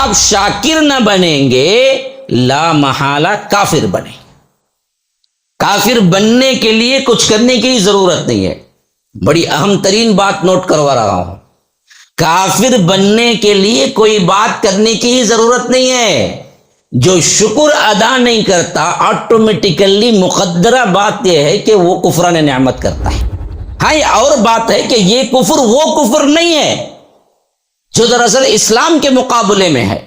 آپ شاکر نہ بنیں گے لا محالہ کافر بنیں۔ کافر بننے کے لیے کچھ کرنے کی ضرورت نہیں ہے۔ بڑی اہم ترین بات نوٹ کروا رہا ہوں، کافر بننے کے لیے کوئی بات کرنے کی ضرورت نہیں ہے۔ جو شکر ادا نہیں کرتا آٹومیٹیکلی مقدرہ بات یہ ہے کہ وہ کفران نعمت کرتا ہے۔ ہاں یہ اور بات ہے کہ یہ کفر وہ کفر نہیں ہے جو دراصل اسلام کے مقابلے میں ہے،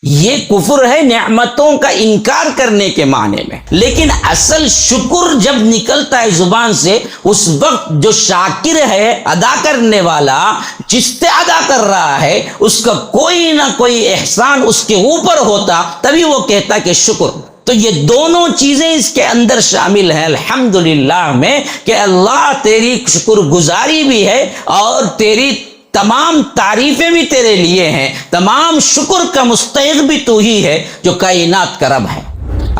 یہ کفر ہے نعمتوں کا انکار کرنے کے معنی میں۔ لیکن اصل شکر جب نکلتا ہے زبان سے، اس وقت جو شاکر ہے، ادا کرنے والا، جس سے ادا کر رہا ہے، اس کا کوئی نہ کوئی احسان اس کے اوپر ہوتا، تبھی وہ کہتا کہ شکر۔ تو یہ دونوں چیزیں اس کے اندر شامل ہیں الحمدللہ میں، کہ اللہ تیری شکر گزاری بھی ہے اور تیری تمام تعریفیں بھی تیرے لیے ہیں، تمام شکر کا مستحق بھی تو ہی ہے جو کائنات کا رب ہے۔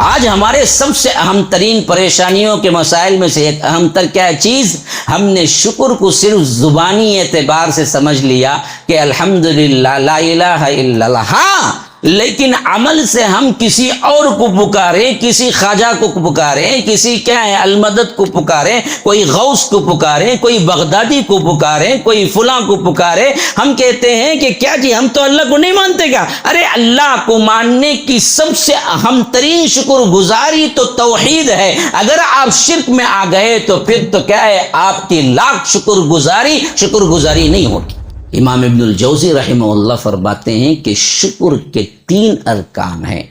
آج ہمارے سب سے اہم ترین پریشانیوں کے مسائل میں سے ایک اہم تر کیا چیز، ہم نے شکر کو صرف زبانی اعتبار سے سمجھ لیا کہ الحمدللہ لا الہ الا اللہ، ہاں لیکن عمل سے ہم کسی اور کو پکاریں، کسی خواجہ کو پکاریں، کسی کیا ہے المدد کو پکاریں، کوئی غوث کو پکاریں، کوئی بغدادی کو پکاریں، کوئی فلاں کو پکاریں، ہم کہتے ہیں کہ کیا جی ہم تو اللہ کو نہیں مانتے کیا؟ ارے اللہ کو ماننے کی سب سے اہم ترین شکر گزاری تو توحید ہے۔ اگر آپ شرک میں آ گئے تو پھر تو کیا ہے، آپ کی لاکھ شکر گزاری نہیں ہوگی۔ امام ابن الجوزی رحمہ اللہ فرماتے ہیں کہ شکر کے 3 ارکان ہیں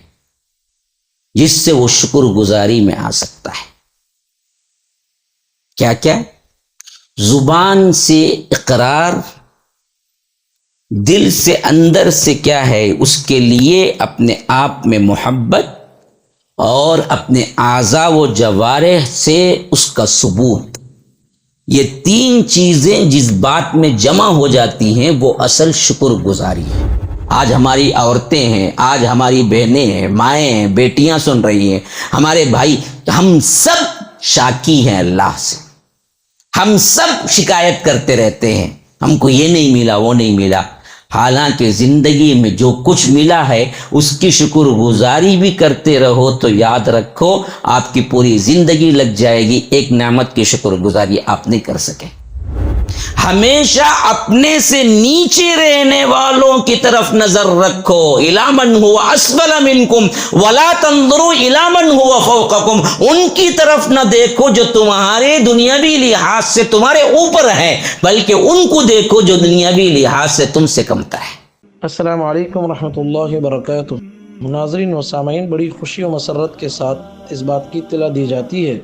جس سے وہ شکر گزاری میں آ سکتا ہے۔ کیا کیا؟ زبان سے اقرار، دل سے اندر سے کیا ہے اس کے لیے اپنے آپ میں محبت، اور اپنے اعضاء و جوارح سے اس کا ثبوت۔ یہ 3 چیزیں جس بات میں جمع ہو جاتی ہیں وہ اصل شکر گزاری ہے۔ آج ہماری عورتیں ہیں، آج ہماری بہنیں ہیں، مائیں ہیں، بیٹیاں سن رہی ہیں، ہمارے بھائی، ہم سب شاکی ہیں اللہ سے۔ ہم سب شکایت کرتے رہتے ہیں، ہم کو یہ نہیں ملا، وہ نہیں ملا، حالانکہ زندگی میں جو کچھ ملا ہے اس کی شکر گزاری بھی کرتے رہو تو یاد رکھو آپ کی پوری زندگی لگ جائے گی، ایک نعمت کی شکر گزاری آپ نہیں کر سکے۔ ہمیشہ اپنے سے نیچے رہنے والوں کی طرف نظر رکھو، الی من هو اسفل منکم ولا تنظروا الی من هو فوقکم، ان کی طرف نہ دیکھو جو تمہارے دنیاوی لحاظ سے تمہارے اوپر ہے، بلکہ ان کو دیکھو جو دنیاوی لحاظ سے تم سے کمتر ہے۔ السلام علیکم ورحمۃ اللہ وبرکاتہ۔ ناظرین و سامعین، بڑی خوشی و مسرت کے ساتھ اس بات کی اطلاع دی جاتی ہے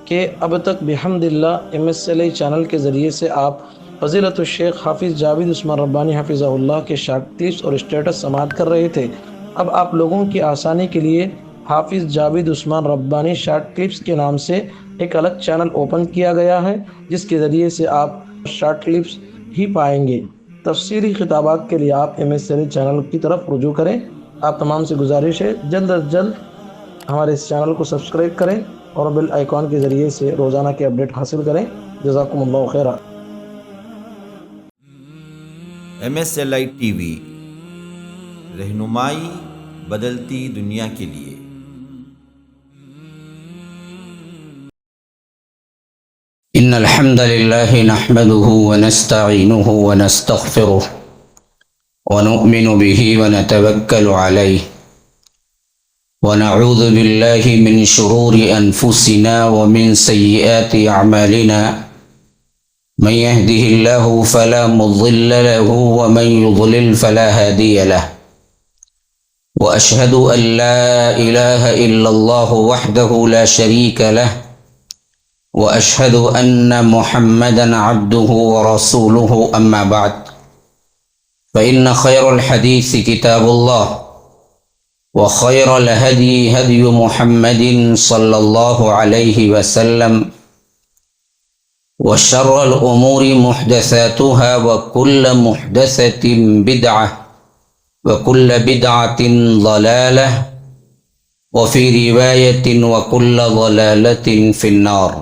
کہ اب تک بحمدللہ MSLI چینل کے ذریعے سے آپ فضیلت الشیخ حافظ جاوید عثمان ربانی حفظہ اللہ کے شارٹ کلپس اور اسٹیٹس سماعت کر رہے تھے۔ اب آپ لوگوں کی آسانی کے لیے حافظ جاوید عثمان ربانی شارٹ کلپس کے نام سے ایک الگ چینل اوپن کیا گیا ہے، جس کے ذریعے سے آپ شارٹ کلپس ہی پائیں گے۔ تفسیری خطابات کے لیے آپ MSLI چینل کی طرف رجوع کریں۔ آپ تمام سے گزارش ہے جلد از جلد ہمارے اس چینل کو سبسکرائب کریں اور بیل آئیکن کے ذریعے سے روزانہ کے اپڈیٹ حاصل کریں۔ جزاکم اللہ خیرہ۔ MSLI TV، رہنمائی بدلتی دنیا کے لیے۔ ان الحمد لله نحمده ونستعينه ونستغفره ونؤمن به ونتوكل عليه ونعوذ بالله من شرور انفسنا ومن سيئات اعمالنا، من يهده الله فلا مضل له ومن يضلل فلا هادي له، واشهد ان لا اله الا الله وحده لا شريك له، واشهد ان محمدا عبده ورسوله، اما بعد، فان خير الحديث كتاب الله، وخير الهدي هدي محمد صلى الله عليه وسلم، وشر الامور محدثاتها، وكل محدثة بدعة، وكل بدعة ضلالة، وفي رواية وكل ضلالة في النار۔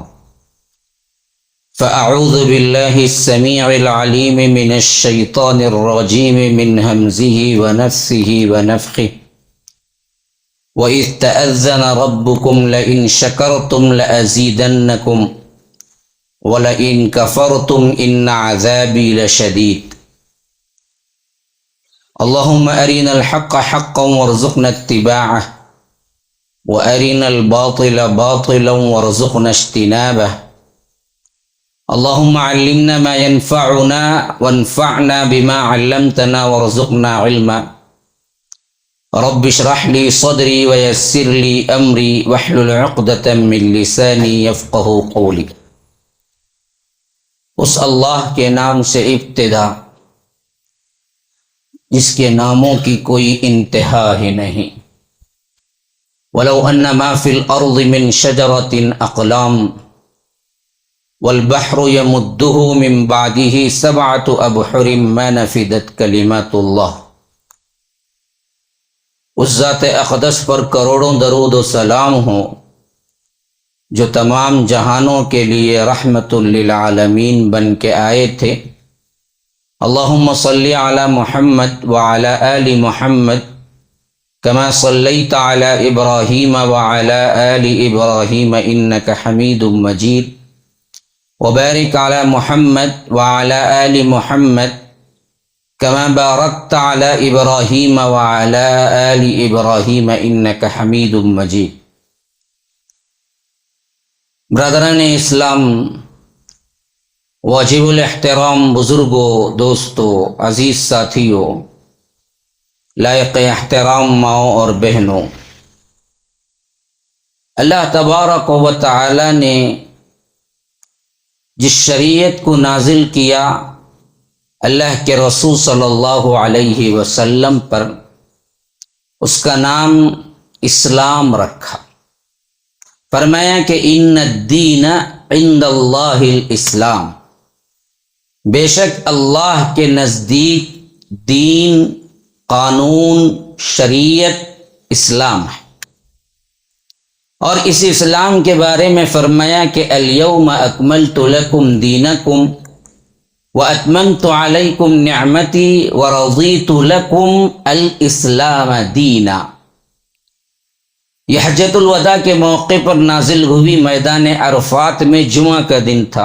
فأعوذ بالله السميع العليم من الشيطان الرجيم من همزه ونفثه ونفخه وإذ تأذن ربكم لئن شكرتم لأزيدنكم وَلَئِن كَفَرْتُمْ إِنَّ عَذَابِي لَشَدِيدٌ اللهم أرنا الحق حقا وارزقنا اتباعه وأرنا الباطل باطلا وارزقنا اجتنابه اللهم علمنا ما ينفعنا وانفعنا بما علمتنا وارزقنا علما رب اشرح لي صدري ويسر لي أمري واحلل عقدة من لساني يفقه قولي. اس اللہ کے نام سے ابتدا جس کے ناموں کی کوئی انتہا ہی نہیں. وَلَوْ أَنَّ مَا فِي الْأَرْضِ مِنْ شَجَرَةٍ أَقْلَامٌ وَالْبَحْرُ يَمُدُّهُ مِنْ بَعْدِهِ سَبْعَةُ أَبْحُرٍ مَا نَفِدَتْ كَلِمَاتُ اللَّهِ. اس ذات اقدس پر کروڑوں درود و سلام ہو جو تمام جہانوں کے لیے رحمت للعالمین بن کے آئے تھے. اللہم صلی علی محمد وعلی آل محمد کما صلیت علی ابراہیم وعلی آل ابراہیم انک حمید مجید وبارک علی محمد وعلی آل محمد کما بارکت علی ابراہیم وعلی آل ابراہیم انک حمید مجید. برادران اسلام، واجب الاحترام بزرگوں، دوستوں، عزیز ساتھیوں، لائق احترام ماؤں اور بہنوں، اللہ تبارک و تعالی نے جس شریعت کو نازل کیا اللہ کے رسول صلی اللہ علیہ وسلم پر، اس کا نام اسلام رکھا. فرمایا کہ ان الدین عند اللہ الاسلام، بے شک اللہ کے نزدیک دین، قانون، شریعت اسلام ہے. اور اس اسلام کے بارے میں فرمایا کہ الیوم اکملت لکم دینکم واتممت علیکم نعمتی ورضیت لکم الاسلام دینا. یہ حجۃ الوداع کے موقع پر نازل ہوئی، میدان عرفات میں جمعہ کا دن تھا،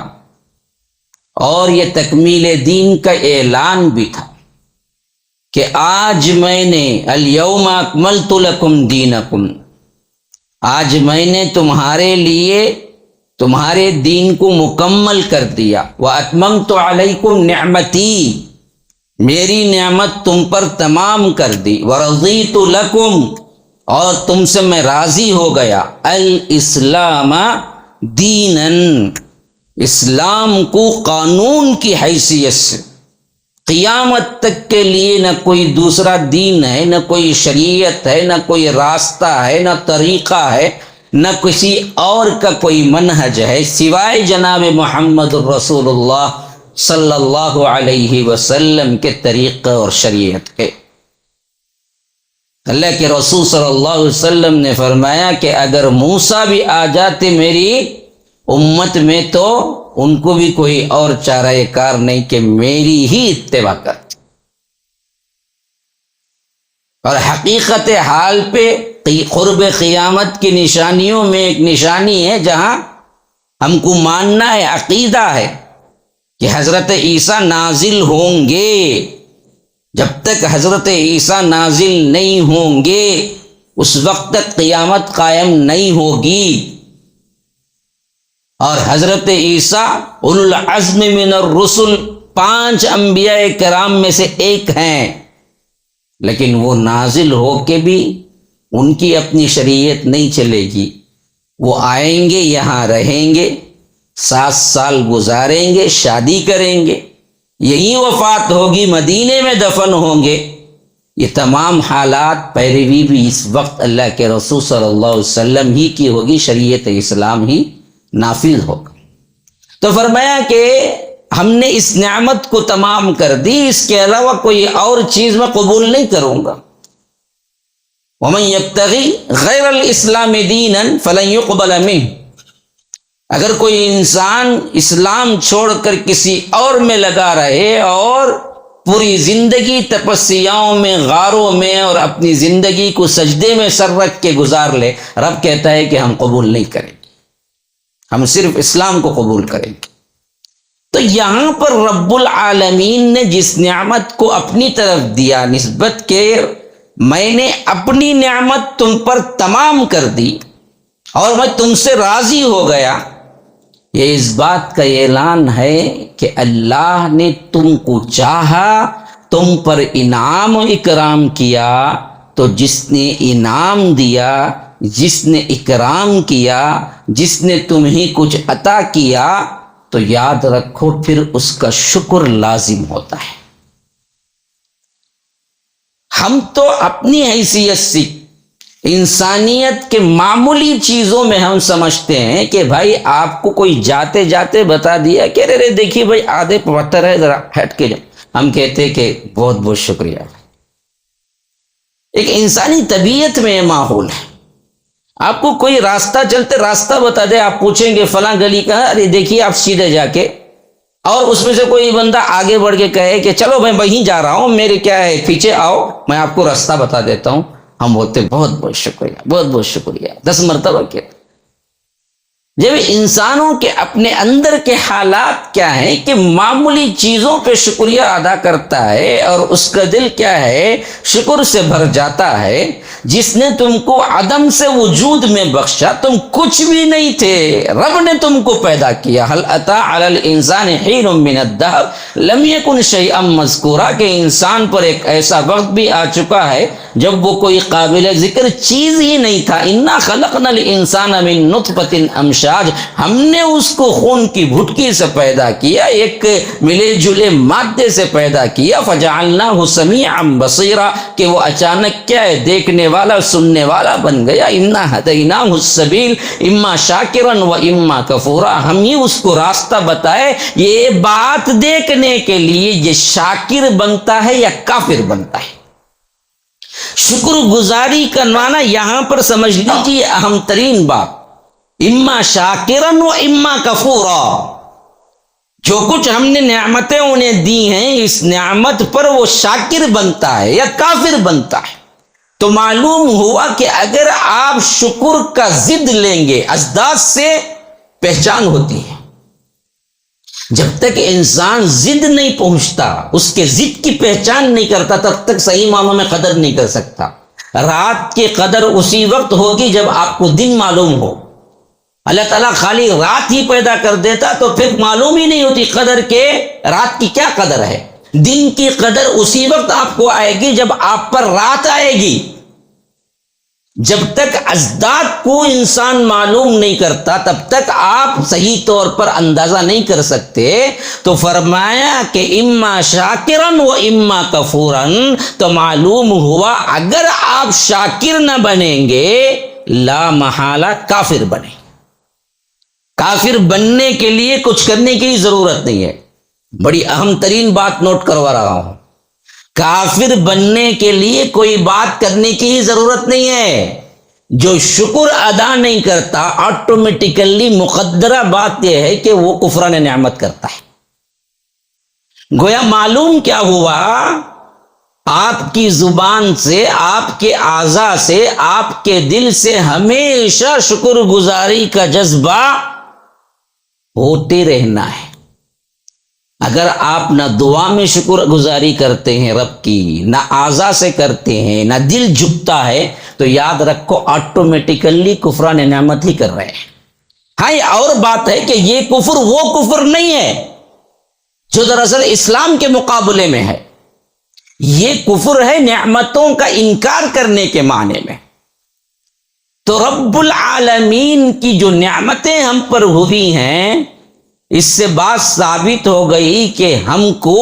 اور یہ تکمیل دین کا اعلان بھی تھا کہ آج میں نے الیوم اکملت لکم دینکم، آج میں نے تمہارے لیے تمہارے دین کو مکمل کر دیا. واتممت علیکم نعمتی، میری نعمت تم پر تمام کر دی. ورضیت لکم، اور تم سے میں راضی ہو گیا. الاسلام دینن، اسلام کو قانون کی حیثیت سے قیامت تک کے لیے نہ کوئی دوسرا دین ہے، نہ کوئی شریعت ہے، نہ کوئی راستہ ہے، نہ طریقہ ہے، نہ کسی اور کا کوئی منہج ہے سوائے جناب محمد الرسول اللہ صلی اللہ علیہ وسلم کے طریقے اور شریعت کے. اللہ کے رسول صلی اللہ علیہ وسلم نے فرمایا کہ اگر موسیٰ بھی آ جاتے میری امت میں تو ان کو بھی کوئی اور چارہ کار نہیں کہ میری ہی اتباع کرتے. اور حقیقت حال پہ قرب قیامت کی نشانیوں میں ایک نشانی ہے جہاں ہم کو ماننا ہے، عقیدہ ہے کہ حضرت عیسیٰ نازل ہوں گے. جب تک حضرت عیسیٰ نازل نہیں ہوں گے اس وقت تک قیامت قائم نہیں ہوگی. اور حضرت عیسیٰ اولو العزم من الرسل، 5 انبیاء کرام میں سے ایک ہیں، لیکن وہ نازل ہو کے بھی ان کی اپنی شریعت نہیں چلے گی. وہ آئیں گے، یہاں رہیں گے، 7 سال گزاریں گے، شادی کریں گے، یہی وفات ہوگی، مدینے میں دفن ہوں گے. یہ تمام حالات پیروی بھی اس وقت اللہ کے رسول صلی اللہ علیہ وسلم ہی کی ہوگی، شریعت اسلام ہی نافذ ہوگا. تو فرمایا کہ ہم نے اس نعمت کو تمام کر دی، اس کے علاوہ کوئی اور چیز میں قبول نہیں کروں گا. وَمَن يَبْتَغِي غَيْرَ الْإِسْلَامِ دِينًا فَلَن يُقْبَلَ مِنْهُ، اگر کوئی انسان اسلام چھوڑ کر کسی اور میں لگا رہے اور پوری زندگی تپسیاؤں میں، غاروں میں اور اپنی زندگی کو سجدے میں سر رکھ کے گزار لے، رب کہتا ہے کہ ہم قبول نہیں کریں گے، ہم صرف اسلام کو قبول کریں گے۔ تو یہاں پر رب العالمین نے جس نعمت کو اپنی طرف دیا نسبت کے میں نے اپنی نعمت تم پر تمام کر دی اور میں تم سے راضی ہو گیا، یہ اس بات کا اعلان ہے کہ اللہ نے تم کو چاہا، تم پر انعام و اکرام کیا، تو جس نے انعام دیا، جس نے اکرام کیا، جس نے تمہیں کچھ عطا کیا، تو یاد رکھو پھر اس کا شکر لازم ہوتا ہے۔ ہم تو اپنی حیثیت سے انسانیت کے معمولی چیزوں میں ہم سمجھتے ہیں کہ بھائی آپ کو کوئی جاتے جاتے بتا دیا کہ رے دیکھیے بھائی آدھے پتھر ہے، ذرا ہٹ کے جاؤ، ہم کہتے ہیں کہ بہت بہت شکریہ۔ ایک انسانی طبیعت میں یہ ماحول ہے، آپ کو کوئی راستہ چلتے راستہ بتا دے، آپ پوچھیں گے فلاں گلی کا، ارے دیکھیے آپ سیدھے جا کے، اور اس میں سے کوئی بندہ آگے بڑھ کے کہے کہ چلو میں وہیں جا رہا ہوں، میرے کیا ہے پیچھے آؤ میں آپ کو راستہ بتا دیتا ہوں، ہم بولتے بہت بہت شکریہ، بہت بہت شکریہ، 10 مرتبہ کہتے۔ جب انسانوں کے اپنے اندر کے حالات کیا ہیں کہ معمولی چیزوں پہ شکریہ ادا کرتا ہے اور اس کا دل کیا ہے شکر سے بھر جاتا ہے، جس نے تم کو عدم سے وجود میں بخشا، تم کچھ بھی نہیں تھے، رب نے تم کو پیدا کیا۔ هل اتى على الانسان حين من الدهر لم يكن شيئا مذکورا، کہ انسان پر ایک ایسا وقت بھی آ چکا ہے جب وہ کوئی قابل ذکر چیز ہی نہیں تھا۔ انا خلقنا الانسان من نطفة امشاج، ہم نے اس کو خون کی بھٹکی سے پیدا کیا، ایک ملے جلے مادے سے پیدا کیا، فجعلناہ سمیعا بصیرا، کہ وہ اچانک کیا ہے دیکھنے والا سننے والا بن گیا۔ انا ہدیناہ السبیل اما شاکرا و اما کفورا، ہم ہی اس کو راستہ بتائے، یہ بات دیکھنے کے لیے یہ شاکر بنتا ہے یا کافر بنتا ہے۔ شکر گزاری کا معنی یہاں پر سمجھ لیجیے اہم ترین بات، اما شاکرن و اما کفورا، جو کچھ ہم نے نعمتیں انہیں دی ہیں اس نعمت پر وہ شاکر بنتا ہے یا کافر بنتا ہے۔ تو معلوم ہوا کہ اگر آپ شکر کا ضد لیں گے، ازداد سے پہچان ہوتی ہے، جب تک انسان ضد نہیں پہنچتا، اس کے ضد کی پہچان نہیں کرتا، تب تک صحیح معنوں میں قدر نہیں کر سکتا۔ رات کی قدر اسی وقت ہوگی جب آپ کو دن معلوم ہو۔ اللہ تعالیٰ خالی رات ہی پیدا کر دیتا تو پھر معلوم ہی نہیں ہوتی قدر کے رات کی کیا قدر ہے۔ دن کی قدر اسی وقت آپ کو آئے گی جب آپ پر رات آئے گی۔ جب تک ازداد کو انسان معلوم نہیں کرتا تب تک آپ صحیح طور پر اندازہ نہیں کر سکتے۔ تو فرمایا کہ اما شاکرن و اما کفورن، تو معلوم ہوا اگر آپ شاکر نہ بنیں گے لا محالہ کافر بنیں۔ کافر بننے کے لیے کچھ کرنے کی ضرورت نہیں ہے، بڑی اہم ترین بات نوٹ کروا رہا ہوں، کافر بننے کے لیے کوئی بات کرنے کی ہی ضرورت نہیں ہے۔ جو شکر ادا نہیں کرتا آٹومیٹیکلی مقدرہ بات یہ ہے کہ وہ کفران نعمت کرتا ہے۔ گویا معلوم کیا ہوا، آپ کی زبان سے، آپ کے اعضاء سے، آپ کے دل سے ہمیشہ شکر گزاری کا جذبہ ہوتے رہنا ہے۔ اگر آپ نہ دعا میں شکر گزاری کرتے ہیں رب کی، نہ اعضاء سے کرتے ہیں، نہ دل جھکتا ہے، تو یاد رکھو آٹومیٹیکلی کفران نعمت ہی کر رہے ہیں۔ ہاں یہ اور بات ہے کہ یہ کفر وہ کفر نہیں ہے جو دراصل اسلام کے مقابلے میں ہے، یہ کفر ہے نعمتوں کا انکار کرنے کے معنی میں۔ تو رب العالمین کی جو نعمتیں ہم پر ہوئی ہیں، اس سے بات ثابت ہو گئی کہ ہم کو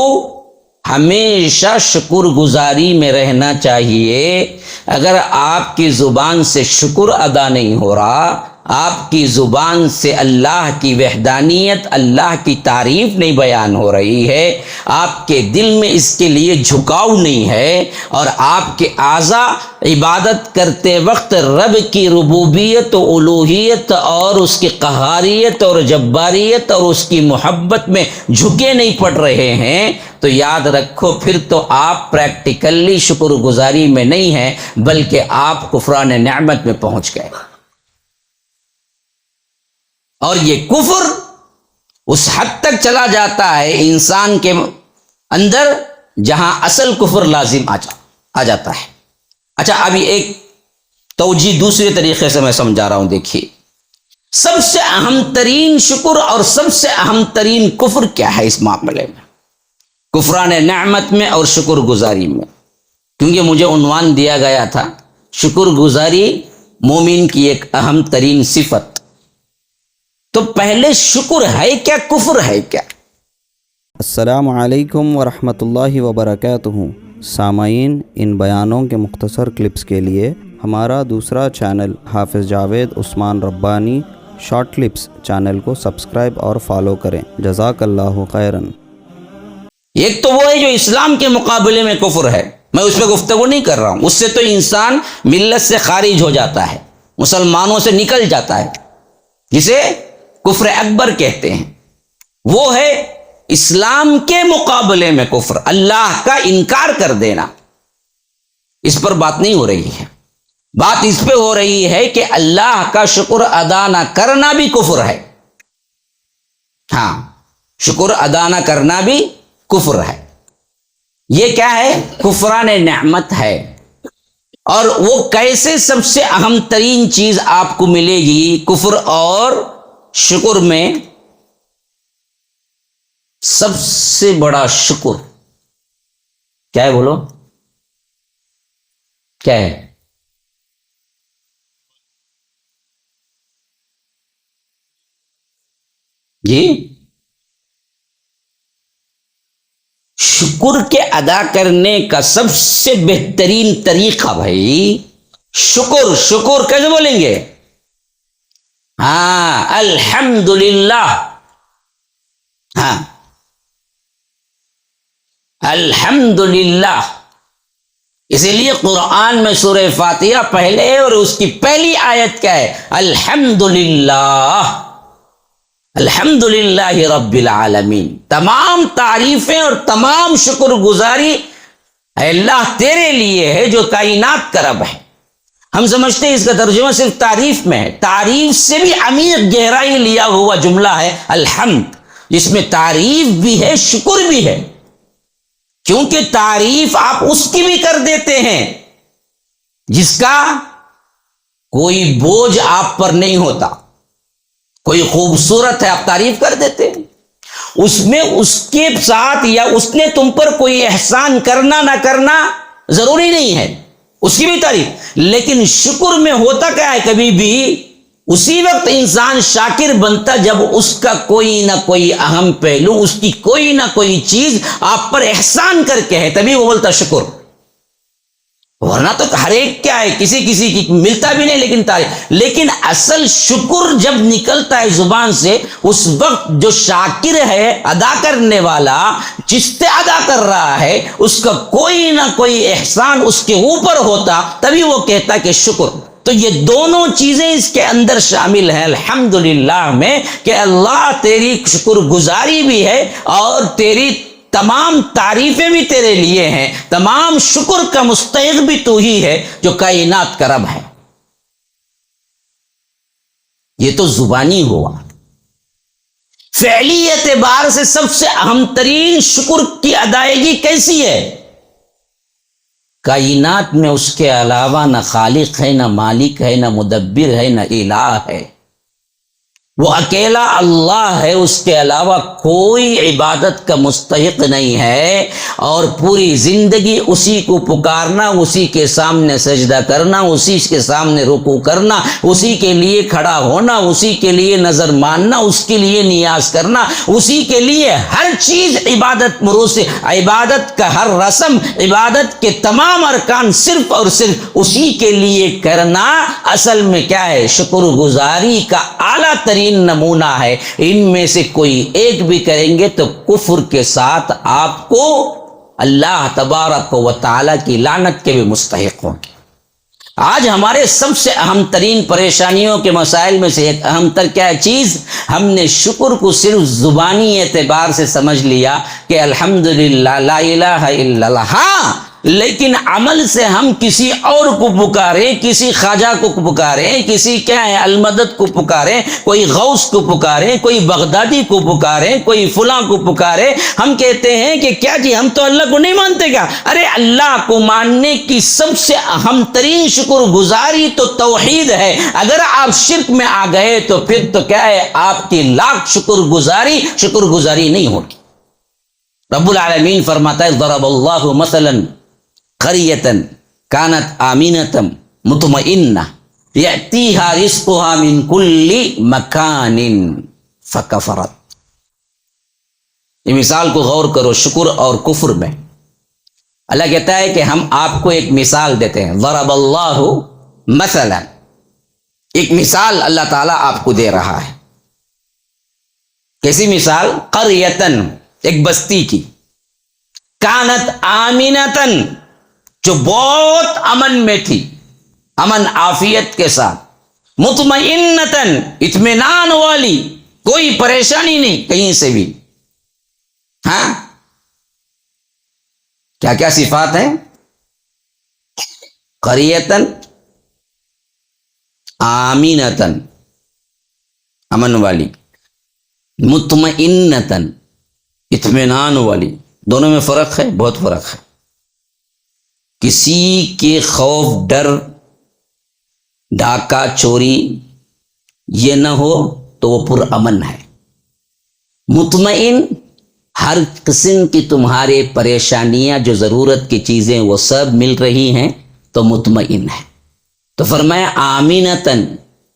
ہمیشہ شکر گزاری میں رہنا چاہیے۔ اگر آپ کی زبان سے شکر ادا نہیں ہو رہا، آپ کی زبان سے اللہ کی وحدانیت، اللہ کی تعریف نہیں بیان ہو رہی ہے، آپ کے دل میں اس کے لیے جھکاؤ نہیں ہے، اور آپ کے اعضاء عبادت کرتے وقت رب کی ربوبیت و الوہیت اور اس کی قہاریت اور جباریت اور اس کی محبت میں جھکے نہیں پڑ رہے ہیں، تو یاد رکھو پھر تو آپ پریکٹیکلی شکر گزاری میں نہیں ہیں، بلکہ آپ کفران نعمت میں پہنچ گئے۔ اور یہ کفر اس حد تک چلا جاتا ہے انسان کے اندر جہاں اصل کفر لازم آ جاتا ہے۔ اچھا، ابھی ایک توجیہ دوسرے طریقے سے میں سمجھا رہا ہوں، دیکھیے سب سے اہم ترین شکر اور سب سے اہم ترین کفر کیا ہے اس معاملے میں، کفران نعمت میں اور شکر گزاری میں؟ کیونکہ مجھے عنوان دیا گیا تھا شکر گزاری مومن کی ایک اہم ترین صفت، تو پہلے شکر ہے کیا، کفر ہے کیا؟ السلام علیکم ورحمۃ اللہ وبرکاتہ۔ سامعین، ان بیانوں کے مختصر کلپس کے لیے ہمارا دوسرا چینل حافظ جاوید عثمان ربانی شارٹ کلپس چینل کو سبسکرائب اور فالو کریں۔ جزاک اللہ خیراً۔ ایک تو وہ ہے جو اسلام کے مقابلے میں کفر ہے، میں اس پہ گفتگو نہیں کر رہا ہوں، اس سے تو انسان ملت سے خارج ہو جاتا ہے، مسلمانوں سے نکل جاتا ہے، جسے کفر اکبر کہتے ہیں۔ وہ ہے اسلام کے مقابلے میں کفر، اللہ کا انکار کر دینا۔ اس پر بات نہیں ہو رہی ہے، بات اس پہ ہو رہی ہے کہ اللہ کا شکر ادا نہ کرنا بھی کفر ہے۔ ہاں، شکر ادا نہ کرنا بھی کفر ہے۔ یہ کیا ہے؟ کفران نعمت ہے۔ اور وہ کیسے؟ سب سے اہم ترین چیز آپ کو ملے گی کفر اور شکر میں، سب سے بڑا شکر کیا ہے؟ بولو کیا ہے؟ جی، شکر کے ادا کرنے کا سب سے بہترین طریقہ بھائی شکر کیسے بولیں گے؟ ہاں، الحمدللہ۔ ہاں، الحمدللہ۔ اسی لیے قرآن میں سورہ فاتحہ پہلے اور اس کی پہلی آیت کیا ہے؟ الحمدللہ، الحمدللہ رب العالمین۔ تمام تعریفیں اور تمام شکر گزاری اللہ تیرے لیے ہے جو کائنات کا رب ہے۔ ہم سمجھتے ہیں اس کا ترجمہ صرف تعریف میں ہے، تعریف سے بھی عمیق گہرائی لیا ہوا جملہ ہے الحمد، جس میں تعریف بھی ہے شکر بھی ہے، کیونکہ تعریف آپ اس کی بھی کر دیتے ہیں جس کا کوئی بوجھ آپ پر نہیں ہوتا، کوئی خوبصورت ہے آپ تعریف کر دیتے ہیں، اس میں اس کے ساتھ یا اس نے تم پر کوئی احسان کرنا نہ کرنا ضروری نہیں ہے، اس کی بھی تعریف۔ لیکن شکر میں ہوتا کیا ہے؟ کبھی بھی اسی وقت انسان شاکر بنتا جب اس کا کوئی نہ کوئی اہم پہلو، اس کی کوئی نہ کوئی چیز آپ پر احسان کر کے ہے، تبھی وہ بولتا شکر۔ ورنہ تو ہر ایک کیا ہے، کسی کی ملتا بھی نہیں لیکن تعریف۔ لیکن اصل شکر جب نکلتا ہے زبان سے، اس وقت جو شاکر ہے، ادا کرنے والا، جس سے ادا کر رہا ہے، اس کا کوئی نہ کوئی احسان اس کے اوپر ہوتا، تبھی وہ کہتا کہ شکر۔ تو یہ دونوں چیزیں اس کے اندر شامل ہیں الحمدللہ میں، کہ اللہ تیری شکر گزاری بھی ہے اور تیری تمام تعریفیں بھی تیرے لیے ہیں، تمام شکر کا مستحق بھی تو ہی ہے جو کائنات کا رب ہے۔ یہ تو زبانی ہوا۔ فعلی اعتبار سے سب سے اہم ترین شکر کی ادائیگی کیسی ہے؟ کائنات میں اس کے علاوہ نہ خالق ہے، نہ مالک ہے، نہ مدبر ہے، نہ الہ ہے۔ وہ اکیلا اللہ ہے، اس کے علاوہ کوئی عبادت کا مستحق نہیں ہے، اور پوری زندگی اسی کو پکارنا، اسی کے سامنے سجدہ کرنا، اسی کے سامنے رکوع کرنا، اسی کے لیے کھڑا ہونا، اسی کے لیے نظر ماننا، اس کے لیے نیاز کرنا، اسی کے لیے ہر چیز عبادت مروز، عبادت کا ہر رسم، عبادت کے تمام ارکان صرف اور صرف اسی کے لیے کرنا اصل میں کیا ہے؟ شکر گزاری کا اعلیٰ ترین نمونہ ہے۔ ان میں سے کوئی ایک بھی کریں گے تو کفر کے ساتھ آپ کو اللہ تبارک و تعالی کی لعنت کے بھی مستحق ہوں گے۔ آج ہمارے سب سے اہم ترین پریشانیوں کے مسائل میں سے ایک اہم تر کیا چیز؟ ہم نے شکر کو صرف زبانی اعتبار سے سمجھ لیا کہ الحمدللہ لا الہ الا اللہ، ہاں، لیکن عمل سے ہم کسی اور کو پکاریں، کسی خواجہ کو پکاریں، کسی کیا ہے المدد کو پکاریں، کوئی غوث کو پکاریں، کوئی بغدادی کو پکاریں، کوئی فلاں کو پکاریں، ہم کہتے ہیں کہ کیا جی ہم تو اللہ کو نہیں مانتے کیا؟ ارے اللہ کو ماننے کی سب سے اہم ترین شکر گزاری تو توحید ہے۔ اگر آپ شرک میں آ گئے تو پھر تو کیا ہے؟ آپ کی لاکھ شکر گزاری نہیں ہوگی۔ رب العالمین فرماتا ہے ضرب اللہ مثلا قریۃ کانت آمینۃ مطمئنہ یأتیہا رزقہا من کل مکان فکفرت۔ یہ مثال کو غور کرو شکر اور کفر میں۔ اللہ کہتا ہے کہ ہم آپ کو ایک مثال دیتے ہیں، ضرب اللہ مثلا، ایک مثال اللہ تعالیٰ آپ کو دے رہا ہے۔ کیسی مثال؟ قریۃ، ایک بستی کی، کانت آمینتن، جو بہت امن میں تھی، امن عافیت کے ساتھ، مطمئنتن، اطمینان والی، کوئی پریشانی نہیں کہیں سے بھی۔ ہاں، کیا کیا صفات ہیں؟ قریتن، آمینتن، امن والی، مطمئنتن، اطمینان والی۔ دونوں میں فرق ہے، بہت فرق ہے۔ کسی کے خوف، ڈر، ڈاکہ، چوری یہ نہ ہو تو وہ پر امن ہے۔ مطمئن، ہر قسم کی تمہارے پریشانیاں، جو ضرورت کی چیزیں وہ سب مل رہی ہیں تو مطمئن ہے۔ تو فرمایا آمینتن،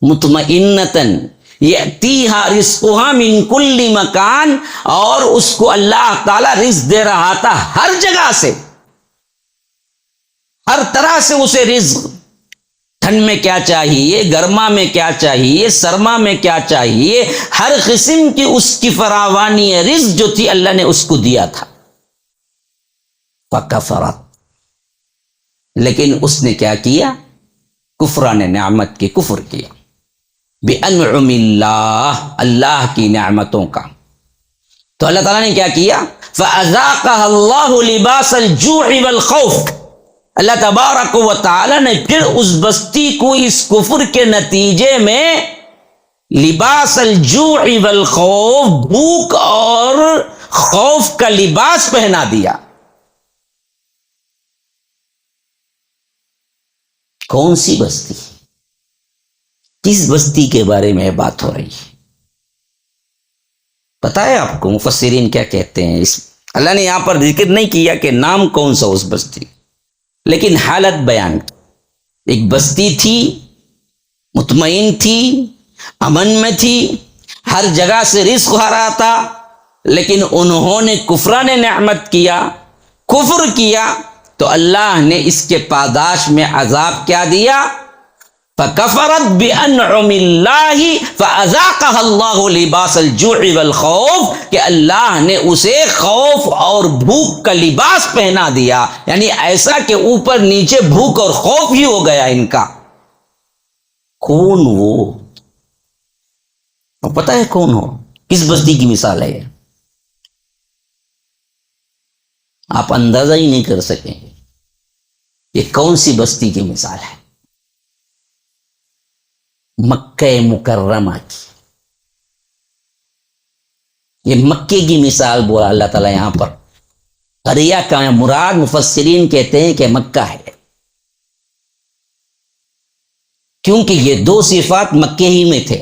مطمئنتن، یأتیہا رزقہا من کل مکان، اور اس کو اللہ تعالیٰ رزق دے رہا تھا ہر جگہ سے، ہر طرح سے اسے رزق۔ ٹھنڈ میں کیا چاہیے، گرما میں کیا چاہیے، سرما میں کیا چاہیے، ہر قسم کی اس کی فراوانی رزق جو تھی اللہ نے اس کو دیا تھا۔ فکفرت، لیکن اس نے کیا کیا؟ کفران نعمت کی کفر کیا، بِأَنْعُمِ اللہ، اللہ کی نعمتوں کا۔ تو اللہ تعالیٰ نے کیا کیا؟ فَأَذَاقَهَا اللَّهُ لِبَاسَ الْجُوعِ وَالْخَوْفِ، اللہ تبارک و تعالیٰ نے پھر اس بستی کو اس کفر کے نتیجے میں لباس الجوع والخوف، بھوک اور خوف کا لباس پہنا دیا۔ کون سی بستی؟ کس بستی کے بارے میں بات ہو رہی ہے؟ پتہ ہے آپ کو مفسرین کیا کہتے ہیں؟ اللہ نے یہاں پر ذکر نہیں کیا کہ نام کون سا اس بستی، لیکن حالت بیان کی۔ ایک بستی تھی، مطمئن تھی، امن میں تھی، ہر جگہ سے رزق آ رہا تھا، لیکن انہوں نے کفران نعمت کیا، کفر کیا، تو اللہ نے اس کے پاداش میں عذاب کیا دیا؟ فَكَفَرَتْ بِأَنْعُمِ اللَّهِ فَأَذَاقَهَا اللَّهُ لِبَاسَ الْجُوعِ وَالْخَوْفِ، کہ اللہ نے اسے خوف اور بھوک کا لباس پہنا دیا، یعنی ایسا کہ اوپر نیچے بھوک اور خوف ہی ہو گیا ان کا۔ کون وہ؟ پتہ ہے کون ہو؟ کس بستی کی مثال ہے یہ؟ آپ اندازہ ہی نہیں کر سکیں گے یہ کون سی بستی کی مثال ہے۔ مکہ مکرمہ کی، یہ مکے کی مثال بولا اللہ تعالیٰ یہاں پر۔ قریہ کا مراد مفسرین کہتے ہیں کہ مکہ ہے، کیونکہ یہ دو صفات مکے ہی میں تھے۔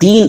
3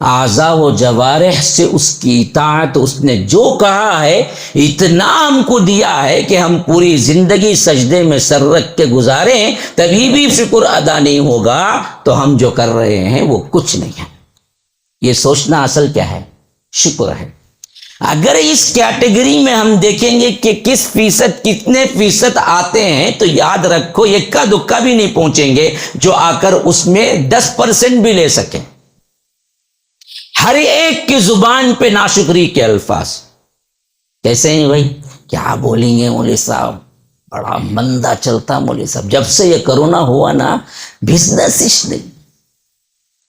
اعضاء و جوارح سے اس کی اطاعت، اس نے جو کہا ہے اتنا ہم کو دیا ہے کہ ہم پوری زندگی سجدے میں سر رکھ کے گزاریں، تبھی بھی شکر ادا نہیں ہوگا تو ہم جو کر رہے ہیں وہ کچھ نہیں ہے۔ یہ سوچنا اصل کیا ہے؟ شکر ہے۔ اگر اس کیٹیگری میں ہم دیکھیں گے کہ کس فیصد کتنے فیصد آتے ہیں، تو یاد رکھو یکا دکا بھی نہیں پہنچیں گے جو آ کر اس میں 10% بھی لے سکیں۔ ہر ایک کی زبان پہ ناشکری کے الفاظ کیسے ہیں بھائی؟ کیا بولیں گے مولوی صاحب، بڑا مندہ چلتا مولوی صاحب، جب سے یہ کرونا ہوا نا بزنس ہی نہیں۔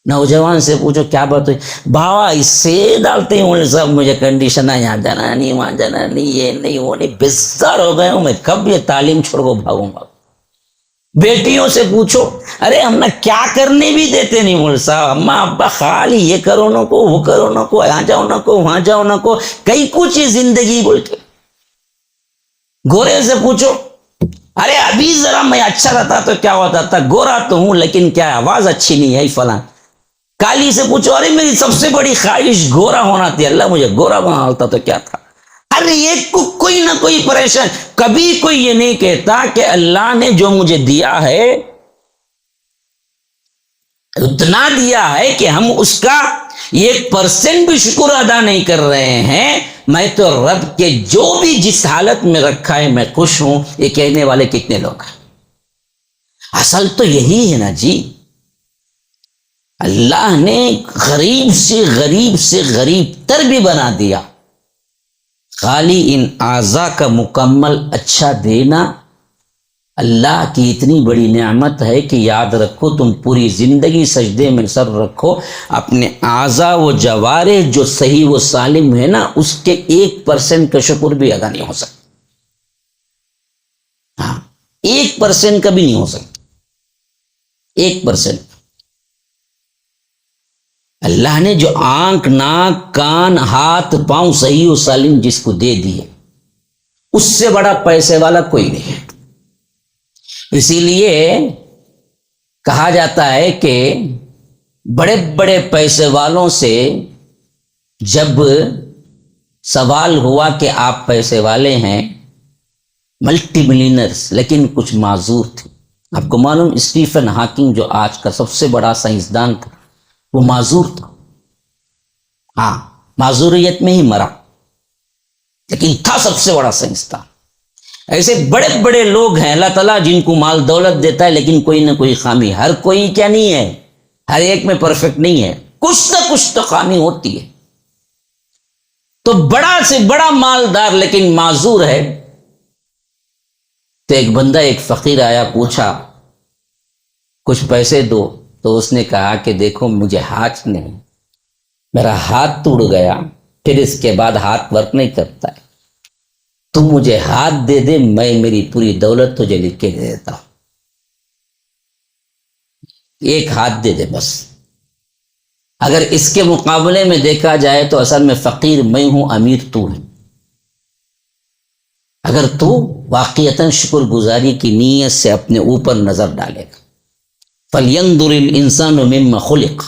نوجوان سے پوچھو کیا بات ہوئی، بھاوا اس سے ڈالتے ہیں مولوی صاحب، مجھے کنڈیشن ہے، یہاں جانا نہیں، وہاں جانا نہیں، یہ نہیں وہ نہیں، بیزار ہو گئے ہوں میں، کب یہ تعلیم چھوڑ کو بھاگوں گا۔ بیٹیوں سے پوچھو، ارے ہم نہ کیا کرنے بھی دیتے نہیں مولوی صاحب، اماں ابا خالی یہ کرو نہ کو، وہ کرو نہ کو، یہاں جاؤ نہ کو، وہاں جاؤ نہ کو، کئی کچھ ہی زندگی بول کے۔ گورے سے پوچھو، ارے ابھی ذرا میں اچھا رہتا تو کیا ہوتا تھا، گورا تو ہوں لیکن کیا آواز اچھی نہیں ہے فلاں۔ کالی سے پوچھو، ارے میری سب سے بڑی خواہش گورا ہونا تھی، اللہ مجھے گورا بنا ہوتا تو کیا تھا۔ ہر ایک کو کوئی نہ کوئی پریشان، کبھی کوئی یہ نہیں کہتا کہ اللہ نے جو مجھے دیا ہے اتنا دیا ہے کہ ہم اس کا 1% بھی شکر ادا نہیں کر رہے ہیں۔ میں تو رب کے جو بھی جس حالت میں رکھا ہے میں خوش ہوں، یہ کہنے والے کتنے لوگ ہیں؟ اصل تو یہی ہے نا جی، اللہ نے غریب سے غریب تر بھی بنا دیا، خالی ان اعضاء کا مکمل اچھا دینا اللہ کی اتنی بڑی نعمت ہے کہ یاد رکھو، تم پوری زندگی سجدے میں سر رکھو، اپنے اعضاء و جوارح جو صحیح و سالم ہے نا، اس کے 1% کا شکر بھی ادا نہیں ہو سکتا۔ ہاں 1% کا بھی نہیں ہو سکتا، 1%۔ اللہ نے جو آنکھ، ناک، کان، ہاتھ، پاؤں صحیح و سالم جس کو دے دیے، اس سے بڑا پیسے والا کوئی نہیں ہے۔ اسی لیے کہا جاتا ہے کہ بڑے بڑے پیسے والوں سے جب سوال ہوا کہ آپ پیسے والے ہیں، ملٹی ملینرز، لیکن کچھ معذور تھے۔ آپ کو معلوم اسٹیفن ہاکنگ جو آج کا سب سے بڑا سائنسدان تھا، وہ معذور تھا، ہاں معذوریت میں ہی مرا، لیکن تھا سب سے بڑا سائنسدان۔ ایسے بڑے بڑے لوگ ہیں اللہ تعالیٰ جن کو مال دولت دیتا ہے، لیکن کوئی نہ کوئی خامی، ہر کوئی کیا نہیں ہے، ہر ایک میں پرفیکٹ نہیں ہے، کچھ نہ کچھ تو خامی ہوتی ہے۔ تو بڑا سے بڑا مالدار لیکن معذور ہے۔ تو ایک بندہ، ایک فقیر آیا، پوچھا کچھ پیسے دو، تو اس نے کہا کہ دیکھو مجھے ہاتھ نہیں، میرا ہاتھ ٹوٹ گیا، پھر اس کے بعد ہاتھ ورک نہیں کرتا ہے، تم مجھے ہاتھ دے دے، میں میری پوری دولت تجھے لکھ کے دے دیتا ہوں، ایک ہاتھ دے دے بس۔ اگر اس کے مقابلے میں دیکھا جائے تو اصل میں فقیر میں ہوں، امیر تو ہے۔ اگر تو واقعتاً شکر گزاری کی نیت سے اپنے اوپر نظر ڈالے گا، فَلْيَنْظُرِ الْإِنسَانُ مِمَّا خُلِقَ،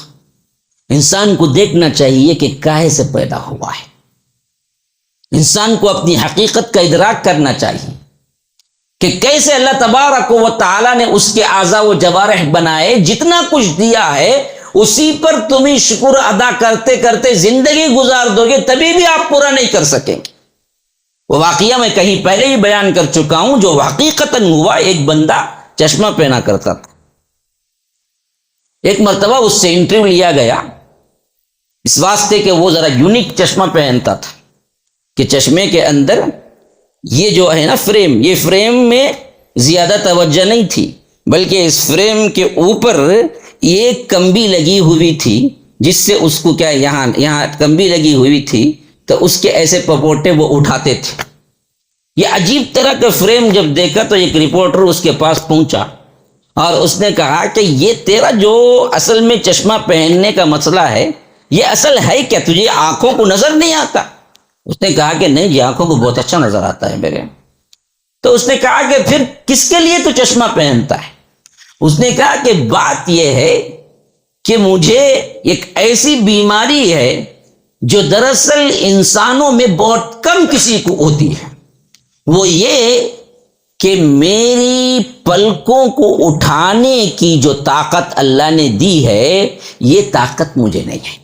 انسان کو دیکھنا چاہیے کہ کاہے سے پیدا ہوا ہے۔ انسان کو اپنی حقیقت کا ادراک کرنا چاہیے کہ کیسے اللہ تبارک و تعالیٰ نے اس کے اعضاء و جوارح بنائے، جتنا کچھ دیا ہے اسی پر تمہیں شکر ادا کرتے کرتے زندگی گزار دو گے، تبھی بھی آپ پورا نہیں کر سکیں گے۔ وہ واقعہ میں کہیں پہلے ہی بیان کر چکا ہوں، جو حقیقتاً ہوا۔ ایک بندہ چشمہ پہنا کرتا تھا، ایک مرتبہ اس سے انٹرویو لیا گیا، اس واسطے کہ وہ ذرا یونیک چشمہ پہنتا تھا کہ چشمے کے اندر یہ جو ہے نا فریم، یہ فریم میں زیادہ توجہ نہیں تھی، بلکہ اس فریم کے اوپر ایک کمبی لگی ہوئی تھی، جس سے اس کو کیا یہاں کمبی لگی ہوئی تھی، تو اس کے ایسے پپوٹے وہ اٹھاتے تھے۔ یہ عجیب طرح کا فریم جب دیکھا تو ایک رپورٹر اس کے پاس پہنچا اور اس نے کہا کہ یہ تیرا جو اصل میں چشمہ پہننے کا مسئلہ ہے، یہ اصل ہے کیا؟ تجھے آنکھوں کو نظر نہیں آتا؟ اس نے کہا کہ نہیں جی، آنکھوں کو بہت اچھا نظر آتا ہے میرے۔ تو اس نے کہا کہ پھر کس کے لیے تو چشمہ پہنتا ہے؟ اس نے کہا کہ بات یہ ہے کہ مجھے ایک ایسی بیماری ہے جو دراصل انسانوں میں بہت کم کسی کو ہوتی ہے، وہ یہ کہ میری پلکوں کو اٹھانے کی جو طاقت اللہ نے دی ہے، یہ طاقت مجھے نہیں ہے۔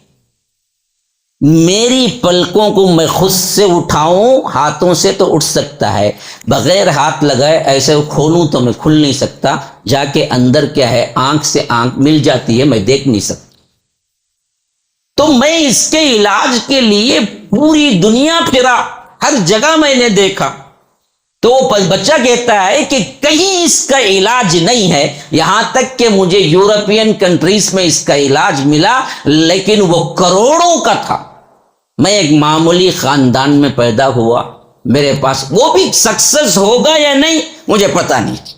میری پلکوں کو میں خود سے اٹھاؤں، ہاتھوں سے تو اٹھ سکتا ہے، بغیر ہاتھ لگائے ایسے کھولوں تو میں کھل نہیں سکتا، جا کے اندر کیا ہے آنکھ سے آنکھ مل جاتی ہے، میں دیکھ نہیں سکتا۔ تو میں اس کے علاج کے لیے پوری دنیا پھرا، ہر جگہ میں نے دیکھا، تو بچہ کہتا ہے کہ کہیں اس کا علاج نہیں ہے، یہاں تک کہ مجھے یورپین کنٹریز میں اس کا علاج ملا، لیکن وہ کروڑوں کا تھا۔ میں ایک معمولی خاندان میں پیدا ہوا، میرے پاس وہ بھی سکسس ہوگا یا نہیں مجھے پتہ نہیں۔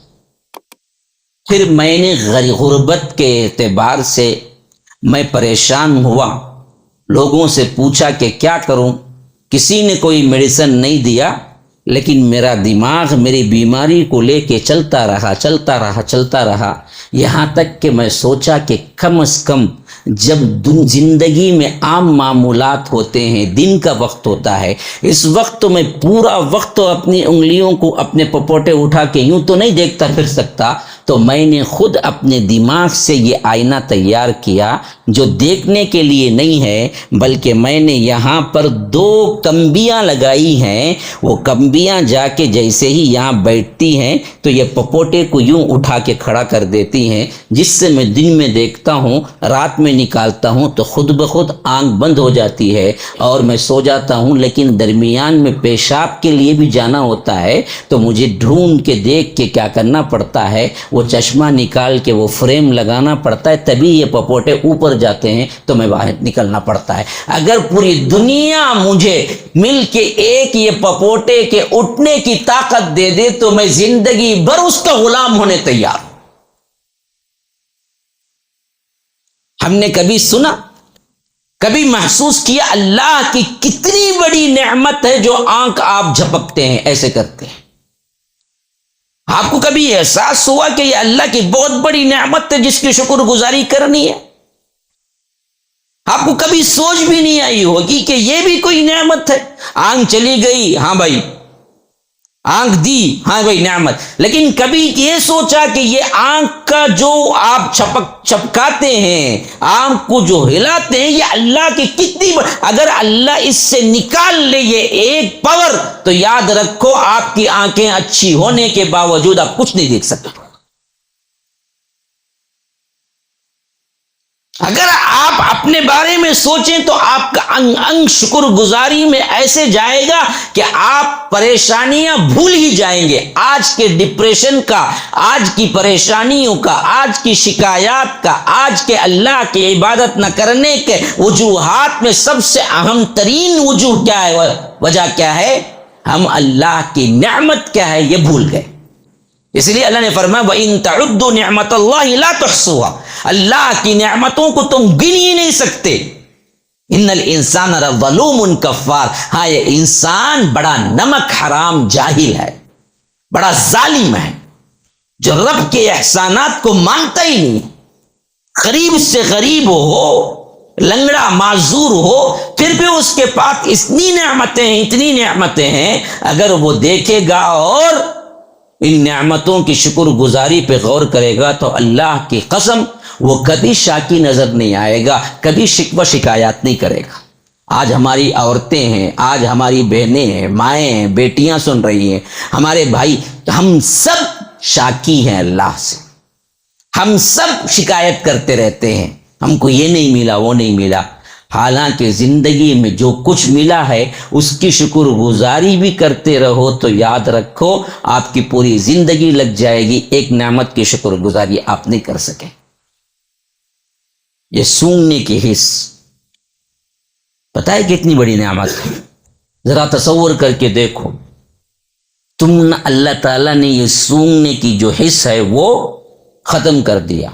پھر میں نے غربت کے اعتبار سے میں پریشان ہوا، لوگوں سے پوچھا کہ کیا کروں، کسی نے کوئی میڈیسن نہیں دیا، لیکن میرا دماغ میری بیماری کو لے کے چلتا رہا، یہاں تک کہ میں سوچا کہ کم از کم جب زندگی میں عام معمولات ہوتے ہیں، دن کا وقت ہوتا ہے، اس وقت تو میں پورا وقت اپنی انگلیوں کو اپنے پپوٹے اٹھا کے یوں تو نہیں دیکھتا پھر سکتا، تو میں نے خود اپنے دماغ سے یہ آئینہ تیار کیا جو دیکھنے کے لیے نہیں ہے، بلکہ میں نے یہاں پر 2 کمبیاں لگائی ہیں، وہ کمبیاں جا کے جیسے ہی یہاں بیٹھتی ہیں تو یہ پپوٹے کو یوں اٹھا کے کھڑا کر دیتی ہیں، جس سے میں دن میں دیکھتا ہوں، رات میں نکالتا ہوں تو خود بخود آنکھ بند ہو جاتی ہے اور میں سو جاتا ہوں۔ لیکن درمیان میں پیشاب کے لیے بھی جانا ہوتا ہے تو مجھے ڈھونڈ کے دیکھ کے کیا کرنا پڑتا ہے، وہ چشمہ نکال کے وہ فریم لگانا پڑتا ہے، تبھی یہ پپوٹے اوپر جاتے ہیں تو میں باہر نکلنا پڑتا ہے۔ اگر پوری دنیا مجھے مل کے ایک یہ پپوٹے کے اٹھنے کی طاقت دے دے تو میں زندگی بھر اس کا غلام ہونے تیار ہوں۔ ہم نے کبھی سنا، کبھی محسوس کیا اللہ کی کتنی بڑی نعمت ہے جو آنکھ آپ جھپکتے ہیں، ایسے کرتے ہیں؟ آپ کو کبھی احساس ہوا کہ یہ اللہ کی بہت بڑی نعمت ہے جس کی شکر گزاری کرنی ہے؟ آپ کو کبھی سوچ بھی نہیں آئی ہوگی کہ یہ بھی کوئی نعمت ہے؟ آنکھ چلی گئی، ہاں بھائی، آنکھ دی، ہاں بھائی نعمت، لیکن کبھی یہ سوچا کہ یہ آنکھ کا جو آپ چپکاتے ہیں، آنکھ کو جو ہلاتے ہیں، یہ اللہ کی کتنی اگر اللہ اس سے نکال لے یہ ایک پاور تو یاد رکھو آپ کی آنکھیں اچھی ہونے کے باوجود آپ کچھ نہیں دیکھ سکتے۔ اگر آپ اپنے بارے میں سوچیں تو آپ کا انگ انگ شکر گزاری میں ایسے جائے گا کہ آپ پریشانیاں بھول ہی جائیں گے۔ آج کے ڈپریشن کا، آج کی پریشانیوں کا، آج کی شکایات کا، آج کے اللہ کی عبادت نہ کرنے کے وجوہات میں سب سے اہم ترین وجوہ کیا ہے، وجہ کیا ہے؟ ہم اللہ کی نعمت کیا ہے یہ بھول گئے۔ اس لیے اللہ نے فرمایا وَإِن تَعُدُّوا نِعْمَةَ اللَّهِ لَا تُحْصُوهَا، اللہ کی نعمتوں کو تم گن ہی نہیں سکتے۔ ان الانسان لظلوم کفار، ہاں یہ انسان بڑا نمک حرام جاہل ہے، بڑا ظالم ہے، جو رب کے احسانات کو مانتا ہی نہیں۔ غریب سے غریب ہو، لنگڑا معذور ہو، پھر بھی اس کے پاس اتنی نعمتیں ہیں، اگر وہ دیکھے گا اور ان نعمتوں کی شکر گزاری پہ غور کرے گا تو اللہ کی قسم وہ کبھی شاکی نظر نہیں آئے گا، کبھی شکوہ شکایات نہیں کرے گا۔ آج ہماری عورتیں ہیں، آج ہماری بہنیں ہیں، مائیں ہیں، بیٹیاں سن رہی ہیں، ہمارے بھائی، ہم سب شاکی ہیں اللہ سے، ہم سب شکایت کرتے رہتے ہیں، ہم کو یہ نہیں ملا، وہ نہیں ملا، حالانکہ زندگی میں جو کچھ ملا ہے اس کی شکر گزاری بھی کرتے رہو تو یاد رکھو آپ کی پوری زندگی لگ جائے گی، ایک نعمت کی شکر گزاری آپ نہیں کر سکے۔ یہ سونگنے کی حس پتہ ہے کتنی بڑی نعمت ہے؟ ذرا تصور کر کے دیکھو، تم اللہ تعالیٰ نے یہ سونگنے کی جو حس ہے وہ ختم کر دیا،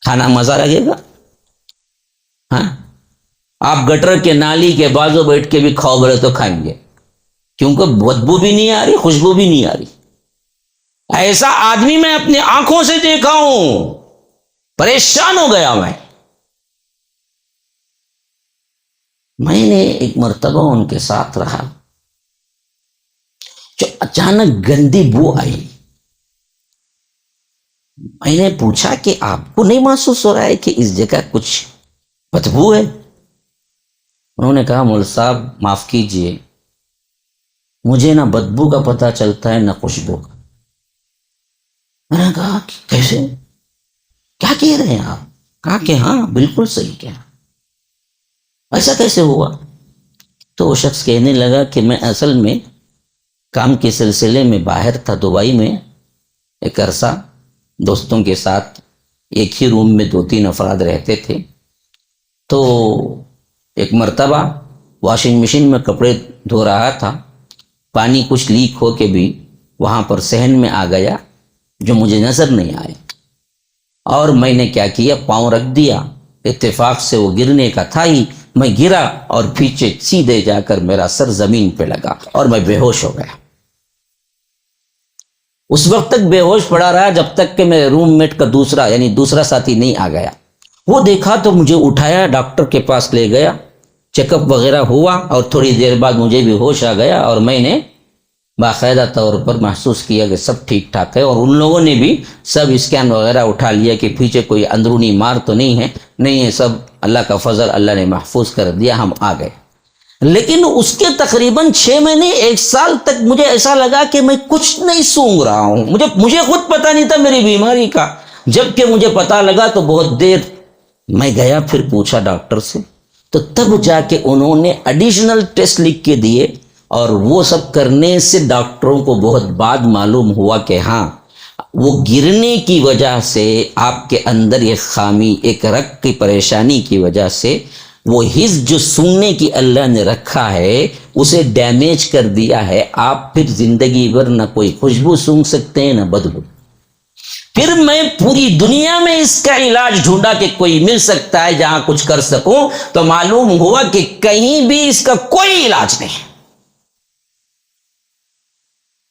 کھانا مزہ لگے گا؟ ہاں، آپ گٹر کے نالی کے بازو بیٹھ کے بھی کھاؤ بولے تو کھائیں گے، کیونکہ بدبو بھی نہیں آ رہی، خوشبو بھی نہیں آ رہی۔ ایسا آدمی میں اپنی آنکھوں سے دیکھا ہوں، پریشان ہو گیا میں۔ میں نے ایک مرتبہ ان کے ساتھ رہا، جو اچانک گندی بو آئی۔ میں نے پوچھا کہ آپ کو نہیں محسوس ہو رہا ہے کہ اس جگہ کچھ بدبو ہے؟ انہوں نے کہا مول صاحب معاف کیجئے، مجھے نہ بدبو کا پتہ چلتا ہے نہ خوشبو کا۔ میں نے کہا کیسے، کیا کہہ رہے ہیں آپ؟ کہا کہ ہاں بالکل صحیح کہا، ایسا کیسے ہوا؟ تو وہ شخص کہنے لگا کہ میں اصل میں کام کے سلسلے میں باہر تھا، دبئی میں ایک عرصہ دوستوں کے ساتھ ایک ہی روم میں 2-3 افراد رہتے تھے۔ تو ایک مرتبہ واشنگ مشین میں کپڑے دھو رہا تھا، پانی کچھ لیک ہو کے بھی وہاں پر صحن میں آ گیا جو مجھے نظر نہیں آیا، اور میں نے کیا کیا، پاؤں رکھ دیا، اتفاق سے وہ گرنے کا تھا ہی، میں گرا اور پیچھے سیدھے جا کر میرا سر زمین پہ لگا اور میں بے ہوش ہو گیا۔ اس وقت تک بے ہوش پڑا رہا جب تک کہ میرے روم میٹ کا دوسرا ساتھی نہیں آ گیا۔ وہ دیکھا تو مجھے اٹھایا، ڈاکٹر کے پاس لے گیا، چیک اپ وغیرہ ہوا اور تھوڑی دیر بعد مجھے بھی ہوش آ گیا اور میں نے باقاعدہ طور پر محسوس کیا کہ سب ٹھیک ٹھاک ہے، اور ان لوگوں نے بھی سب اسکین وغیرہ اٹھا لیا کہ پیچھے کوئی اندرونی مار تو نہیں ہے، سب اللہ کا فضل، اللہ نے محفوظ کر دیا، ہم آ گئے۔ لیکن اس کے تقریباً 6 مہینے 1 سال تک مجھے ایسا لگا کہ میں کچھ نہیں سونگ رہا ہوں، مجھے خود پتہ نہیں تھا میری بیماری کا۔ جب کہ مجھے پتہ لگا تو بہت دیر میں گیا، پھر پوچھا ڈاکٹر سے، تو تب جا کے انہوں نے ایڈیشنل ٹیسٹ لکھ کے دیے، اور وہ سب کرنے سے ڈاکٹروں کو بہت بعد معلوم ہوا کہ ہاں وہ گرنے کی وجہ سے آپ کے اندر ایک خامی، ایک رگ کی پریشانی کی وجہ سے وہ حس جو سونگنے کی اللہ نے رکھا ہے اسے ڈیمیج کر دیا ہے۔ آپ پھر زندگی بھر نہ کوئی خوشبو سونگ سکتے ہیں نہ بدبو۔ پھر میں پوری دنیا میں اس کا علاج ڈھونڈا کہ کوئی مل سکتا ہے جہاں کچھ کر سکوں، تو معلوم ہوا کہ کہیں بھی اس کا کوئی علاج نہیں،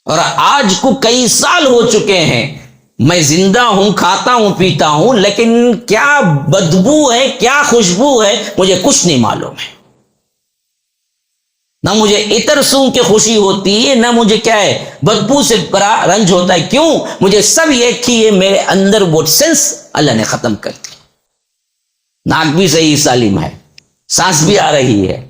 اور آج کو کئی سال ہو چکے ہیں، میں زندہ ہوں، کھاتا ہوں، پیتا ہوں، لیکن کیا بدبو ہے، کیا خوشبو ہے، مجھے کچھ نہیں معلوم ہے۔ نہ مجھے عطر سونگ کے خوشی ہوتی ہے، نہ مجھے کیا ہے بدبو سے بڑا رنج ہوتا ہے۔ کیوں؟ مجھے سب ایک ہی ہے، میرے اندر وہ سینس اللہ نے ختم کر دی۔ ناک بھی صحیح سالم ہے، سانس بھی آ رہی ہے۔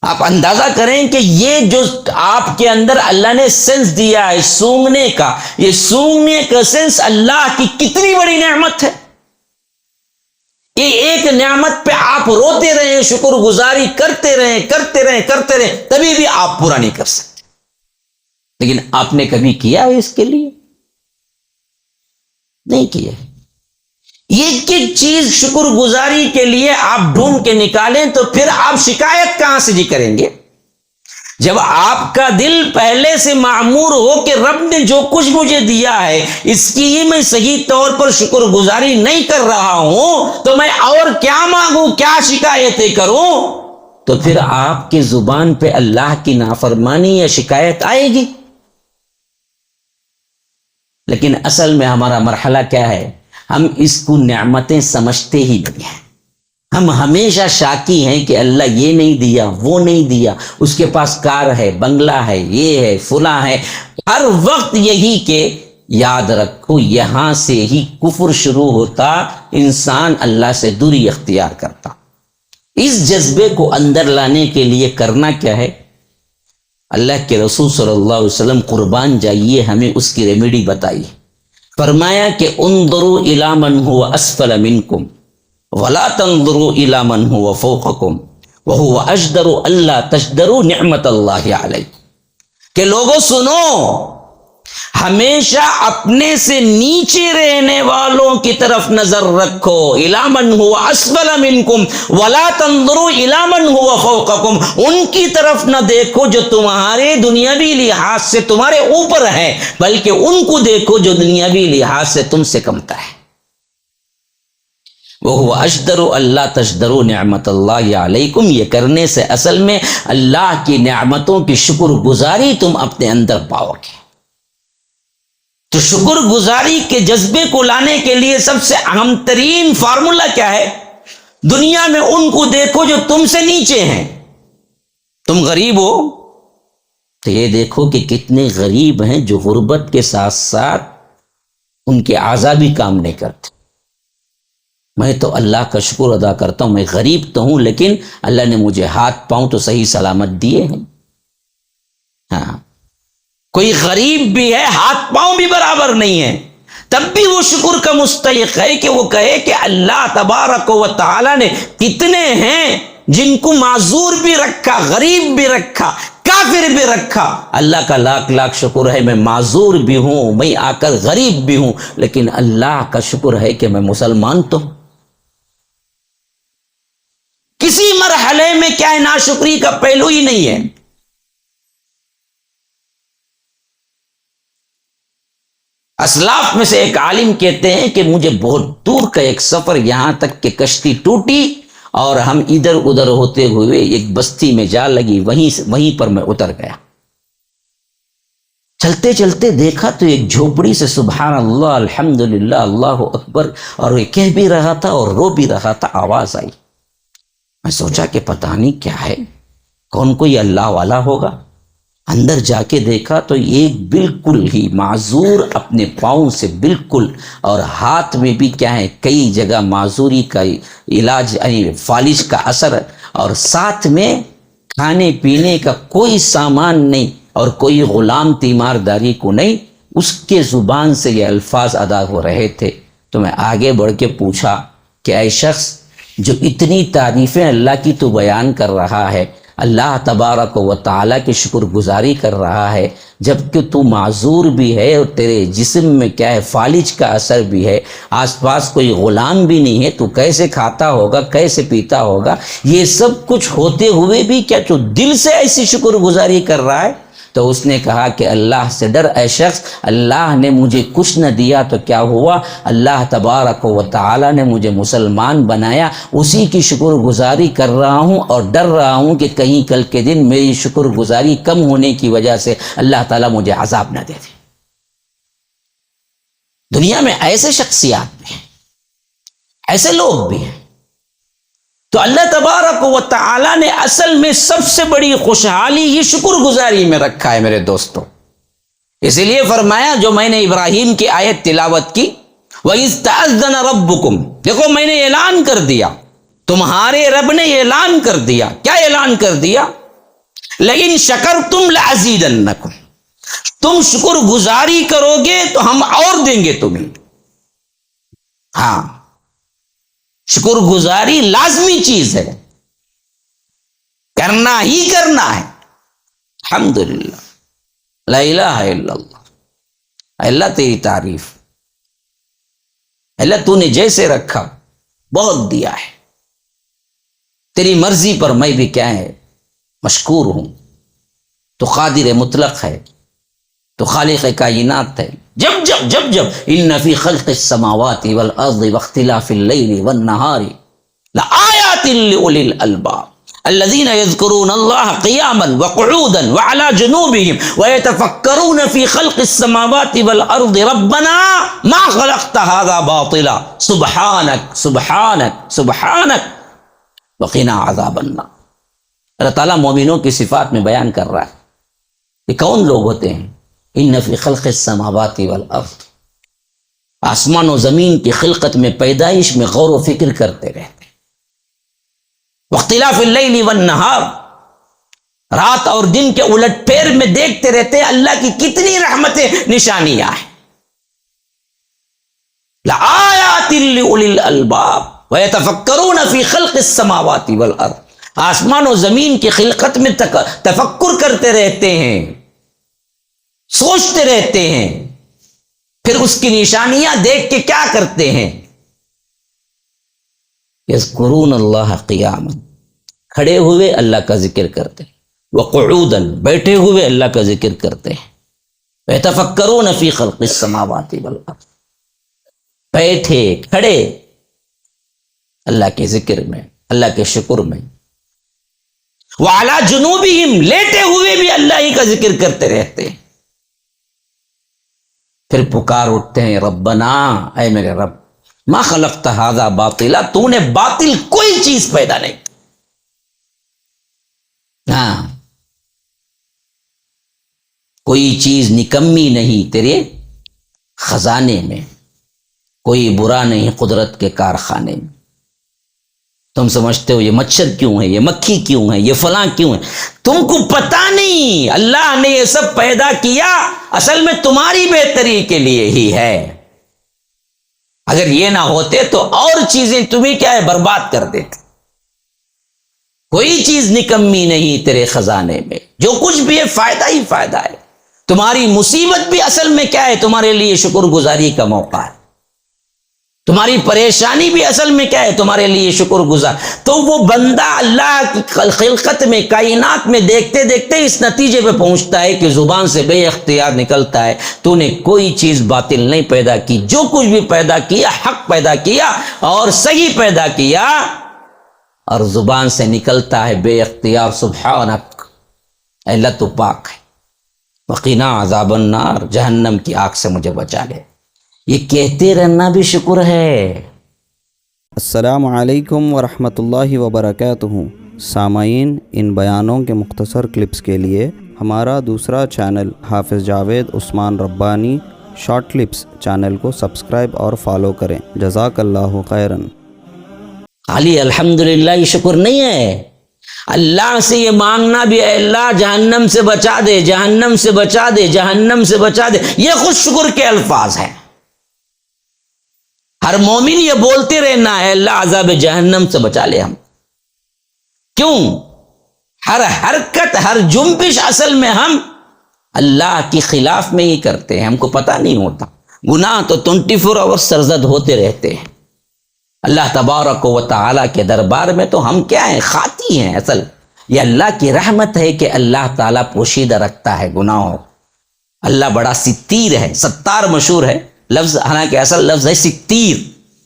آپ اندازہ کریں کہ یہ جو آپ کے اندر اللہ نے سینس دیا ہے سونگنے کا، یہ سونگنے کا سینس اللہ کی کتنی بڑی نعمت ہے۔ یہ ایک نعمت پہ آپ روتے رہیں، شکر گزاری کرتے رہیں، تبھی بھی آپ پورا نہیں کر سکتے۔ لیکن آپ نے کبھی کیا ہے اس کے لیے؟ نہیں کیا۔ ایک ایک چیز شکر گزاری کے لیے آپ ڈھونڈ کے نکالیں تو پھر آپ شکایت کہاں سے جی کریں گے؟ جب آپ کا دل پہلے سے معمور ہو کہ رب نے جو کچھ مجھے دیا ہے اس کی ہی میں صحیح طور پر شکر گزاری نہیں کر رہا ہوں، تو میں اور کیا مانگوں، کیا شکایتیں کروں؟ تو پھر آپ کی زبان پہ اللہ کی نافرمانی یا شکایت آئے گی۔ لیکن اصل میں ہمارا مرحلہ کیا ہے؟ ہم اس کو نعمتیں سمجھتے ہی نہیں ہیں۔ ہم ہمیشہ شاکی ہیں کہ اللہ یہ نہیں دیا، وہ نہیں دیا، اس کے پاس کار ہے، بنگلہ ہے، یہ ہے، فلاں ہے۔ ہر وقت یہی کہ یاد رکھو یہاں سے ہی کفر شروع ہوتا، انسان اللہ سے دوری اختیار کرتا۔ اس جذبے کو اندر لانے کے لیے کرنا کیا ہے؟ اللہ کے رسول صلی اللہ علیہ وسلم قربان جائیے ہمیں اس کی ریمیڈی بتائی۔ فرمایا کہ انظروا الی من هو اسفل منکم ولا تنظروا الی من هو فوقکم وهو اجدر الا تجدروا نعمت اللہ علیکم، کہ لوگوں سنو، ہمیشہ اپنے سے نیچے رہنے والوں کی طرف نظر رکھو، الی من هو اسفل منکم ولا تنظروا الی من هو فوقکم، ان کی طرف نہ دیکھو جو تمہارے دنیاوی لحاظ سے تمہارے اوپر ہے، بلکہ ان کو دیکھو جو دنیاوی لحاظ سے تم سے کمتا ہے۔ وَهُوَ أَجْدَرُ أَلَّا تَجْدَرُوا نِعْمَةَ اللَّهِ عَلَيْكُمْ، یہ کرنے سے اصل میں اللہ کی نعمتوں کی شکر گزاری تم اپنے اندر پاؤ گے۔ تو شکر گزاری کے جذبے کو لانے کے لیے سب سے اہم ترین فارمولا کیا ہے؟ دنیا میں ان کو دیکھو جو تم سے نیچے ہیں، تم غریب ہو تو یہ دیکھو کہ کتنے غریب ہیں جو غربت کے ساتھ ساتھ ان کے اعضا بھی کام نہیں کرتے. میں تو اللہ کا شکر ادا کرتا ہوں، میں غریب تو ہوں لیکن اللہ نے مجھے ہاتھ پاؤں تو صحیح سلامت دیے ہیں. ہاں، کوئی غریب بھی ہے ہاتھ پاؤں بھی برابر نہیں ہے، تب بھی وہ شکر کا مستحق ہے کہ وہ کہے کہ اللہ تبارک و تعالی نے کتنے ہیں جن کو معذور بھی رکھا، غریب بھی رکھا، کافر بھی رکھا. اللہ کا لاکھ لاکھ شکر ہے میں معذور بھی ہوں، میں آ کر غریب بھی ہوں، لیکن اللہ کا شکر ہے کہ میں مسلمان تو ہوں. کسی مرحلے میں کیا ہے ناشکری کا پہلو ہی نہیں ہے. اسلاف میں سے ایک عالم کہتے ہیں کہ مجھے بہت دور کا ایک سفر، یہاں تک کہ کشتی ٹوٹی اور ہم ادھر ادھر ہوتے ہوئے ایک بستی میں جا لگی، وہیں پر میں اتر گیا. چلتے چلتے دیکھا تو ایک جھوپڑی سے سبحان اللہ الحمدللہ اللہ اکبر، اور یہ کہہ بھی رہا تھا اور رو بھی رہا تھا. آواز آئی، میں سوچا کہ پتہ نہیں کیا ہے، کون کوئی اللہ والا ہوگا. اندر جا کے دیکھا تو ایک بالکل ہی معذور اپنے پاؤں سے بالکل، اور ہاتھ میں بھی کیا ہے کئی جگہ معذوری کا علاج یعنی فالج کا اثر، اور ساتھ میں کھانے پینے کا کوئی سامان نہیں اور کوئی غلام تیمارداری کو نہیں. اس کے زبان سے یہ الفاظ ادا ہو رہے تھے. تو میں آگے بڑھ کے پوچھا کہ اے شخص جو اتنی تعریفیں اللہ کی تو بیان کر رہا ہے، اللہ تبارک و تعالیٰ کی شکر گزاری کر رہا ہے، جبکہ تو معذور بھی ہے اور تیرے جسم میں کیا ہے فالج کا اثر بھی ہے، آس پاس کوئی غلام بھی نہیں ہے، تو کیسے کھاتا ہوگا، کیسے پیتا ہوگا؟ یہ سب کچھ ہوتے ہوئے بھی کیا تو دل سے ایسی شکر گزاری کر رہا ہے؟ تو اس نے کہا کہ اللہ سے ڈر اے شخص، اللہ نے مجھے کچھ نہ دیا تو کیا ہوا، اللہ تبارک و تعالی نے مجھے مسلمان بنایا، اسی کی شکر گزاری کر رہا ہوں اور ڈر رہا ہوں کہ کہیں کل کے دن میری شکر گزاری کم ہونے کی وجہ سے اللہ تعالیٰ مجھے عذاب نہ دے دے. دنیا میں ایسے شخصیات بھی ہیں، ایسے لوگ بھی ہیں. تو اللہ تبارک و تعالی نے اصل میں سب سے بڑی خوشحالی ہی شکر گزاری میں رکھا ہے میرے دوستوں. اسی لیے فرمایا جو میں نے ابراہیم کی آیت تلاوت کی، وَإِذْ تَأَذَّنَ رَبُّكُمْ، دیکھو میں نے اعلان کر دیا، تمہارے رب نے اعلان کر دیا. کیا اعلان کر دیا؟ لَإِن شَكَرْتُمْ لَأَزِيدَنَّكُمْ، تم شکر گزاری کرو گے تو ہم اور دیں گے تمہیں. ہاں، شکر گزاری لازمی چیز ہے، کرنا ہی کرنا ہے. الحمدللہ، لا الہ الا اللہ. اللہ تیری تعریف، اللہ تو نے جیسے رکھا بہت دیا ہے، تیری مرضی پر میں بھی کیا ہے مشکور ہوں. تو قادر مطلق ہے، تو خالق کائنات ہے. جب ان فی خلق السماوات والارض واختلاف اللیل والنہار لآیات لأولی الالباب الذین یذکرون اللہ قیاما وقعودا وعلی جنوبہم ویتفکرون فی خلق السماوات والارض ربنا ما خلقت هذا باطلا سبحانک سبحانک سبحانک وقنا عذاب النار. اللہ تعالیٰ مومنوں کی صفات میں بیان کر رہا ہے کہ کون لوگ ہوتے ہیں. ان فی خلق السماوات والارض، آسمان و زمین کی خلقت میں پیدائش میں غور و فکر کرتے رہتے. واختلاف اللیل والنہار، رات اور دن کے الٹ پھیر میں دیکھتے رہتے اللہ کی کتنی رحمتیں نشانیاں ہیں. لآیات لأولی الالباب ویتفکرون فی خلق السماوات والارض، آسمان و زمین کی خلقت میں تفکر کرتے رہتے ہیں، سوچتے رہتے ہیں، پھر اس کی نشانیاں دیکھ کے کیا کرتے ہیں؟ یذکرون اللہ قیاما، کھڑے ہوئے اللہ کا ذکر کرتے ہیں، وقعودا، بیٹھے ہوئے اللہ کا ذکر کرتے ہیں، ویتفکرون فی خلق السماوات والارض، بیٹھے کھڑے اللہ کے ذکر میں، اللہ کے شکر میں. وعلی جنوبہم، لیٹے ہوئے بھی اللہ ہی کا ذکر کرتے رہتے ہیں. پھر پکار اٹھتے ہیں ربنا، اے میرے رب، ما خلقت ھذا باطلا، تو نے باطل کوئی چیز پیدا نہیں. ہاں، کوئی چیز نکمی نہیں تیرے خزانے میں، کوئی برا نہیں قدرت کے کارخانے میں۔ تم سمجھتے ہو یہ مچھر کیوں ہے، یہ مکھی کیوں ہے، یہ فلاں کیوں ہے، تم کو پتہ نہیں اللہ نے یہ سب پیدا کیا اصل میں تمہاری بہتری کے لیے ہی ہے۔ اگر یہ نہ ہوتے تو اور چیزیں تمہیں کیا ہے برباد کر دیتے۔ کوئی چیز نکمی نہیں تیرے خزانے میں، جو کچھ بھی ہے فائدہ ہی فائدہ ہے۔ تمہاری مصیبت بھی اصل میں کیا ہے تمہارے لیے شکر گزاری کا موقع ہے، تمہاری پریشانی بھی اصل میں کیا ہے تمہارے لیے شکر گزار۔ تو وہ بندہ اللہ کی خلقت میں کائنات میں دیکھتے دیکھتے اس نتیجے پہ پہنچتا ہے کہ زبان سے بے اختیار نکلتا ہے تو نے کوئی چیز باطل نہیں پیدا کی، جو کچھ بھی پیدا کیا حق پیدا کیا اور صحیح پیدا کیا، اور زبان سے نکلتا ہے بے اختیار سبحانک، اے اللہ تو پاک ہے، وقنا عذاب النار، جہنم کی آگ سے مجھے بچا لے، یہ کہتے رہنا بھی شکر ہے۔ السلام علیکم ورحمۃ اللہ وبرکاتہ۔ سامعین، ان بیانوں کے مختصر کلپس کے لیے ہمارا دوسرا چینل حافظ جاوید عثمان ربانی شارٹ کلپس چینل کو سبسکرائب اور فالو کریں۔ جزاک اللہ خیراً۔ خالی الحمدللہ یہ شکر نہیں ہے، اللہ سے یہ مانگنا بھی اے اللہ جہنم سے بچا دے، جہنم سے بچا دے، جہنم سے بچا دے، یہ خود شکر کے الفاظ ہیں۔ ہر مومن یہ بولتے رہنا ہے اللہ عذاب جہنم سے بچا لے ہم۔ کیوں؟ ہر حرکت ہر جنبش اصل میں ہم اللہ کی خلاف میں ہی کرتے ہیں، ہم کو پتہ نہیں ہوتا۔ گناہ تو 24 آور سرزد ہوتے رہتے ہیں۔ اللہ تبارک و تعالیٰ کے دربار میں تو ہم کیا ہیں؟ خاطی ہیں۔ اصل یہ اللہ کی رحمت ہے کہ اللہ تعالیٰ پوشیدہ رکھتا ہے گناہوں۔ اللہ بڑا ستیر ہے، ستار مشہور ہے لفظ، حالانکہ اصل لفظ ہے ستیر۔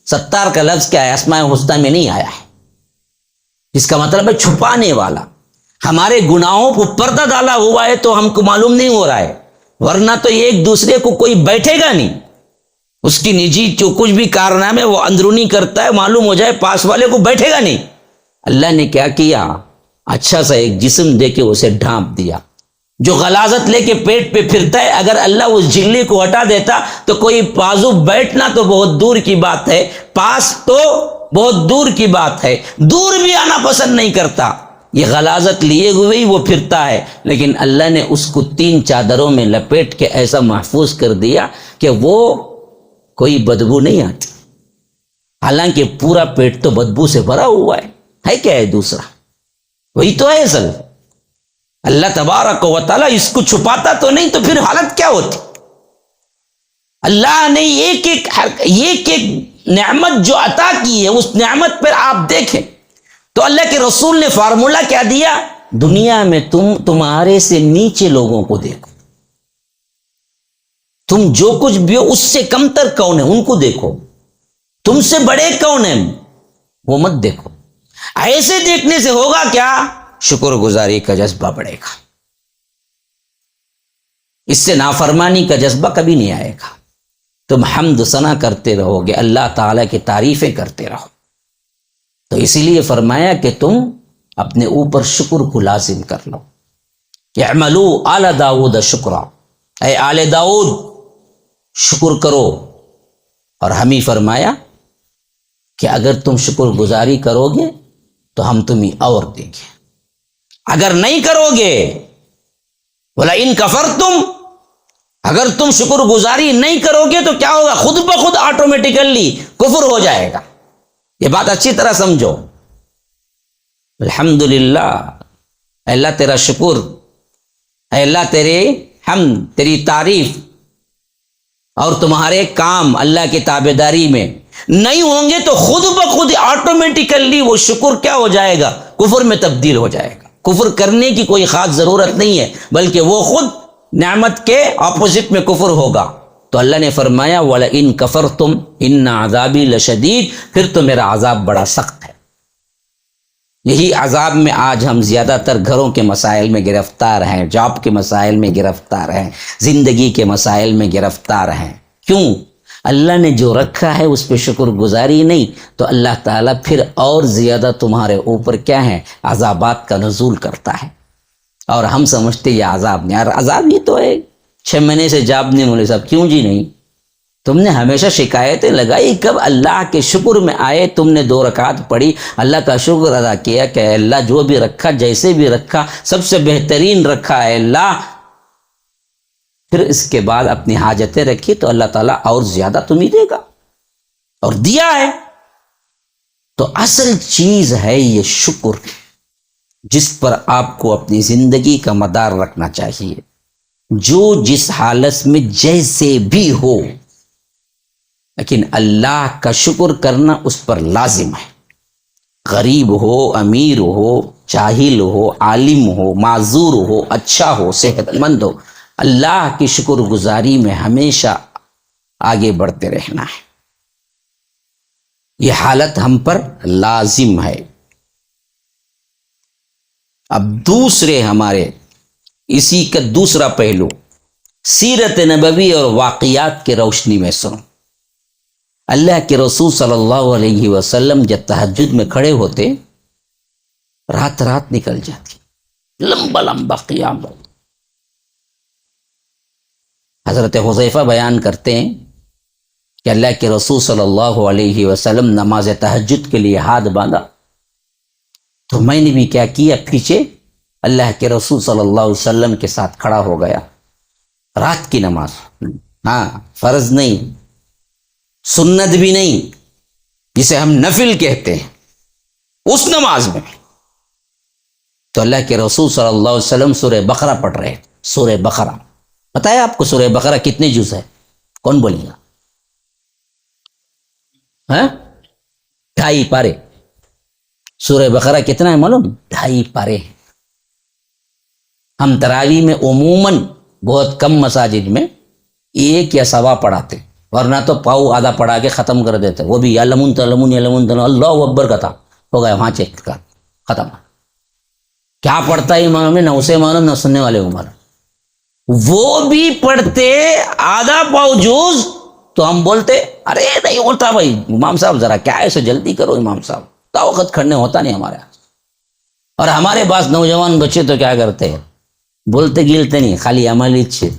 ستار کا لفظ کیا ہے؟ اسماء الحسنی میں نہیں آیا ہے، اس کا مطلب ہے چھپانے والا۔ ہمارے گناہوں کو پردہ ڈالا ہوا ہے تو ہم کو معلوم نہیں ہو رہا ہے، ورنہ تو ایک دوسرے کو کوئی بیٹھے گا نہیں، اس کی نجی جو کچھ بھی کارنامے وہ اندرونی کرتا ہے معلوم ہو جائے، پاس والے کو بیٹھے گا نہیں۔ اللہ نے کیا کیا؟ اچھا سا ایک جسم دے کے اسے ڈھانپ دیا۔ جو غلاظت لے کے پیٹ پہ پھرتا ہے، اگر اللہ اس جھلی کو ہٹا دیتا تو کوئی بازو بیٹھنا تو بہت دور کی بات ہے، پاس تو بہت دور کی بات ہے، دور بھی آنا پسند نہیں کرتا۔ یہ غلاظت لیے ہوئے ہی وہ پھرتا ہے، لیکن اللہ نے اس کو 3 چادروں میں لپیٹ کے ایسا محفوظ کر دیا کہ وہ کوئی بدبو نہیں آتی، حالانکہ پورا پیٹ تو بدبو سے بھرا ہوا ہے کیا ہے دوسرا؟ وہی تو ہے اصل۔ اللہ تبارک و تعالیٰ اس کو چھپاتا تو نہیں تو پھر حالت کیا ہوتی؟ اللہ نے ایک ایک نعمت جو عطا کی ہے، اس نعمت پر آپ دیکھیں تو اللہ کے رسول نے فارمولا کیا دیا؟ دنیا میں تمہارے سے نیچے لوگوں کو دیکھو، تم جو کچھ بھی ہو اس سے کمتر کون ہے ان کو دیکھو، تم سے بڑے کون ہیں وہ مت دیکھو۔ ایسے دیکھنے سے ہوگا کیا؟ شکر گزاری کا جذبہ بڑھے گا، اس سے نافرمانی کا جذبہ کبھی نہیں آئے گا۔ تم حمد ثنا کرتے رہو گے، اللہ تعالیٰ کی تعریفیں کرتے رہو۔ تو اسی لیے فرمایا کہ تم اپنے اوپر شکر کو لازم کر لو۔ اعملوا آل داؤد شکرا، اے آل داؤد شکر کرو۔ اور ہم ہی فرمایا کہ اگر تم شکر گزاری کرو گے تو ہم تمہیں اور دیں گے، اگر نہیں کرو گے وَلَئِن كَفَرْتُمْ، اگر تم شکر گزاری نہیں کرو گے تو کیا ہوگا؟ خود بخود آٹومیٹیکلی کفر ہو جائے گا۔ یہ بات اچھی طرح سمجھو۔ الحمدللہ، اے اللہ تیرا شکر، اے اللہ تیرے حمد، تیری تعریف، اور تمہارے کام اللہ کی تابعداری میں نہیں ہوں گے تو خود بخود آٹومیٹیکلی وہ شکر کیا ہو جائے گا؟ کفر میں تبدیل ہو جائے گا۔ کفر کرنے کی کوئی خاص ضرورت نہیں ہے، بلکہ وہ خود نعمت کے اپوزٹ میں کفر ہوگا۔ تو اللہ نے فرمایا وَلَئِن كَفَرْتُمْ إِنَّ عَذَابِي لَشَدِيدٌ، پھر تو میرا عذاب بڑا سخت ہے۔ یہی عذاب میں آج ہم زیادہ تر گھروں کے مسائل میں گرفتار ہیں، جاب کے مسائل میں گرفتار ہیں، زندگی کے مسائل میں گرفتار ہیں۔ کیوں؟ اللہ نے جو رکھا ہے اس پہ شکر گزاری نہیں، تو اللہ تعالیٰ پھر اور زیادہ تمہارے اوپر کیا ہے؟ عذابات کا نزول کرتا ہے۔ اور ہم سمجھتے یہ عذاب نہیں، یار عذاب ہی تو ہے، 6 مہینے سے جاب نہیں مولوی صاحب. کیوں جی نہیں؟ تم نے ہمیشہ شکایتیں لگائی, کب اللہ کے شکر میں آئے تم نے 2 رکعت پڑھی, اللہ کا شکر ادا کیا کہ اے اللہ جو بھی رکھا جیسے بھی رکھا سب سے بہترین رکھا ہے اللہ. پھر اس کے بعد اپنی حاجتیں رکھی تو اللہ تعالیٰ اور زیادہ تمہیں دے گا, اور دیا ہے. تو اصل چیز ہے یہ شکر, جس پر آپ کو اپنی زندگی کا مدار رکھنا چاہیے. جو جس حالت میں جیسے بھی ہو, لیکن اللہ کا شکر کرنا اس پر لازم ہے. غریب ہو, امیر ہو, جاہل ہو, عالم ہو, معذور ہو, اچھا ہو, صحت مند ہو, اللہ کی شکر گزاری میں ہمیشہ آگے بڑھتے رہنا ہے. یہ حالت ہم پر لازم ہے. اب دوسرے ہمارے اسی کا دوسرا پہلو سیرت نبوی اور واقعات کی روشنی میں سنو. اللہ کے رسول صلی اللہ علیہ وسلم جب تہجد میں کھڑے ہوتے, رات رات نکل جاتی, لمبا لمبا قیام. حضرت حذیفہ بیان کرتے ہیں کہ اللہ کے رسول صلی اللہ علیہ وسلم نماز تہجد کے لیے ہاتھ باندھا تو میں نے بھی کیا کیا, پیچھے اللہ کے رسول صلی اللہ علیہ وسلم کے ساتھ کھڑا ہو گیا. رات کی نماز, ہاں فرض نہیں, سنت بھی نہیں, جسے ہم نفل کہتے ہیں, اس نماز میں تو اللہ کے رسول صلی اللہ علیہ وسلم سورہ بقرہ پڑھ رہے. سورہ بقرہ بتایا آپ کو سورہ بقرہ کتنے جز ہے؟ کون بولے گا؟ ہاں 2.5 پارے. سورہ بقرہ کتنا ہے معلوم؟ 2.5 پارے. ہم تراویح میں عموماً بہت کم مساجد میں 1 یا 1.25 پڑھاتے, ورنہ تو پاؤ آدھا پڑھا کے ختم کر دیتے. وہ بھی یعلمون تعلمون یعلمون اللہ اکبر کا تھا, ہو گیا وہاں چیک کر ختم. کیا پڑھتا ہے امام نے, نہ اسے معلوم نہ سننے والے عمر. وہ بھی پڑھتے آدھا پاؤ جوز تو ہم بولتے ارے نہیں ہوتا بھائی امام صاحب, ذرا کیا ہے سو جلدی کرو امام صاحب, تا وقت کھڑنے ہوتا نہیں ہمارے. اور ہمارے پاس نوجوان بچے تو کیا کرتے ہیں, بولتے گلتے نہیں, خالی عمل اچھے.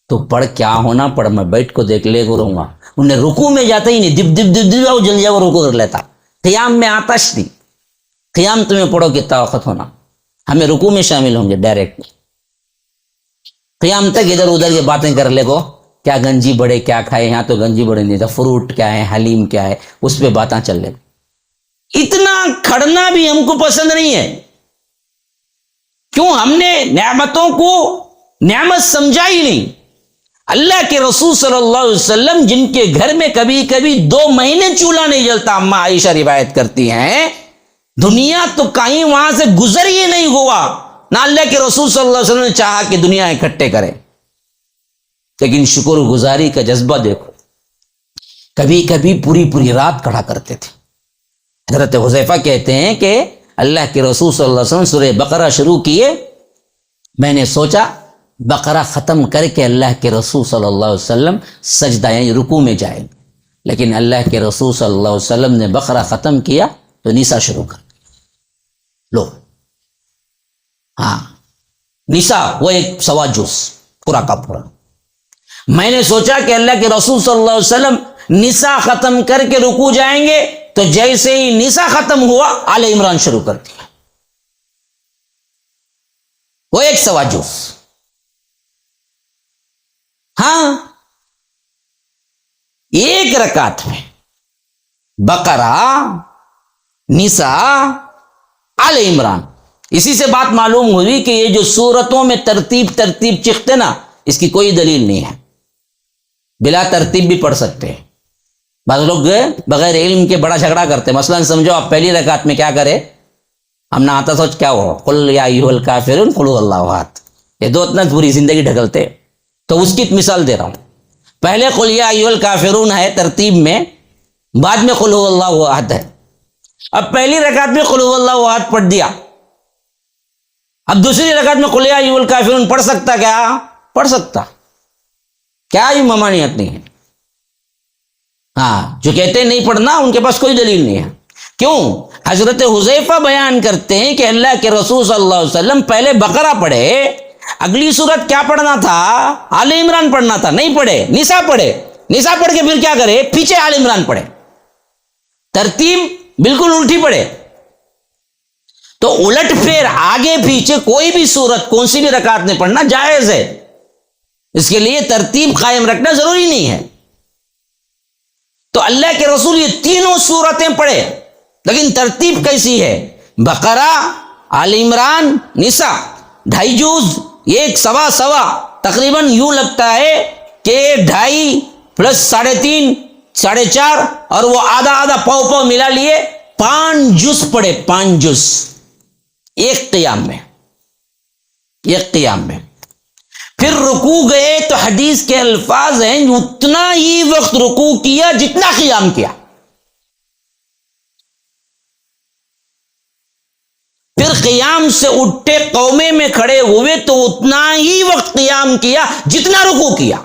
تو پڑھ کیا ہونا, پڑھ میں بیٹھ کو دیکھ لے کروں گا. انہیں رکوع میں جاتا ہی نہیں, دب دب دب دب جاؤ جل جاؤ رکوع کر لیتا. قیام میں آتش نہیں, قیام تمہیں پڑھو کتنا وقت ہونا, ہمیں رکوع میں شامل ہوں گے ڈائریکٹ. قیام تک ادھر ادھر کی باتیں کر لے کو, کیا گنجی بڑے کیا کھائے, یہاں تو گنجی بڑے نہیں تھا, فروٹ کیا ہے, حلیم کیا ہے, اس پہ باتیں چل لے. اتنا کھڑنا بھی ہم کو پسند نہیں ہے. کیوں؟ ہم نے نعمتوں کو نعمت سمجھا ہی نہیں. اللہ کے رسول صلی اللہ علیہ وسلم جن کے گھر میں کبھی کبھی 2 مہینے چولہا نہیں جلتا, اما عائشہ روایت کرتی ہیں, دنیا تو کہیں وہاں سے گزر ہی نہیں ہوا, نہ اللہ کے رسول صلی اللہ علیہ وسلم نے چاہا کہ دنیا اکٹھے کرے. لیکن شکر گزاری کا جذبہ دیکھو, کبھی کبھی پوری رات کھڑا کرتے تھے. حضرت حذیفہ کہتے ہیں کہ اللہ کے رسول صلی اللہ علیہ وسلم سورہ بقرہ شروع کیے, میں نے سوچا بقرہ ختم کر کے اللہ کے رسول صلی اللہ علیہ وسلم سجدہ یعنی رکوع میں جائیں, لیکن اللہ کے رسول صلی اللہ علیہ وسلم نے بقرہ ختم کیا تو نساء شروع کر لو. ہاں نساء وہ 1.25 جز پورا کا پورا. میں نے سوچا کہ اللہ کے رسول صلی اللہ علیہ وسلم نساء ختم کر کے رکوع جائیں گے, تو جیسے ہی نساء ختم ہوا آل عمران شروع کر دیا, وہ 1.25 جز. ہاں 1 رکعت میں بقرہ, نساء, آل عمران. اسی سے بات معلوم ہوئی کہ یہ جو سورتوں میں ترتیب چکھتے نا, اس کی کوئی دلیل نہیں ہے. بلا ترتیب بھی پڑھ سکتے ہیں. بعض لوگ بغیر علم کے بڑا جھگڑا کرتے. مثلا سمجھو آپ پہلی رکعت میں کیا کرے, ہم نہ آتا سوچ کیا ہو, قل یا ایھا الکافرون قل ھو اللہ احد, یہ 2 اتنا پوری زندگی ڈھکلتے. تو اس کی مثال دے رہا ہوں. پہلے قل یا ایھا الکافرون ہے ترتیب میں, بعد میں قل ھو اللہ احد ہے. اب پہلی رکعت میں قل ھو اللہ احد پڑھ دیا, اب دوسری رکعت میں قل یا ایھا الکافرون پڑھ سکتا کیا؟ پڑھ سکتا. کیا یہ ممانعت نہیں ہے. ہاں جو کہتے ہیں نہیں پڑھنا ان کے پاس کوئی دلیل نہیں ہے. کیوں؟ حضرت حذیفہ بیان کرتے ہیں کہ اللہ کے رسول صلی اللہ علیہ وسلم پہلے بقرہ پڑھے, اگلی صورت کیا پڑھنا تھا؟ آل عمران پڑھنا تھا، نہیں پڑھے، نساء پڑھے، نساء پڑھ کے پھر کیا کرے؟ پیچھے آل عمران پڑھے، ترتیب بالکل الٹی پڑھے۔ تو الٹ پھیر آگے پیچھے کوئی بھی صورت کون سی بھی رکعت میں پڑھنا جائز ہے، اس کے لیے ترتیب قائم رکھنا ضروری نہیں ہے۔ تو اللہ کے رسول یہ تینوں صورتیں پڑھے، لیکن ترتیب کیسی ہے؟ بقرہ، آل عمران، نساء، 2.5 جز، 1 سوا سوا، تقریباً یوں لگتا ہے کہ 2.5 پلس 3.5 4.5 اور وہ آدھا آدھا پاؤ ملا لیے 5 جز پڑھے، 5 جز ایک قیام میں، ایک قیام میں۔ پھر رکوع گئے تو حدیث کے الفاظ ہیں اتنا ہی وقت رکوع کیا جتنا قیام کیا، پھر قیام سے اٹھے قومے میں کھڑے ہوئے تو اتنا ہی وقت قیام کیا جتنا رکوع کیا،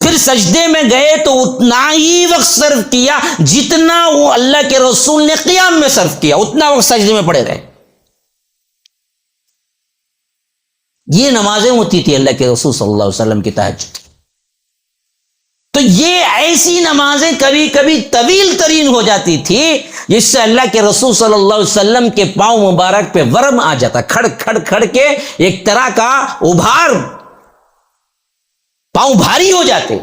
پھر سجدے میں گئے تو اتنا ہی وقت صرف کیا جتنا وہ اللہ کے رسول نے قیام میں صرف کیا، اتنا وقت سجدے میں پڑے رہے۔ یہ نمازیں ہوتی تھی اللہ کے رسول صلی اللہ علیہ وسلم کی تہجد۔ تو یہ ایسی نمازیں کبھی کبھی طویل ترین ہو جاتی تھی جس سے اللہ کے رسول صلی اللہ علیہ وسلم کے پاؤں مبارک پہ ورم آ جاتا، کھڑ کھڑ کھڑ کے ایک طرح کا ابھار، پاؤں بھاری ہو جاتے۔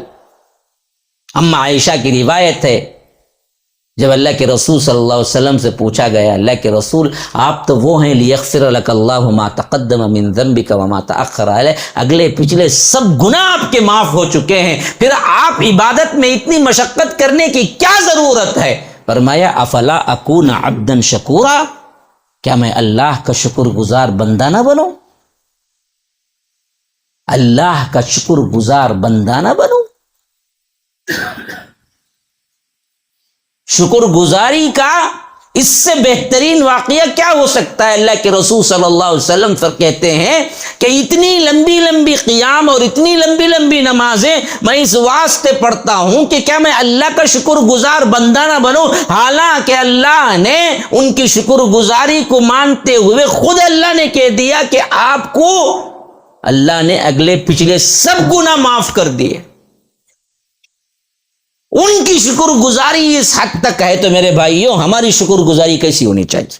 اما عائشہ کی روایت ہے جب اللہ کے رسول صلی اللہ علیہ وسلم سے پوچھا گیا اللہ کے رسول آپ تو وہ ہیں لیغفر لک اللہ ما تقدم من ذنبک وما تأخر علیہ، اگلے پچھلے سب گناہ آپ کے معاف ہو چکے ہیں، پھر آپ عبادت میں اتنی مشقت کرنے کی کیا ضرورت ہے؟ فرمایا افلا اکون عبدا شکورا، کیا میں اللہ کا شکر گزار بندہ نہ بنوں؟ اللہ کا شکر گزار بندہ نہ بنوں؟ شکر گزاری کا اس سے بہترین واقعہ کیا ہو سکتا ہے؟ اللہ کے رسول صلی اللہ علیہ وسلم کہتے ہیں کہ اتنی لمبی لمبی قیام اور اتنی لمبی لمبی نمازیں میں اس واسطے پڑھتا ہوں کہ کیا میں اللہ کا شکر گزار بندہ نہ بنوں، حالانکہ اللہ نے ان کی شکر گزاری کو مانتے ہوئے خود اللہ نے کہہ دیا کہ آپ کو اللہ نے اگلے پچھلے سب گناہ معاف کر دیے۔ ان کی شکر گزاری اس حد تک ہے تو میرے بھائیوں ہماری شکر گزاری کیسی ہونی چاہیے؟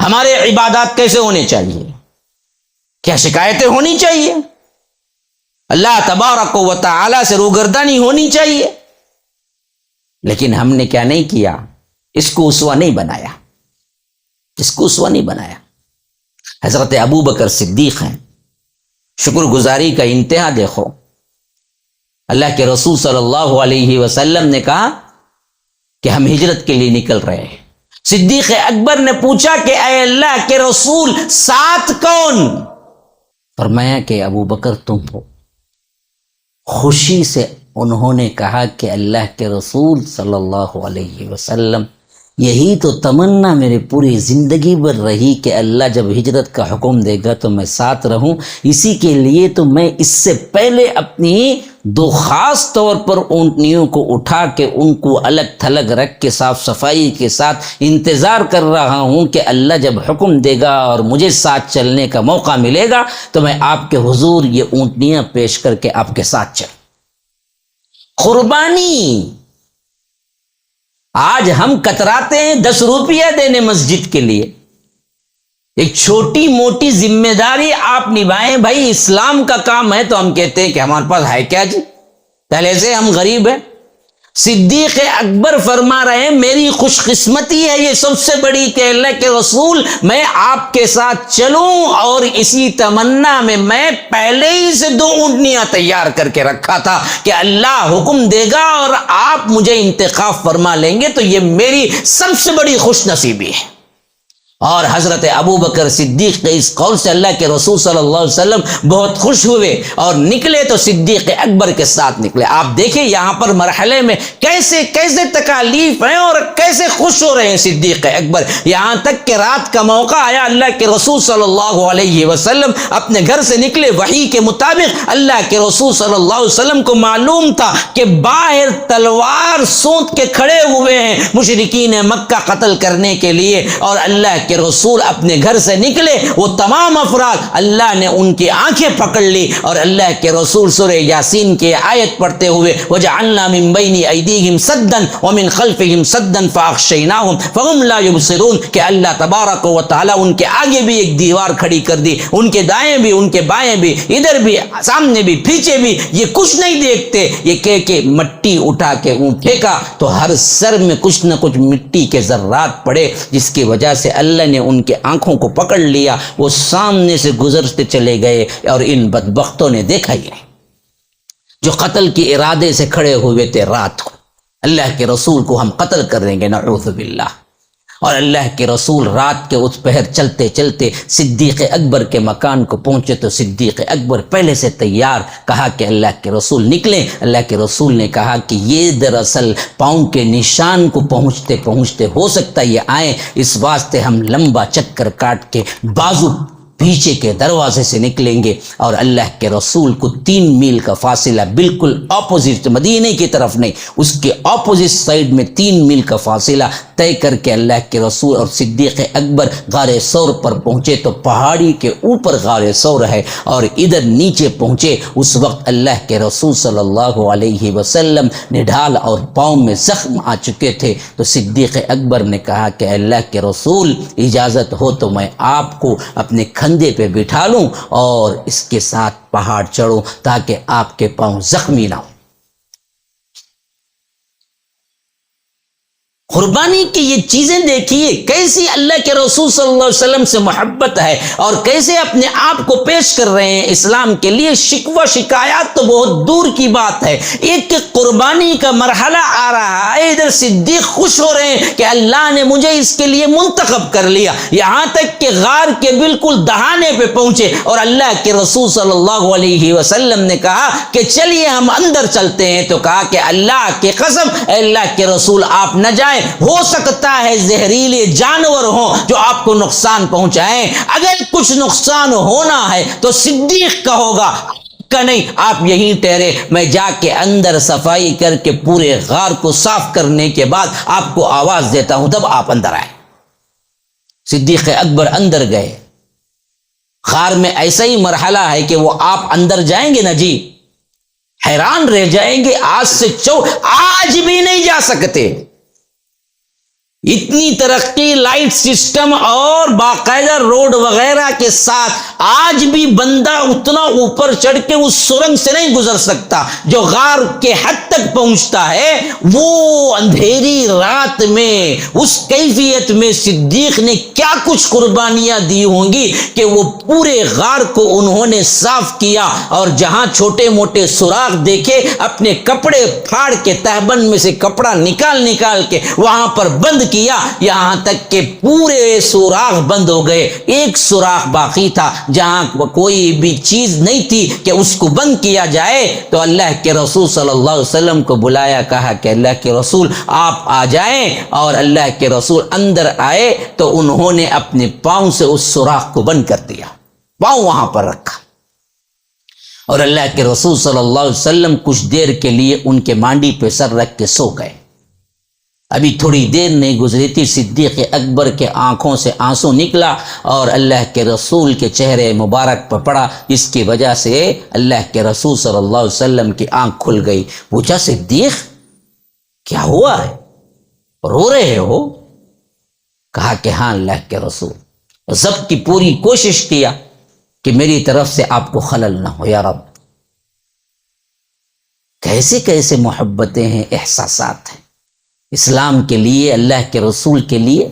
ہمارے عبادات کیسے ہونے چاہیے؟ کیا شکایتیں ہونی چاہیے؟ اللہ تبارک و تعالی سے روگردانی ہونی چاہیے؟ لیکن ہم نے کیا نہیں کیا؟ اس کو اسوہ نہیں بنایا، اس کو اسوہ نہیں بنایا۔ حضرت ابو بکر صدیق ہیں، شکر گزاری کا انتہا دیکھو۔ اللہ کے رسول صلی اللہ علیہ وسلم نے کہا کہ ہم ہجرت کے لیے نکل رہے ہیں۔ صدیق اکبر نے پوچھا کہ اے اللہ کے رسول ساتھ کون؟ فرمایا کہ ابو بکر تم ہو۔ خوشی سے انہوں نے کہا کہ اللہ کے رسول صلی اللہ علیہ وسلم یہی تو تمنا میری پوری زندگی بھر رہی کہ اللہ جب ہجرت کا حکم دے گا تو میں ساتھ رہوں، اسی کے لیے تو میں اس سے پہلے اپنی 2 خاص طور پر اونٹنیوں کو اٹھا کے ان کو الگ تھلگ رکھ کے صاف صفائی کے ساتھ انتظار کر رہا ہوں کہ اللہ جب حکم دے گا اور مجھے ساتھ چلنے کا موقع ملے گا تو میں آپ کے حضور یہ اونٹنیاں پیش کر کے آپ کے ساتھ چلوں۔ قربانی۔ آج ہم کتراتے ہیں 10 روپیہ دینے مسجد کے لیے، ایک چھوٹی موٹی ذمہ داری آپ نبھائیں۔ بھائی اسلام کا کام ہے تو ہم کہتے ہیں کہ ہمارے پاس ہے کیا جی، پہلے سے ہم غریب ہیں۔ صدیق اکبر فرما رہے ہیں میری خوش قسمتی ہے یہ سب سے بڑی کہ اللہ کے رسول میں آپ کے ساتھ چلوں، اور اسی تمنا میں پہلے ہی سے 2 اونٹنیاں تیار کر کے رکھا تھا کہ اللہ حکم دے گا اور آپ مجھے انتخاب فرما لیں گے تو یہ میری سب سے بڑی خوش نصیبی ہے۔ اور حضرت ابو بکر صدیق کے اس قول سے اللہ کے رسول صلی اللہ علیہ وسلم بہت خوش ہوئے اور نکلے تو صدیق اکبر کے ساتھ نکلے۔ آپ دیکھیں یہاں پر مرحلے میں کیسے کیسے تکالیف ہیں اور کیسے خوش ہو رہے ہیں صدیق اکبر، یہاں تک کہ رات کا موقع آیا اللہ کے رسول صلی اللہ علیہ وسلم اپنے گھر سے نکلے، وحی کے مطابق اللہ کے رسول صلی اللہ علیہ وسلم کو معلوم تھا کہ باہر تلوار سونت کے کھڑے ہوئے ہیں مشرکین مکہ قتل کرنے کے لیے، اور اللہ کے رسول اپنے گھر سے نکلے، وہ تمام افراد اللہ نے ان کی آنکھیں پکڑ لی، اور اللہ کے رسول سورہ یاسین کی آیت پڑھتے ہوئے وجعلنا من بین ایدیہم سدا ومن خلفہم سدا فاغشیناہم فہم لا یبصرون، کہ اللہ تبارک و تعالی ان کے آگے بھی ایک دیوار کھڑی کر دی، ان کے دائیں بھی، ان کے بائیں بھی، ادھر بھی، سامنے بھی، پیچھے بھی، یہ کچھ نہیں دیکھتے۔ یہ کہہ کے مٹی اٹھا کے پھینکا تو ہر سر میں کچھ نہ کچھ مٹی کے ذرات پڑے، جس کی وجہ سے اللہ نے ان کے آنکھوں کو پکڑ لیا، وہ سامنے سے گزرتے چلے گئے، اور ان بدبختوں نے دیکھا ہی نہیں، جو قتل کے ارادے سے کھڑے ہوئے تھے رات کو، اللہ کے رسول کو ہم قتل کر دیں گے نعوذ باللہ۔ اور اللہ کے رسول رات کے اس پہر چلتے چلتے صدیق اکبر کے مکان کو پہنچے تو صدیق اکبر پہلے سے تیار، کہا کہ اللہ کے رسول نکلیں۔ اللہ کے رسول نے کہا کہ یہ دراصل پاؤں کے نشان کو پہنچتے پہنچتے ہو سکتا یہ آئیں، اس واسطے ہم لمبا چکر کاٹ کے بازو پیچھے کے دروازے سے نکلیں گے، اور اللہ کے رسول کو 3 میل کا فاصلہ بالکل اپوزٹ، مدینے کی طرف نہیں، اس کے اپوزٹ سائڈ میں 3 میل کا فاصلہ طے کر کے اللہ کے رسول اور صدیق اکبر غار ثور پر پہنچے تو پہاڑی کے اوپر غار ثور ہے، اور ادھر نیچے پہنچے اس وقت اللہ کے رسول صلی اللہ علیہ وسلم نڈھال اور پاؤں میں زخم آ چکے تھے۔ تو صدیق اکبر نے کہا کہ اللہ کے رسول اجازت ہو تو میں آپ کو اپنے کندھے پہ بٹھا لوں اور اس کے ساتھ پہاڑ چڑھوں تاکہ آپ کے پاؤں زخمی نہ ہوں۔ قربانی کی یہ چیزیں دیکھیے کیسی اللہ کے رسول صلی اللہ علیہ وسلم سے محبت ہے، اور کیسے اپنے آپ کو پیش کر رہے ہیں اسلام کے لیے۔ شکوہ شکایات تو بہت دور کی بات ہے، ایک قربانی کا مرحلہ آ رہا ہے، ادھر صدیق خوش ہو رہے ہیں کہ اللہ نے مجھے اس کے لیے منتخب کر لیا، یہاں تک کہ غار کے بالکل دہانے پہ پہنچے، اور اللہ کے رسول صلی اللہ علیہ وسلم نے کہا کہ چلیے ہم اندر چلتے ہیں، تو کہا کہ اللہ کی قسم اے اللہ کے رسول آپ نہ جائیں، ہو سکتا ہے زہریلے جانور ہوں جو آپ کو نقصان پہنچائیں، اگر کچھ نقصان ہونا ہے تو صدیق کا ہوگا کا نہیں، آپ یہیں ٹھہرے، میں جا کے اندر صفائی کر کے پورے غار کو صاف کرنے کے بعد آپ کو آواز دیتا ہوں، تب آپ اندر آئے۔ صدیق اکبر اندر گئے۔ غار میں ایسا ہی مرحلہ ہے کہ وہ آپ اندر جائیں گے نا جی حیران رہ جائیں گے، آج بھی نہیں جا سکتے، اتنی ترقی، لائٹ سسٹم اور باقاعدہ روڈ وغیرہ کے ساتھ آج بھی بندہ اتنا اوپر چڑھ کے اس سرنگ سے نہیں گزر سکتا جو غار کے حد تک پہنچتا ہے۔ وہ اندھیری رات میں اس کیفیت میں صدیق نے کیا کچھ قربانیاں دی ہوں گی کہ وہ پورے غار کو انہوں نے صاف کیا، اور جہاں چھوٹے موٹے سوراخ دیکھے اپنے کپڑے پھاڑ کے تہبند میں سے کپڑا نکال کے وہاں پر بند کیا، یہاں تک کہ پورے سوراخ بند ہو گئے، ایک سوراخ باقی تھا جہاں کوئی بھی چیز نہیں تھی کہ اس کو بند کیا جائے۔ تو اللہ کے رسول صلی اللہ علیہ وسلم کو بلایا، کہا کہ اللہ کے رسول آپ آ جائیں، اور اللہ کے رسول اندر آئے تو انہوں نے اپنے پاؤں سے اس سوراخ کو بند کر دیا، پاؤں وہاں پر رکھا، اور اللہ کے رسول صلی اللہ علیہ وسلم کچھ دیر کے لیے ان کے مانڈی پہ سر رکھ کے سو گئے۔ ابھی تھوڑی دیر نہیں گزری تھی، صدیق اکبر کے آنکھوں سے آنسو نکلا اور اللہ کے رسول کے چہرے مبارک پر پڑا، جس کی وجہ سے اللہ کے رسول صلی اللہ علیہ وسلم کی آنکھ کھل گئی۔ پوچھا صدیق کیا ہوا ہے، رو رہے ہو؟ کہا کہ ہاں اللہ کے رسول، ضبط کی پوری کوشش کیا کہ میری طرف سے آپ کو خلل نہ ہو یا رب۔ کیسے کیسے محبتیں ہیں، احساسات ہیں اسلام کے لیے، اللہ کے رسول کے لیے۔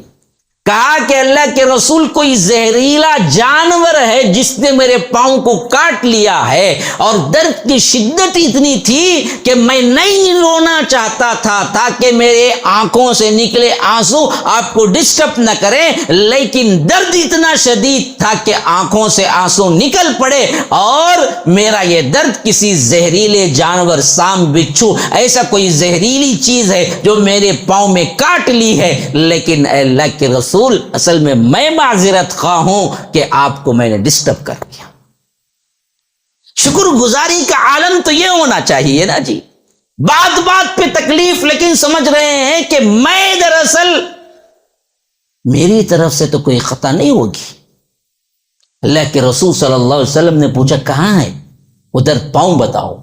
کہا کہ اللہ کے رسول کوئی زہریلا جانور ہے جس نے میرے پاؤں کو کاٹ لیا ہے، اور درد کی شدت اتنی تھی کہ میں نہیں رونا چاہتا تھا تاکہ میرے آنکھوں سے نکلے آنسو آپ کو ڈسٹرب نہ کریں، لیکن درد اتنا شدید تھا کہ آنکھوں سے آنسو نکل پڑے، اور میرا یہ درد کسی زہریلے جانور، سام، بچھو، ایسا کوئی زہریلی چیز ہے جو میرے پاؤں میں کاٹ لی ہے، لیکن اللہ کے رسول اصل میں معذرت خواہ ہوں کہ آپ کو میں نے ڈسٹرب کر دیا۔ شکر گزاری کا عالم تو یہ ہونا چاہیے نا جی، بات بات پہ تکلیف، لیکن سمجھ رہے ہیں کہ میں دراصل میری طرف سے تو کوئی خطا نہیں ہوگی۔ اللہ کے رسول صلی اللہ علیہ وسلم نے پوچھا کہاں ہے؟ ادھر پاؤں بتاؤ۔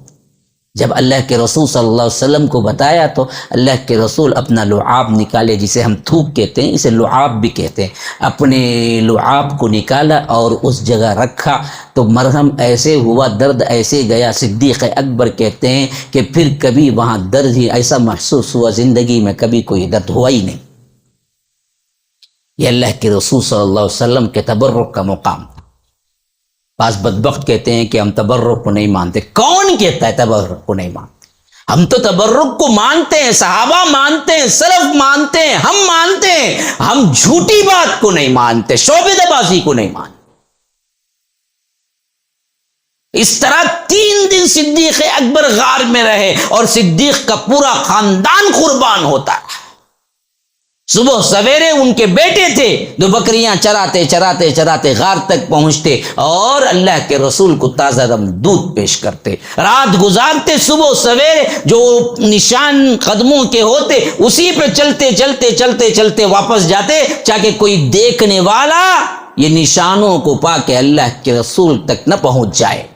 جب اللہ کے رسول صلی اللہ علیہ وسلم کو بتایا تو اللہ کے رسول اپنا لعاب نکالے، جسے ہم تھوک کہتے ہیں، اسے لعاب بھی کہتے ہیں، اپنے لعاب کو نکالا اور اس جگہ رکھا تو مرہم ایسے ہوا، درد ایسے گیا۔ صدیق اکبر کہتے ہیں کہ پھر کبھی وہاں درد ہی ایسا محسوس ہوا، زندگی میں کبھی کوئی درد ہوا ہی نہیں۔ یہ اللہ کے رسول صلی اللہ علیہ وسلم کے تبرک کا مقام۔ بعض بدبخت کہتے ہیں کہ ہم تبرک کو نہیں مانتے۔ کون کہتا ہے تبرک کو نہیں مانتے؟ ہم تو تبرک کو مانتے ہیں، صحابہ مانتے ہیں، سلف مانتے ہیں، ہم مانتے ہیں۔ ہم جھوٹی بات کو نہیں مانتے، شعبدہ بازی کو نہیں مانتے۔ اس طرح 3 دن صدیق اکبر غار میں رہے اور صدیق کا پورا خاندان قربان ہوتا ہے۔ صبح سویرے ان کے بیٹے تھے جو بکریاں چراتے چراتے چراتے غار تک پہنچتے اور اللہ کے رسول کو تازہ دم دودھ پیش کرتے، رات گزارتے، صبح سویرے جو نشان قدموں کے ہوتے اسی پہ چلتے چلتے چلتے چلتے واپس جاتے تاکہ کوئی دیکھنے والا یہ نشانوں کو پا کے اللہ کے رسول تک نہ پہنچ جائے۔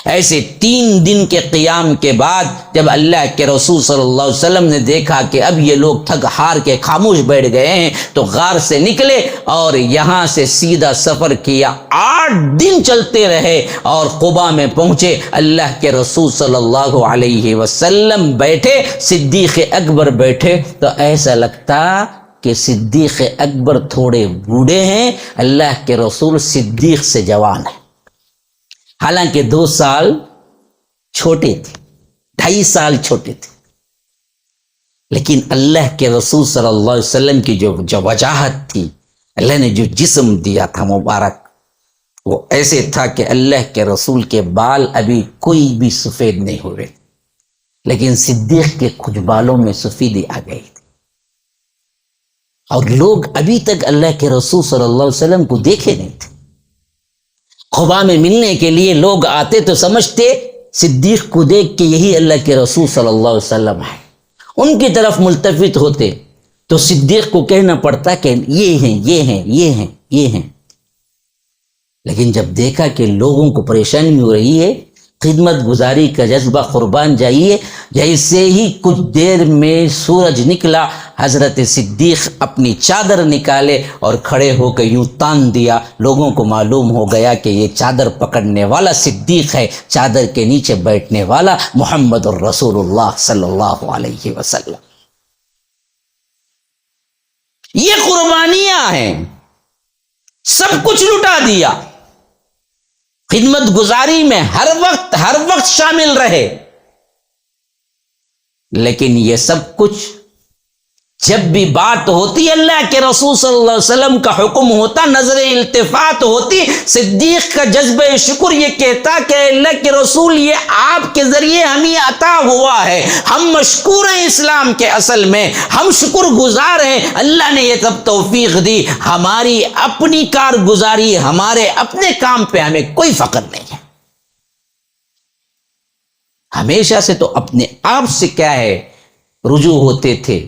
ایسے 3 دن کے قیام کے بعد جب اللہ کے رسول صلی اللہ علیہ وسلم نے دیکھا کہ اب یہ لوگ تھک ہار کے خاموش بیٹھ گئے ہیں تو غار سے نکلے اور یہاں سے سیدھا سفر کیا۔ 8 دن چلتے رہے اور قباء میں پہنچے۔ اللہ کے رسول صلی اللہ علیہ وسلم بیٹھے، صدیق اکبر بیٹھے تو ایسا لگتا کہ صدیق اکبر تھوڑے بوڑھے ہیں، اللہ کے رسول صدیق سے جوان ہیں۔ حالانکہ 2 سال چھوٹے تھے، 2.5 سال چھوٹے تھے، لیکن اللہ کے رسول صلی اللہ علیہ وسلم کی جو وجاہت تھی، اللہ نے جو جسم دیا تھا مبارک، وہ ایسے تھا کہ اللہ کے رسول کے بال ابھی کوئی بھی سفید نہیں ہوئے، لیکن صدیق کے کچھ بالوں میں سفیدی آ گئی تھی۔ اور لوگ ابھی تک اللہ کے رسول صلی اللہ علیہ وسلم کو دیکھے نہیں تھے۔ قباء میں ملنے کے لیے لوگ آتے تو سمجھتے صدیق کو دیکھ کے یہی اللہ کے رسول صلی اللہ علیہ وسلم ہے، ان کی طرف ملتفت ہوتے تو صدیق کو کہنا پڑتا کہ یہ ہیں یہ ہیں یہ ہیں یہ ہیں۔ لیکن جب دیکھا کہ لوگوں کو پریشانی ہو رہی ہے، خدمت گزاری کا جذبہ قربان جائیے، جیسے ہی کچھ دیر میں سورج نکلا، حضرت صدیق اپنی چادر نکالے اور کھڑے ہو کے یوں تان دیا۔ لوگوں کو معلوم ہو گیا کہ یہ چادر پکڑنے والا صدیق ہے، چادر کے نیچے بیٹھنے والا محمد الرسول اللہ صلی اللہ علیہ وسلم۔ یہ قربانیاں ہیں، سب کچھ لٹا دیا، خدمت گزاری میں ہر وقت شامل رہے، لیکن یہ سب کچھ جب بھی بات ہوتی اللہ کے رسول صلی اللہ علیہ وسلم کا حکم ہوتا، نظر التفات ہوتی، صدیق کا جذبہ شکر یہ کہتا کہ اللہ کے رسول یہ آپ کے ذریعے ہمیں عطا ہوا ہے، ہم مشکور ہیں اسلام کے، اصل میں ہم شکر گزار ہیں، اللہ نے یہ تب توفیق دی، ہماری اپنی کارگزاری، ہمارے اپنے کام پہ ہمیں کوئی فخر نہیں ہے۔ ہمیشہ سے تو اپنے آپ سے کیا ہے رجوع ہوتے تھے۔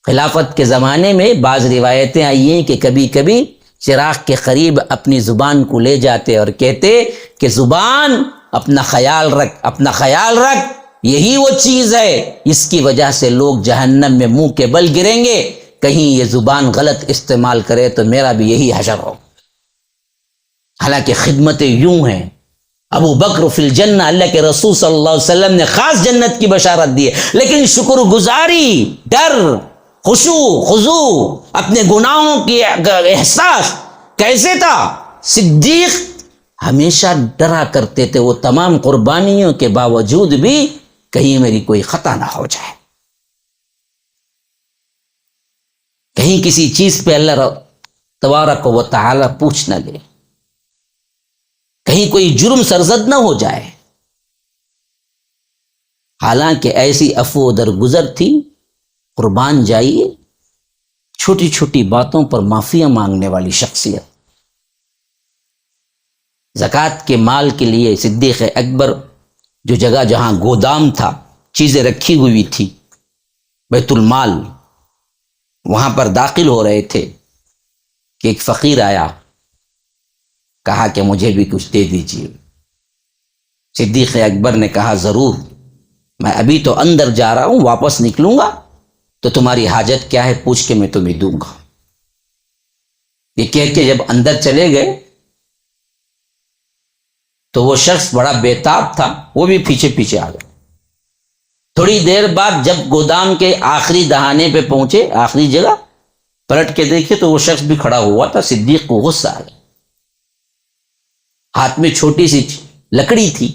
خلافت کے زمانے میں بعض روایتیں آئی ہیں کہ کبھی کبھی چراغ کے قریب اپنی زبان کو لے جاتے اور کہتے کہ زبان اپنا خیال رکھ، اپنا خیال رکھ، یہی وہ چیز ہے اس کی وجہ سے لوگ جہنم میں منہ کے بل گریں گے، کہیں یہ زبان غلط استعمال کرے تو میرا بھی یہی حشر ہو۔ حالانکہ خدمتیں یوں ہیں، ابو بکر فی الجنہ، اللہ کے رسول صلی اللہ علیہ وسلم نے خاص جنت کی بشارت دی ہے، لیکن شکر گزاری، ڈر، خشوع خضوع، اپنے گناہوں کی احساس کیسے تھا؟ صدیق ہمیشہ ڈرا کرتے تھے وہ تمام قربانیوں کے باوجود بھی کہیں میری کوئی خطا نہ ہو جائے، کہیں کسی چیز پہ اللہ تبارک و تعالی پوچھ نہ لے، کہیں کوئی جرم سرزد نہ ہو جائے۔ حالانکہ ایسی عفو درگزر تھی، قربان جائیے، چھوٹی چھوٹی باتوں پر معافیاں مانگنے والی شخصیت۔ زکوٰۃ کے مال کے لیے صدیق اکبر جو جگہ جہاں گودام تھا، چیزیں رکھی ہوئی تھی، بیت المال، وہاں پر داخل ہو رہے تھے، کہ ایک فقیر آیا, کہا کہ مجھے بھی کچھ دے دیجیے. صدیق اکبر نے کہا ضرور, میں ابھی تو اندر جا رہا ہوں, واپس نکلوں گا تو تمہاری حاجت کیا ہے پوچھ کے میں تمہیں دوں گا. یہ کہہ کے جب اندر چلے گئے تو وہ شخص بڑا بےتاب تھا, وہ بھی پیچھے پیچھے آ گیا. تھوڑی دیر بعد جب گودام کے آخری دہانے پہ پہنچے, آخری جگہ, پلٹ کے دیکھے تو وہ شخص بھی کھڑا ہوا تھا. صدیق کو غصہ آ گیا. ہاتھ میں چھوٹی سی لکڑی تھی,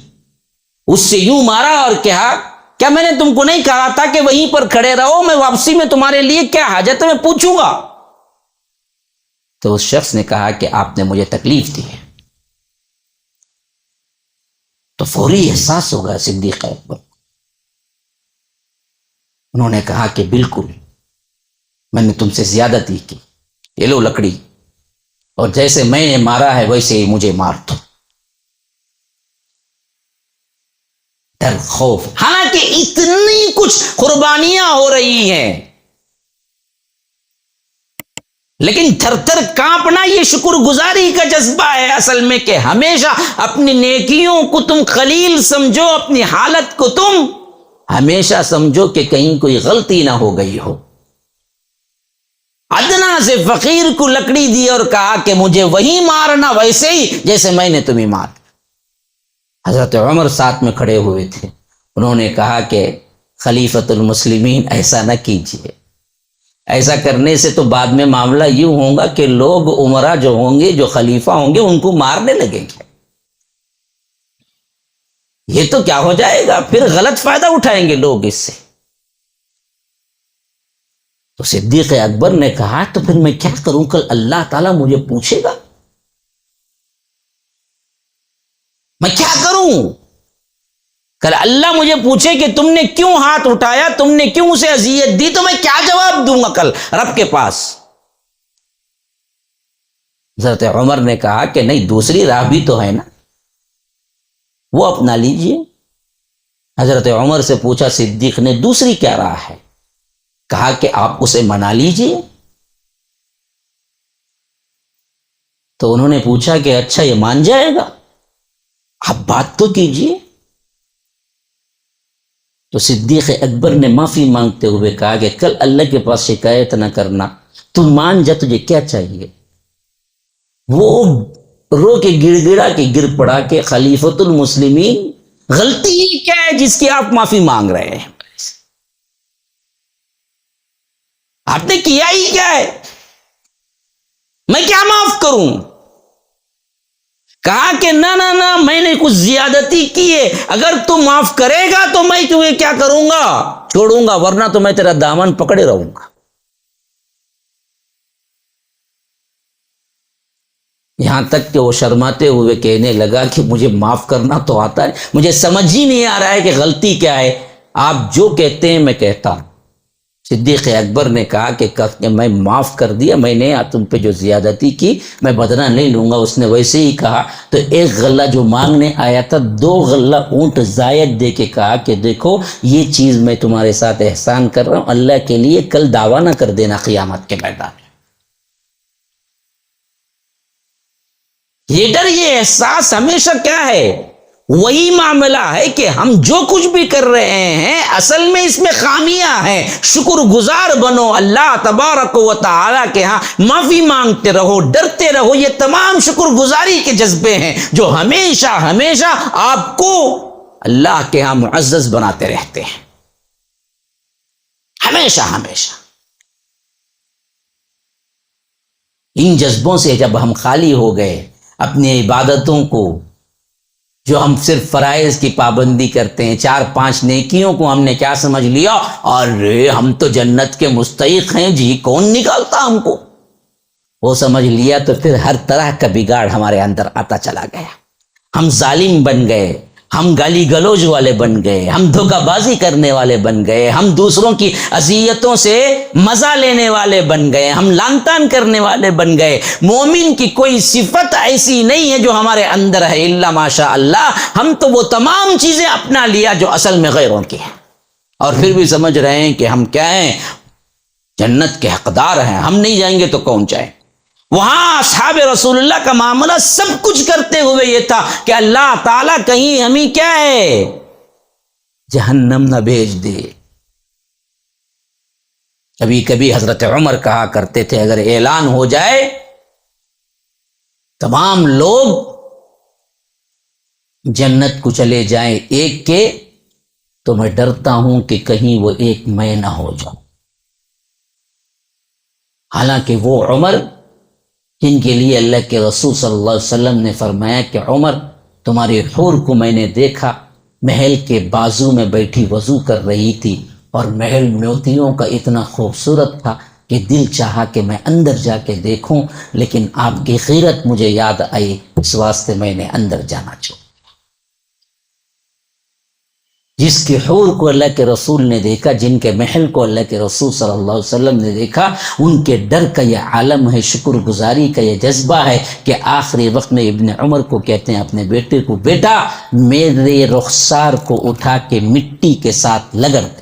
اس سے یوں مارا اور کہا کیا میں نے تم کو نہیں کہا تھا کہ وہیں پر کھڑے رہو, میں واپسی میں تمہارے لیے کیا حاجت ہے میں پوچھوں گا. تو اس شخص نے کہا کہ آپ نے مجھے تکلیف دی ہے. تو فوری احساس ہوگا صدیق اکبر. انہوں نے کہا کہ بالکل میں نے تم سے زیادتی کی, یہ لو لکڑی, اور جیسے میں نے مارا ہے ویسے ہی مجھے مار دو. ڈر, خوف, حالانکہ اتنی کچھ قربانیاں ہو رہی ہیں, لیکن تھر تھر کانپنا یہ شکر گزاری کا جذبہ ہے اصل میں, کہ ہمیشہ اپنی نیکیوں کو تم قلیل سمجھو, اپنی حالت کو تم ہمیشہ سمجھو کہ کہیں کوئی غلطی نہ ہو گئی ہو. ادنا سے فقیر کو لکڑی دی اور کہا کہ مجھے وہی مارنا ویسے ہی جیسے میں نے تمہیں مار. حضرت عمر ساتھ میں کھڑے ہوئے تھے. انہوں نے کہا کہ خلیفۃ المسلمین ایسا نہ کیجیے, ایسا کرنے سے تو بعد میں معاملہ یوں ہوگا کہ لوگ عمرہ جو ہوں گے, جو خلیفہ ہوں گے, ان کو مارنے لگیں گے. یہ تو کیا ہو جائے گا, پھر غلط فائدہ اٹھائیں گے لوگ اس سے. تو صدیق اکبر نے کہا تو پھر میں کیا کروں, کل اللہ تعالیٰ مجھے پوچھے گا, میں کیا کروں؟ کل اللہ مجھے پوچھے کہ تم نے کیوں ہاتھ اٹھایا, تم نے کیوں اسے اذیت دی, تو میں کیا جواب دوں گا کل رب کے پاس. حضرت عمر نے کہا کہ نہیں, دوسری راہ بھی تو ہے نا, وہ اپنا لیجئے. حضرت عمر سے پوچھا صدیق نے دوسری کیا راہ ہے؟ کہا کہ آپ اسے منا لیجئے. تو انہوں نے پوچھا کہ اچھا یہ مان جائے گا, آپ بات تو کیجئے. تو صدیق اکبر نے معافی مانگتے ہوئے کہا کہ کل اللہ کے پاس شکایت نہ کرنا, تو مان جا, تجھے کیا چاہیے. وہ رو کے گڑ گڑا کے گر پڑا کہ خلیفۃ المسلمین غلطی ہی کیا ہے جس کی آپ معافی مانگ رہے ہیں, آپ نے کیا ہی کیا ہے, میں کیا معاف کروں. کہا کہ نہ نہ نہ, میں نے کچھ زیادتی کی ہے, اگر تو معاف کرے گا تو میں تمہیں کیا کروں گا, چھوڑوں گا, ورنہ تو میں تیرا دامن پکڑے رہوں گا. یہاں تک کہ وہ شرماتے ہوئے کہنے لگا کہ مجھے معاف کرنا تو آتا ہے, مجھے سمجھ ہی نہیں آ رہا ہے کہ غلطی کیا ہے, آپ جو کہتے ہیں میں کہتا ہوں. صدیق اکبر نے کہا کہ میں معاف کر دیا, میں نے تم پہ جو زیادتی کی میں بدلہ نہیں لوں گا. اس نے ویسے ہی کہا تو ایک غلہ جو مانگنے آیا تھا 2 غلہ اونٹ زائد دے کے کہا کہ دیکھو یہ چیز میں تمہارے ساتھ احسان کر رہا ہوں, اللہ کے لیے کل دعویٰ نہ کر دینا قیامت کے میدان میں. یہ ڈر, یہ احساس ہمیشہ کیا ہے, وہی معاملہ ہے کہ ہم جو کچھ بھی کر رہے ہیں اصل میں اس میں خامیاں ہیں. شکر گزار بنو, اللہ تبارک و تعالیٰ کے ہاں معافی مانگتے رہو, ڈرتے رہو. یہ تمام شکر گزاری کے جذبے ہیں جو ہمیشہ ہمیشہ آپ کو اللہ کے ہاں معزز بناتے رہتے ہیں, ہمیشہ ہمیشہ. ان جذبوں سے جب ہم خالی ہو گئے, اپنی عبادتوں کو جو ہم صرف فرائض کی پابندی کرتے ہیں, 4-5 نیکیوں کو ہم نے کیا سمجھ لیا, ارے ہم تو جنت کے مستحق ہیں جی, کون نکالتا ہم کو, وہ سمجھ لیا تو پھر ہر طرح کا بگاڑ ہمارے اندر آتا چلا گیا. ہم ظالم بن گئے, ہم گالی گلوج والے بن گئے, ہم دھوکہ بازی کرنے والے بن گئے, ہم دوسروں کی اذیتوں سے مزہ لینے والے بن گئے, ہم لان تان کرنے والے بن گئے. مومن کی کوئی صفت ایسی نہیں ہے جو ہمارے اندر ہے الا ماشاء اللہ. ہم تو وہ تمام چیزیں اپنا لیا جو اصل میں غیروں کی ہیں, اور پھر بھی سمجھ رہے ہیں کہ ہم کیا ہیں, جنت کے حقدار ہیں, ہم نہیں جائیں گے تو کون جائے. وہاں اصحاب رسول اللہ کا معاملہ سب کچھ کرتے ہوئے یہ تھا کہ اللہ تعالیٰ کہیں ہمیں کیا ہے جہنم نہ بھیج دے. کبھی کبھی حضرت عمر کہا کرتے تھے اگر اعلان ہو جائے تمام لوگ جنت کو چلے جائیں ایک کے، تو میں ڈرتا ہوں کہ کہیں وہ ایک میں نہ ہو جاؤں. حالانکہ وہ عمر جن کے لیے اللہ کے رسول صلی اللہ علیہ وسلم نے فرمایا کہ عمر تمہاری حور کو میں نے دیکھا محل کے بازو میں بیٹھی وضو کر رہی تھی، اور محل موتیوں کا اتنا خوبصورت تھا کہ دل چاہا کہ میں اندر جا کے دیکھوں، لیکن آپ کی غیرت مجھے یاد آئی، اس واسطے میں نے اندر جانا چھوڑا. جس کی حور کو اللہ کے رسول نے دیکھا، جن کے محل کو اللہ کے رسول صلی اللہ علیہ وسلم نے دیکھا، ان کے ڈر کا یہ عالم ہے، شکر گزاری کا یہ جذبہ ہے کہ آخری وقت میں ابن عمر کو کہتے ہیں اپنے بیٹے کو، بیٹا میرے رخسار کو اٹھا کے مٹی کے ساتھ لگڑ دے.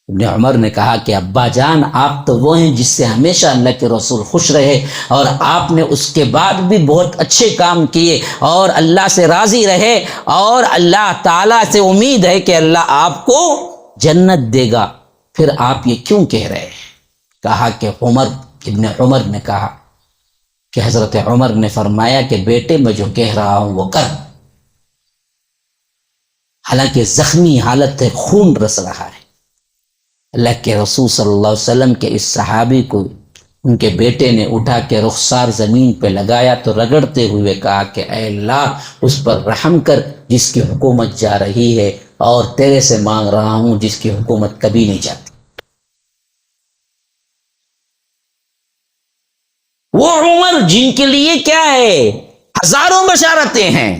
ابن عمر نے کہا کہ ابا جان آپ تو وہ ہیں جس سے ہمیشہ اللہ کے رسول خوش رہے، اور آپ نے اس کے بعد بھی بہت اچھے کام کیے اور اللہ سے راضی رہے، اور اللہ تعالیٰ سے امید ہے کہ اللہ آپ کو جنت دے گا، پھر آپ یہ کیوں کہہ رہے ہیں؟ کہا کہ ابن عمر نے کہا کہ حضرت عمر نے فرمایا کہ بیٹے میں جو کہہ رہا ہوں وہ کر. حالانکہ زخمی حالت ہے، خون رس رہا ہے. اللہ کے رسول صلی اللہ علیہ وسلم کے اس صحابی کو ان کے بیٹے نے اٹھا کے رخسار زمین پہ لگایا تو رگڑتے ہوئے کہا کہ اے اللہ اس پر رحم کر جس کی حکومت جا رہی ہے، اور تیرے سے مانگ رہا ہوں جس کی حکومت کبھی نہیں جاتی. وہ عمر جن کے لیے کیا ہے ہزاروں بشارتیں ہیں.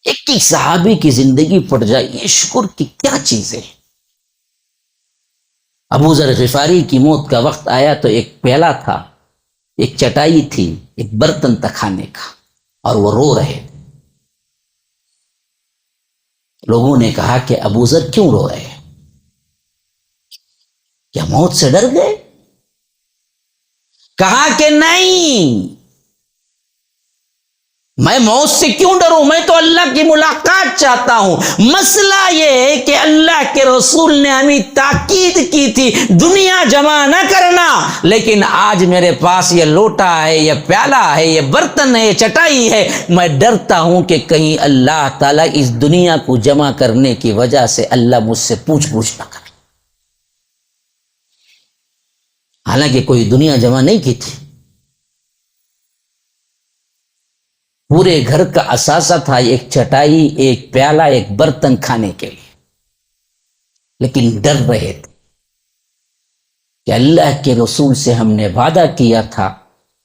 ایک صحابی کی زندگی پڑ جائے، یہ شکر کی کیا چیز ہے. ابو ذر غفاری کی موت کا وقت آیا تو ایک پیالہ تھا، ایک چٹائی تھی، ایک برتن تھا کھانے کا، اور وہ رو رہے. لوگوں نے کہا کہ ابو ذر کیوں رو رہے ہیں؟ کیا موت سے ڈر گئے؟ کہا کہ نہیں، میں موت سے کیوں ڈروں، میں تو اللہ کی ملاقات چاہتا ہوں. مسئلہ یہ ہے کہ اللہ کے رسول نے ہمیں تاکید کی تھی دنیا جمع نہ کرنا، لیکن آج میرے پاس یہ لوٹا ہے، یہ پیالہ ہے، یہ برتن ہے، یہ چٹائی ہے، میں ڈرتا ہوں کہ کہیں اللہ تعالیٰ اس دنیا کو جمع کرنے کی وجہ سے اللہ مجھ سے پوچھ نہ کرے. حالانکہ کوئی دنیا جمع نہیں کی تھی، پورے گھر کا اثاثہ تھا ایک چٹائی، ایک پیالہ، ایک برتن کھانے کے لیے، لیکن ڈر رہے تھے کہ اللہ کے رسول سے ہم نے وعدہ کیا تھا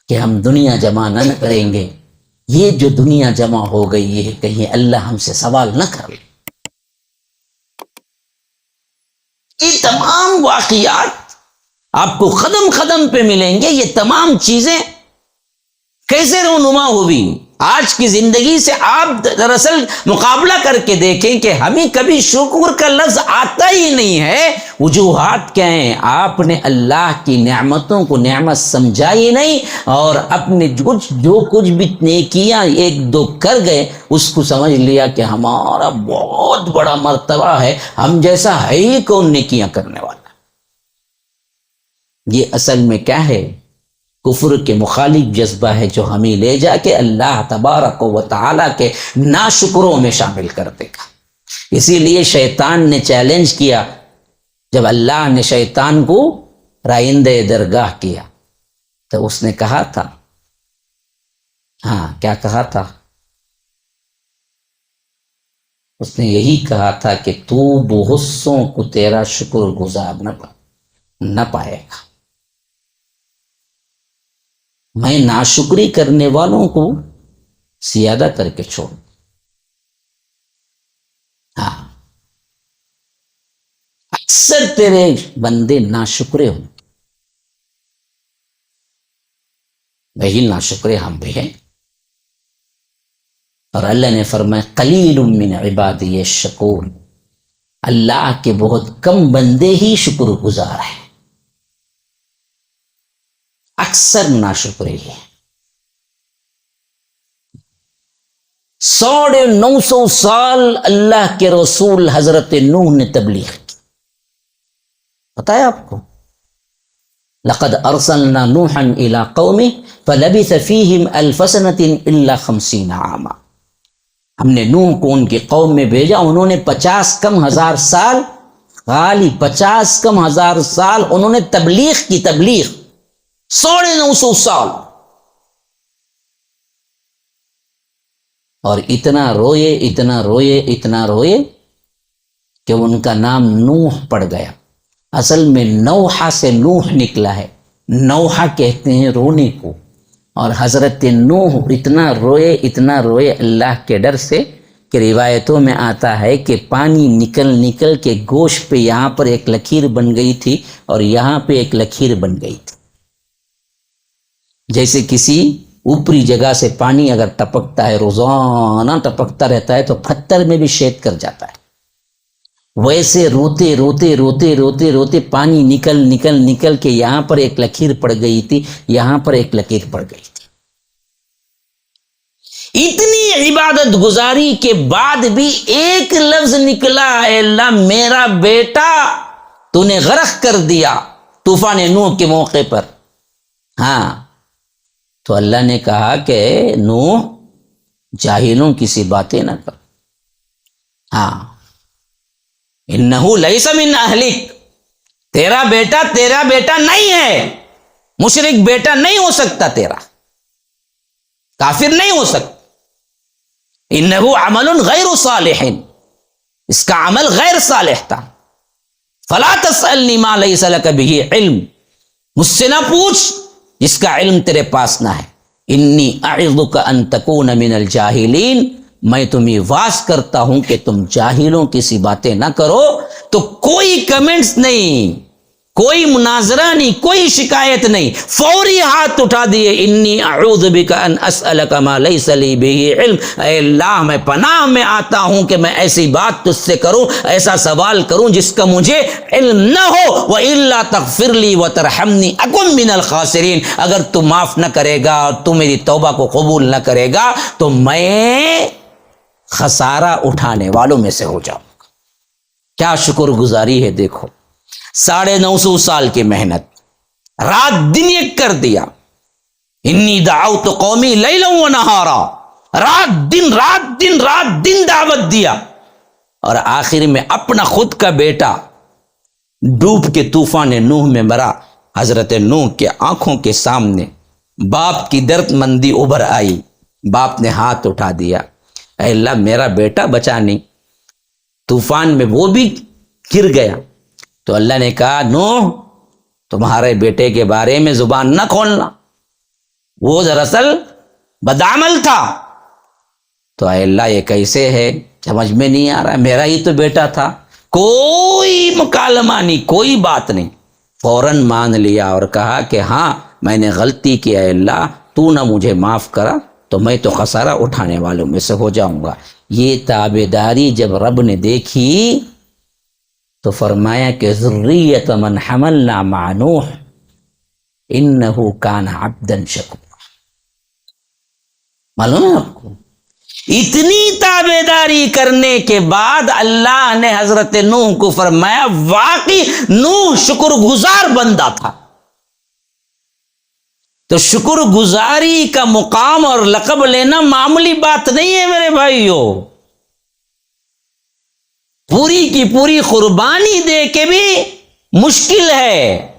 کہ ہم دنیا جمع نہ کریں گے، یہ جو دنیا جمع ہو گئی ہے کہیں اللہ ہم سے سوال نہ کر لے. یہ تمام واقعات آپ کو قدم قدم پہ ملیں گے. یہ تمام چیزیں کیسے رونما ہوئی آج کی زندگی سے؟ آپ دراصل مقابلہ کر کے دیکھیں کہ ہمیں کبھی شکر کا لفظ آتا ہی نہیں ہے. وجوہات کیا ہیں؟ آپ نے اللہ کی نعمتوں کو نعمت سمجھا ہی نہیں، اور اپنے جو کچھ بھی نیکیاں ایک دو کر گئے اس کو سمجھ لیا کہ ہمارا بہت بڑا مرتبہ ہے، ہم جیسا ہے ہی کون نیکیاں کرنے والا. یہ اصل میں کیا ہے؟ کفر کے مخالف جذبہ ہے جو ہمیں لے جا کے اللہ تبارک و تعالی کے ناشکروں میں شامل کر دے گا. اسی لیے شیطان نے چیلنج کیا، جب اللہ نے شیطان کو رائندہ درگاہ کیا تو اس نے کہا تھا، کیا کہا تھا؟ اس نے یہی کہا تھا کہ تو بہت سوں کو تیرا شکر گزار نہ پائے گا، میں ناشکری کرنے والوں کو زیادہ کر کے چھوڑ. اکثر تیرے بندے ناشکرے ہوں، وہی ناشکرے ہم بھی ہیں. اور اللہ نے فرمایا قلیل من عبادی الشکور، اللہ کے بہت کم بندے ہی شکر گزار ہیں، اکثر ناشکرے ہیں۔ 950 سال اللہ کے رسول حضرت نوح نے تبلیغ کی، پتہ ہے آپ کو؟ لقد ارسلنا نوحا الى قومه فلبث فيهم 1000 سنة الا 50 عاما۔ ہم نے نوح کو ان کی قوم میں بھیجا، انہوں نے 50 کم ہزار سال، خالی 50 کم ہزار سال انہوں نے تبلیغ کی، تبلیغ 950 سال، اور اتنا روئے اتنا روئے اتنا روئے کہ ان کا نام نوح پڑ گیا۔ اصل میں نوحہ سے نوح نکلا ہے، نوحہ کہتے ہیں رونے کو، اور حضرت نوح اتنا روئے اللہ کے ڈر سے کہ روایتوں میں آتا ہے کہ پانی نکل نکل کے گوشت پہ یہاں پر ایک لکیر بن گئی تھی اور یہاں پہ ایک لکیر بن گئی تھی، جیسے کسی اوپری جگہ سے پانی اگر ٹپکتا ہے، روزانہ ٹپکتا رہتا ہے تو پتھر میں بھی شیط کر جاتا ہے، ویسے روتے روتے روتے روتے روتے پانی نکل نکل نکل کے یہاں پر ایک لکیر پڑ گئی تھی، یہاں پر ایک لکیر پڑ گئی تھی۔ اتنی عبادت گزاری کے بعد بھی ایک لفظ نکلا، اے اللہ میرا بیٹا تو نے غرق کر دیا طوفان نوح کے موقع پر۔ ہاں، تو اللہ نے کہا کہ نوح جاہلوں کی سی باتیں نہ کر، ہاں انہو لیس من اہلک، تیرا بیٹا نہیں ہے، مشرک بیٹا نہیں ہو سکتا، تیرا کافر نہیں ہو سکتا، انہو عمل غیر صالح، اس کا عمل غیر صالح تھا، فلا تسألنی ما لیس لک بہ علم، مجھ سے نہ پوچھ جس کا علم تیرے پاس نہ ہے، انی اعظک ان تکون من الجاہلین، میں تمہیں واز کرتا ہوں کہ تم جاہلوں کی سی باتیں نہ کرو۔ تو کوئی کمنٹس نہیں، کوئی مناظرہ نہیں، کوئی شکایت نہیں، فوری ہاتھ اٹھا دیے، انی اعوذ بک ان اسألک ما لیس لی بہ علم، اے اللہ میں پناہ میں آتا ہوں کہ میں ایسی بات تجھ سے کروں، ایسا سوال کروں جس کا مجھے علم نہ ہو، وَإِلَّا تَغْفِرْ لِي وَتَرْحَمْنِي أَكُنْ مِنَ الْخَاسِرِينَ، اگر تو معاف نہ کرے گا اور تو میری توبہ کو قبول نہ کرے گا تو میں خسارہ اٹھانے والوں میں سے ہو جاؤں گا۔ کیا شکر گزاری ہے، دیکھو 950 سال کی محنت، رات دن ایک کر دیا، انی دعوت قومی لیلا و نہارا، رات دن دعوت دیا، اور آخر میں اپنا خود کا بیٹا ڈوب کے طوفان نوح میں مرا۔ حضرت نوح کے آنکھوں کے سامنے باپ کی درد مندی ابھر آئی، باپ نے ہاتھ اٹھا دیا، اے اللہ میرا بیٹا بچا نہیں، طوفان میں وہ بھی گر گیا۔ تو اللہ نے کہا نوح تمہارے بیٹے کے بارے میں زبان نہ کھولنا، وہ دراصل بدعمل تھا۔ تو اے اللہ یہ کیسے ہے، سمجھ میں نہیں آ رہا، میرا ہی تو بیٹا تھا۔ کوئی مکالمہ نہیں، کوئی بات نہیں، فوراً مان لیا اور کہا کہ ہاں میں نے غلطی کی، اے اللہ تو نہ مجھے معاف کرا تو میں تو خسارہ اٹھانے والوں میں سے ہو جاؤں گا۔ یہ تابعداری جب رب نے دیکھی تو فرمایا کہ ذریۃ من حملنا مع نوح انہ کان عبدا شکورا۔ معلوم ہے آپ کو، اتنی تابعداری کرنے کے بعد اللہ نے حضرت نوح کو فرمایا واقعی نوح شکر گزار بندہ تھا۔ تو شکر گزاری کا مقام اور لقب لینا معمولی بات نہیں ہے میرے بھائیو، پوری کی پوری قربانی دے کے بھی مشکل ہے،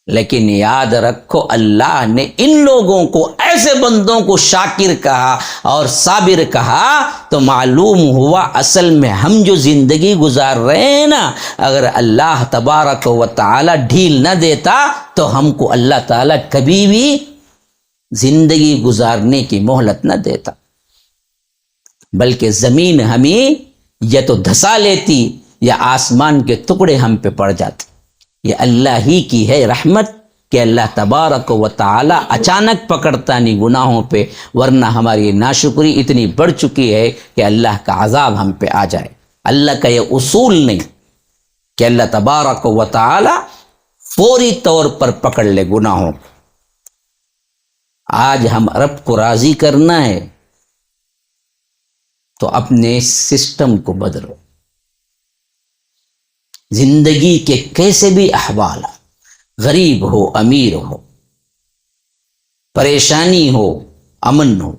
لیکن یاد رکھو اللہ نے ان لوگوں کو، ایسے بندوں کو شاکر کہا اور صابر کہا تو معلوم ہوا اصل میں ہم جو زندگی گزار رہے ہیں نا، اگر اللہ تبارک و تعالی ڈھیل نہ دیتا تو ہم کو اللہ تعالی کبھی بھی زندگی گزارنے کی مہلت نہ دیتا، بلکہ زمین ہمیں یا تو دھسا لیتی یا آسمان کے ٹکڑے ہم پہ پڑ جاتے۔ یہ اللہ ہی کی ہے رحمت کہ اللہ تبارک و تعالی اچانک پکڑتا نہیں گناہوں پہ، ورنہ ہماری ناشکری اتنی بڑھ چکی ہے کہ اللہ کا عذاب ہم پہ آ جائے۔ اللہ کا یہ اصول نہیں کہ اللہ تبارک و تعالی فوری طور پر پکڑ لے گناہوں کو۔ آج ہم رب کو راضی کرنا ہے تو اپنے سسٹم کو بدلو۔ زندگی کے کیسے بھی احوال، غریب ہو امیر ہو، پریشانی ہو امن ہو،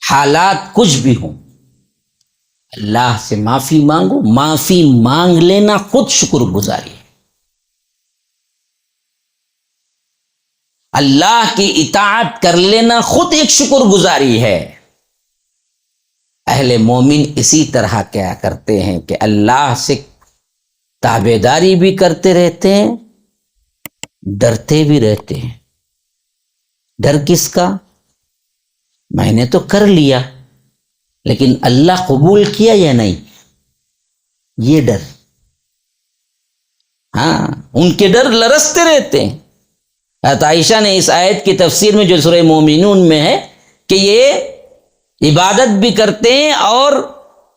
حالات کچھ بھی ہوں، اللہ سے معافی مانگو۔ معافی مانگ لینا خود شکر گزاری ہے۔ اللہ کی اطاعت کر لینا خود ایک شکر گزاری ہے۔ اہل مومن اسی طرح کیا کرتے ہیں کہ اللہ سے تابعداری بھی کرتے رہتے ہیں، ڈرتے بھی رہتے ہیں۔ ڈر کس کا؟ میں نے تو کر لیا لیکن اللہ قبول کیا یا نہیں، یہ ڈر۔ ہاں، ان کے ڈر لرزتے رہتے ہیں۔ حضرت عائشہ نے اس آیت کی تفسیر میں جو سورہ مومنون میں ہے کہ یہ عبادت بھی کرتے ہیں اور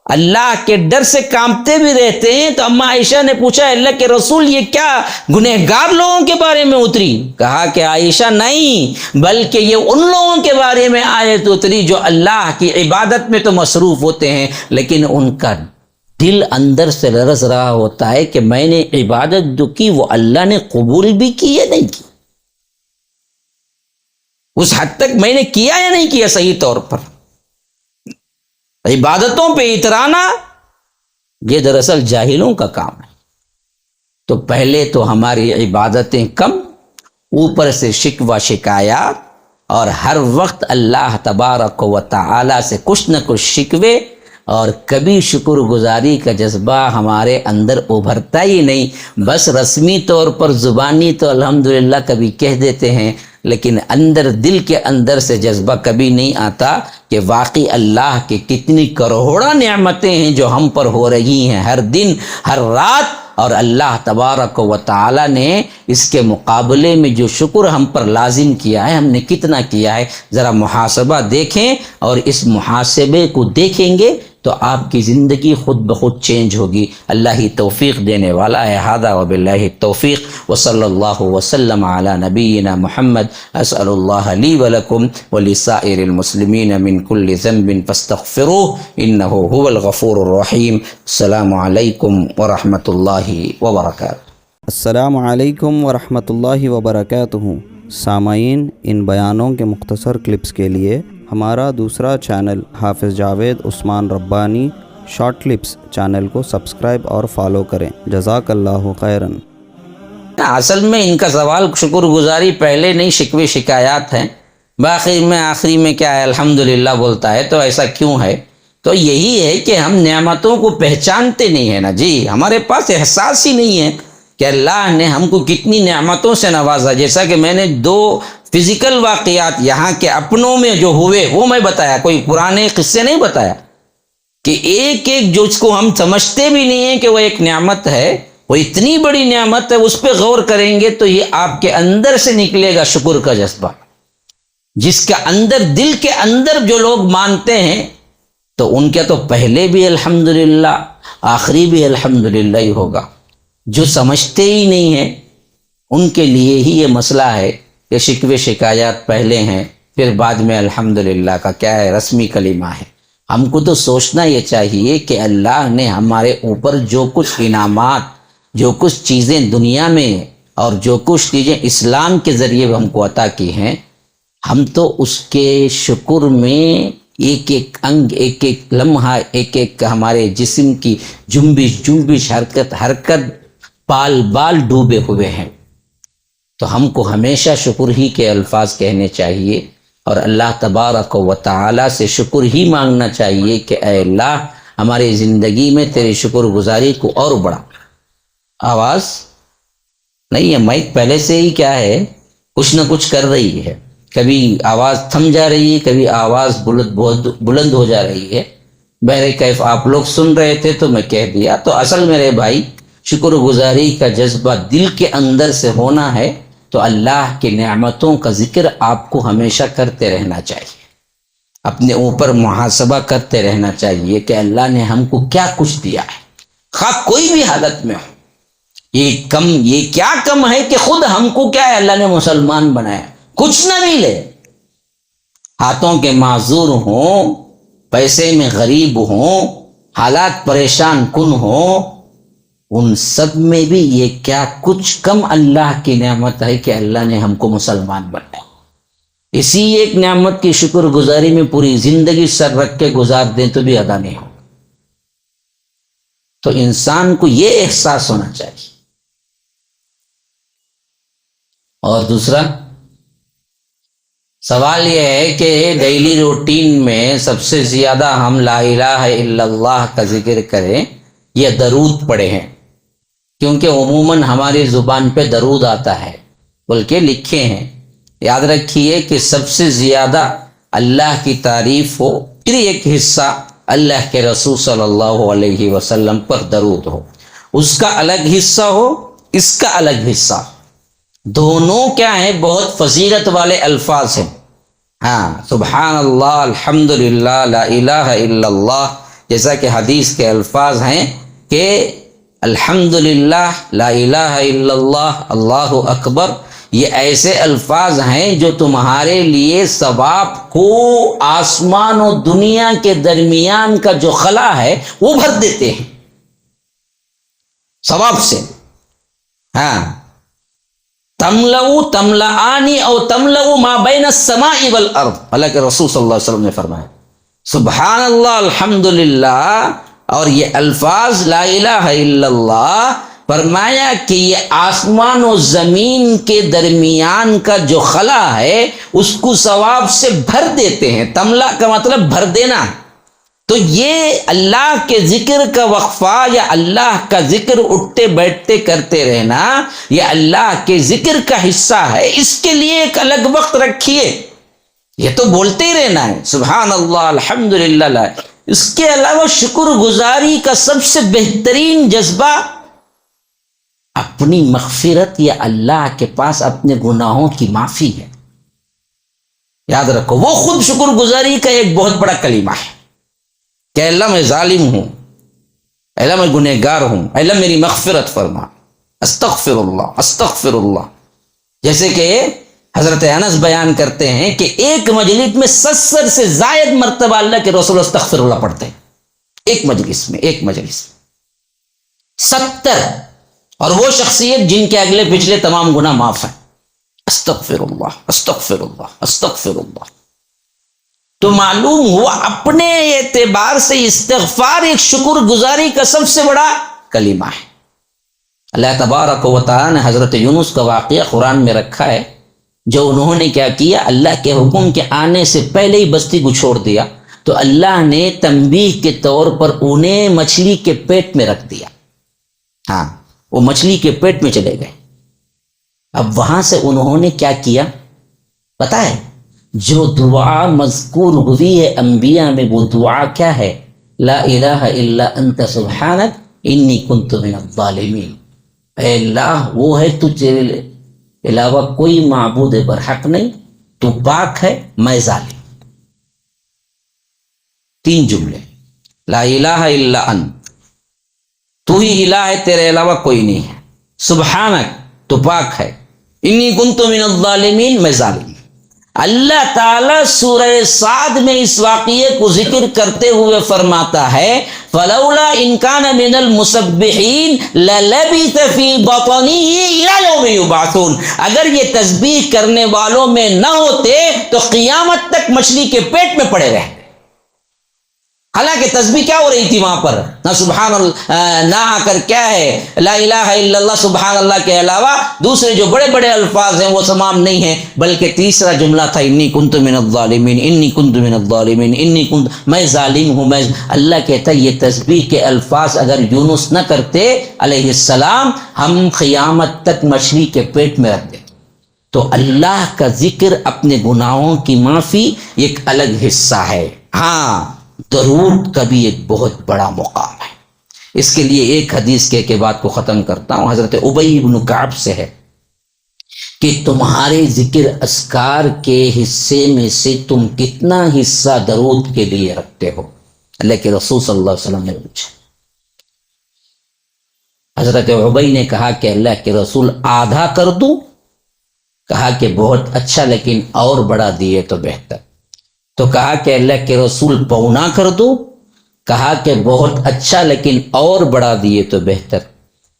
اللہ کے ڈر سے کانپتے بھی رہتے ہیں، تو اما عائشہ نے پوچھا اللہ کے رسول یہ کیا گنہگار لوگوں کے بارے میں اتری؟ کہا کہ عائشہ نہیں، بلکہ یہ ان لوگوں کے بارے میں آیت اتری جو اللہ کی عبادت میں تو مصروف ہوتے ہیں لیکن ان کا دل اندر سے لرز رہا ہوتا ہے کہ میں نے عبادت جو کی وہ اللہ نے قبول بھی کی یا نہیں کی، اس حد تک میں نے کیا یا نہیں کیا صحیح طور پر۔ عبادتوں پہ اترانا یہ دراصل جاہلوں کا کام ہے۔ تو پہلے تو ہماری عبادتیں کم، اوپر سے شکوہ شکایات، اور ہر وقت اللہ تبارک و تعالی سے کچھ نہ کچھ شکوے، اور کبھی شکر گزاری کا جذبہ ہمارے اندر ابھرتا ہی نہیں۔ بس رسمی طور پر زبانی تو الحمدللہ کبھی کہہ دیتے ہیں لیکن اندر دل کے اندر سے جذبہ کبھی نہیں آتا کہ واقعی اللہ کی کتنی کروڑا نعمتیں ہیں جو ہم پر ہو رہی ہیں ہر دن ہر رات، اور اللہ تبارک و تعالی نے اس کے مقابلے میں جو شکر ہم پر لازم کیا ہے ہم نے کتنا کیا ہے۔ ذرا محاسبہ دیکھیں، اور اس محاسبے کو دیکھیں گے تو آپ کی زندگی خود بخود چینج ہوگی۔ اللہ ہی توفیق دینے والا ہے۔ ھذا وباللہ التوفیق، وصلی اللہ وسلم علی نبینا محمد۔ اسأل اللہ لی ولکم ولسائر المسلمین من کل ذنب فاستغفروہ انہ هو الغفور الرحیم۔ السلام علیکم ورحمۃ اللہ وبرکاتہ۔ السلام علیکم ورحمۃ اللہ وبرکاتہ۔ سامعین، ان بیانوں کے مختصر کلپس کے لیے ہمارا دوسرا چینل حافظ جاوید عثمان ربانی شارٹ کلپس چینل کو سبسکرائب اور فالو کریں۔ جزاک اللہ خیراً۔ اصل میں ان کا سوال شکر گزاری پہلے نہیں، شکوے شکایات ہیں۔ آخری میں کیا ہے الحمدللہ بولتا ہے، تو ایسا کیوں ہے؟ تو یہی ہے کہ ہم نعمتوں کو پہچانتے نہیں ہیں نا جی، ہمارے پاس احساس ہی نہیں ہے کہ اللہ نے ہم کو کتنی نعمتوں سے نوازا۔ جیسا کہ میں نے 2 فزیکل واقعات یہاں کے اپنوں میں جو ہوئے وہ میں بتایا، کوئی پرانے قصے نہیں بتایا، کہ ایک جو اس کو ہم سمجھتے بھی نہیں ہیں کہ وہ ایک نعمت ہے، وہ اتنی بڑی نعمت ہے، اس پہ غور کریں گے تو یہ آپ کے اندر سے نکلے گا شکر کا جذبہ، جس کے اندر دل کے اندر جو لوگ مانتے ہیں تو ان کے تو پہلے بھی الحمدللہ آخری بھی الحمدللہ ہی ہوگا۔ جو سمجھتے ہی نہیں ہیں ان کے لیے ہی یہ مسئلہ ہے کہ شکوے شکایات پہلے ہیں، پھر بعد میں الحمدللہ کا کیا ہے رسمی کلمہ ہے۔ ہم کو تو سوچنا یہ چاہیے کہ اللہ نے ہمارے اوپر جو کچھ انعامات، جو کچھ چیزیں دنیا میں اور جو کچھ چیزیں اسلام کے ذریعے ہم کو عطا کی ہیں، ہم تو اس کے شکر میں ایک ایک انگ، ایک ایک لمحہ، ایک ایک ہمارے جسم کی جنبش حرکت پال بال ڈوبے ہوئے ہیں۔ تو ہم کو ہمیشہ شکر ہی کے الفاظ کہنے چاہیے، اور اللہ تبارک و تعالی سے شکر ہی مانگنا چاہیے کہ اے اللہ ہماری زندگی میں تیری شکر گزاری کو اور بڑھا۔ آواز نہیں ہے، مائک پہلے سے ہی کیا ہے کچھ نہ کچھ کر رہی ہے، کبھی آواز تھم جا رہی ہے، کبھی آواز بلند ہو جا رہی ہے۔ بہرکیف آپ لوگ سن رہے تھے تو میں کہہ دیا۔ تو اصل میرے بھائی شکر گزاری کا جذبہ دل کے اندر سے ہونا ہے، تو اللہ کی نعمتوں کا ذکر آپ کو ہمیشہ کرتے رہنا چاہیے۔ اپنے اوپر محاسبہ کرتے رہنا چاہیے کہ اللہ نے ہم کو کیا کچھ دیا ہے، خواہ کوئی بھی حالت میں ہو۔ یہ کیا کم ہے کہ خود ہم کو کیا ہے اللہ نے مسلمان بنایا، کچھ نہ ملے، ہاتھوں کے معذور ہوں، پیسے میں غریب ہوں، حالات پریشان کن ہوں، ان سب میں بھی یہ کیا کچھ کم اللہ کی نعمت ہے کہ اللہ نے ہم کو مسلمان بنایا۔ اسی ایک نعمت کی شکر گزاری میں پوری زندگی سر رکھ کے گزار دیں تو بھی ادا نہیں ہو۔ تو انسان کو یہ احساس ہونا چاہیے۔ اور دوسرا سوال یہ ہے کہ ڈیلی روٹین میں سب سے زیادہ ہم لا الہ الا اللہ کا ذکر کریں یا درود پڑھے ہیں، کیونکہ عموماً ہماری زبان پہ درود آتا ہے بلکہ لکھے ہیں۔ یاد رکھیے کہ سب سے زیادہ اللہ کی تعریف ہو، پھر ایک حصہ اللہ کے رسول صلی اللہ علیہ وسلم پر درود ہو، اس کا الگ حصہ ہو، اس کا الگ حصہ، دونوں کیا ہیں بہت فضیلت والے الفاظ ہیں۔ ہاں، سبحان اللہ، الحمدللہ، لا الہ الا اللہ، جیسا کہ حدیث کے الفاظ ہیں کہ الحمدللہ، لا الہ الا اللہ، اللہ اکبر، یہ ایسے الفاظ ہیں جو تمہارے لیے ثواب کو آسمان و دنیا کے درمیان کا جو خلا ہے وہ بھر دیتے ہیں ثواب سے۔ ہاں، تملؤ تملآنی او تملؤ ما بین السماء والارض، اللہ کے رسول صلی اللہ علیہ وسلم نے فرمایا سبحان اللہ، الحمدللہ، اور یہ الفاظ لا الہ الا اللہ، فرمایا کہ یہ آسمان و زمین کے درمیان کا جو خلا ہے اس کو ثواب سے بھر دیتے ہیں۔ تملا کا مطلب بھر دینا۔ تو یہ اللہ کے ذکر کا وقفہ یا اللہ کا ذکر اٹھتے بیٹھتے کرتے رہنا، یہ اللہ کے ذکر کا حصہ ہے، اس کے لیے ایک الگ وقت رکھیے۔ یہ تو بولتے ہی رہنا ہے سبحان اللہ، الحمدللہ، اس کے علاوہ شکر گزاری کا سب سے بہترین جذبہ اپنی مغفرت یا اللہ کے پاس اپنے گناہوں کی معافی ہے۔ یاد رکھو، وہ خود شکر گزاری کا ایک بہت بڑا کلمہ ہے کہ اللہ میں ظالم ہوں، اللہ میں گنہگار ہوں، اللہ میری مغفرت فرما، استغفر اللہ، استغفر اللہ۔ جیسے کہ حضرت انس بیان کرتے ہیں کہ ایک مجلس میں 70 سے زائد مرتبہ اللہ کے رسول استغفر اللہ پڑھتے ہیں، ایک مجلس میں 70، اور وہ شخصیت جن کے اگلے پچھلے تمام گناہ معاف ہیں۔ استغفر اللہ، استغفر اللہ، استغفر اللہ۔ تو معلوم ہوا اپنے اعتبار سے استغفار ایک شکر گزاری کا سب سے بڑا کلمہ ہے۔ اللہ تبارک و تعالی نے حضرت یونس کا واقعہ قرآن میں رکھا ہے، جو انہوں نے کیا کیا، اللہ کے حکم کے آنے سے پہلے ہی بستی کو چھوڑ دیا، تو اللہ نے تنبیہ کے طور پر انہیں مچھلی کے پیٹ میں رکھ دیا۔ ہاں، وہ مچھلی کے پیٹ میں چلے گئے۔ اب وہاں سے انہوں نے کیا کیا پتا ہے؟ جو دعا مذکور ہوئی ہے انبیاء میں، وہ دعا کیا ہے؟ لا الہ الا انت سبحانک انی کنت من الظالمین۔ اے اللہ، وہ ہے تو تیرے علاوہ کوئی معبود برحق نہیں، تو پاک ہے، میں ظالم۔ 3 جملے، لا الہ الا انت، تو ہی الہ ہے، تیرے علاوہ کوئی نہیں ہے، سبحانک، تو پاک ہے، انی کنت من الظالمین، میں ظالم۔ اللہ تعالیٰ سورہ صاد میں اس واقعے کو ذکر کرتے ہوئے فرماتا ہے فَلَوْلَا إِن كَانَ مِنَ الْمُسَبِّحِينَ لَلَبِثَ فِي بَطْنِهِ إِلَى يَوْمِ يُبْعَثُونَ، اگر یہ تسبیح کرنے والوں میں نہ ہوتے تو قیامت تک مچھلی کے پیٹ میں پڑے رہتے۔ حالانکہ تسبیح کیا ہو رہی تھی وہاں پر؟ نہ سبحان اللہ، نہ آ کر کیا ہے لا الہ الا اللہ، سبحان اللہ کے علاوہ دوسرے جو بڑے بڑے الفاظ ہیں وہ تمام نہیں ہیں، بلکہ تیسرا جملہ تھا انی کنت من الظالمین، انی کنت من الظالمین، انی کنت، میں ظالم ہوں، میں۔ اللہ کہتا ہے یہ تسبیح کے الفاظ اگر یونس نہ کرتے علیہ السلام، ہم قیامت تک مچھلی کے پیٹ میں رکھ دیتے۔ تو اللہ کا ذکر، اپنے گناہوں کی معافی ایک الگ حصہ ہے۔ ہاں، درود کا بھی ایک بہت بڑا مقام ہے۔ اس کے لیے ایک حدیث کے بات کو ختم کرتا ہوں، حضرت ابی بن کعب سے ہے کہ تمہارے ذکر اذکار کے حصے میں سے تم کتنا حصہ درود کے لیے رکھتے ہو؟ اللہ کے رسول صلی اللہ علیہ وسلم نے پوچھا۔ حضرت عبی نے کہا کہ اللہ کے رسول آدھا کر دوں؟ کہا کہ بہت اچھا، لیکن اور بڑھا دیے تو بہتر۔ تو کہا کہ اللہ کے رسول پونا کر دوں؟ کہا کہ بہت اچھا، لیکن اور بڑھا دیے تو بہتر۔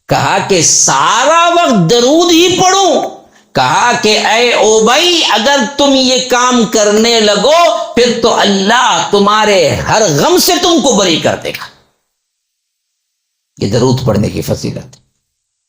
کہا کہ سارا وقت درود ہی پڑھوں؟ کہا کہ اے عبی، اگر تم یہ کام کرنے لگو پھر تو اللہ تمہارے ہر غم سے تم کو بری کر دے گا۔ یہ درود پڑھنے کی فضیلت۔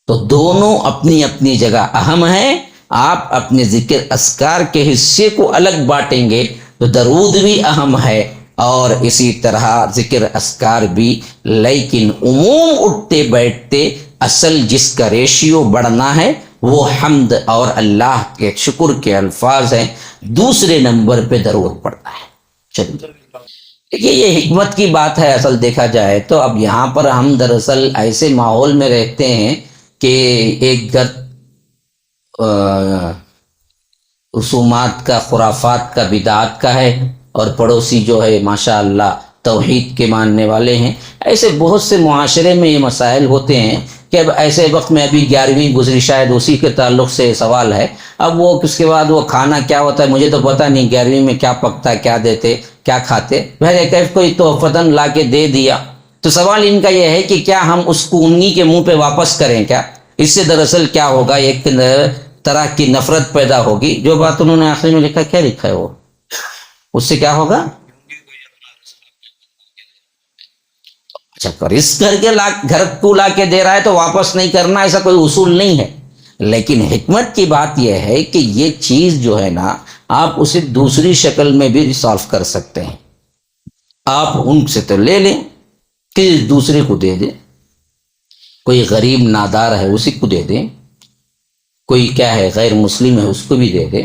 تو دونوں اپنی اپنی جگہ اہم ہیں۔ آپ اپنے ذکر اذکار کے حصے کو الگ بانٹیں گے تو درود بھی اہم ہے اور اسی طرح ذکر اذکار بھی، لیکن عموم اٹھتے بیٹھتے اصل جس کا ریشیو بڑھنا ہے وہ حمد اور اللہ کے شکر کے الفاظ ہیں، دوسرے نمبر پہ درود پڑھنا ہے۔ چلیے دیکھیے، یہ حکمت کی بات ہے اصل دیکھا جائے تو۔ اب یہاں پر ہم دراصل ایسے ماحول میں رہتے ہیں کہ ایک گھر رسومات کا، خرافات کا، بدعات کا ہے، اور پڑوسی جو ہے ماشاء اللہ توحید کے ماننے والے ہیں۔ ایسے بہت سے معاشرے میں یہ مسائل ہوتے ہیں کہ اب ایسے وقت میں ابھی 11ویں گزری، شاید اسی کے تعلق سے سوال ہے۔ اب وہ اس کے بعد وہ کھانا کیا ہوتا ہے مجھے تو پتہ نہیں، 11ویں میں کیا پکتا ہے، کیا دیتے، کیا کھاتے، بہر کیف کوئی تحفتاً لا کے دے دیا۔ تو سوال ان کا یہ ہے کہ کیا ہم اس کو انہی کے منہ پہ واپس کریں کیا؟ اس سے دراصل کیا ہوگا، ایک طرح کی نفرت پیدا ہوگی۔ جو بات انہوں نے آخری میں لکھا، کیا لکھا ہے وہ، اس سے کیا ہوگا؟ اچھا، رزق گھر کو لا کے دے رہا ہے تو واپس نہیں کرنا، ایسا کوئی اصول نہیں ہے۔ لیکن حکمت کی بات یہ ہے کہ یہ چیز جو ہے نا، آپ اسے دوسری شکل میں بھی ریسالو کر سکتے ہیں۔ آپ ان سے تو لے لیں کہ دوسرے کو دے دیں، کوئی غریب نادار ہے اسی کو دے دیں، کوئی کیا ہے غیر مسلم ہے اس کو بھی دے دیں،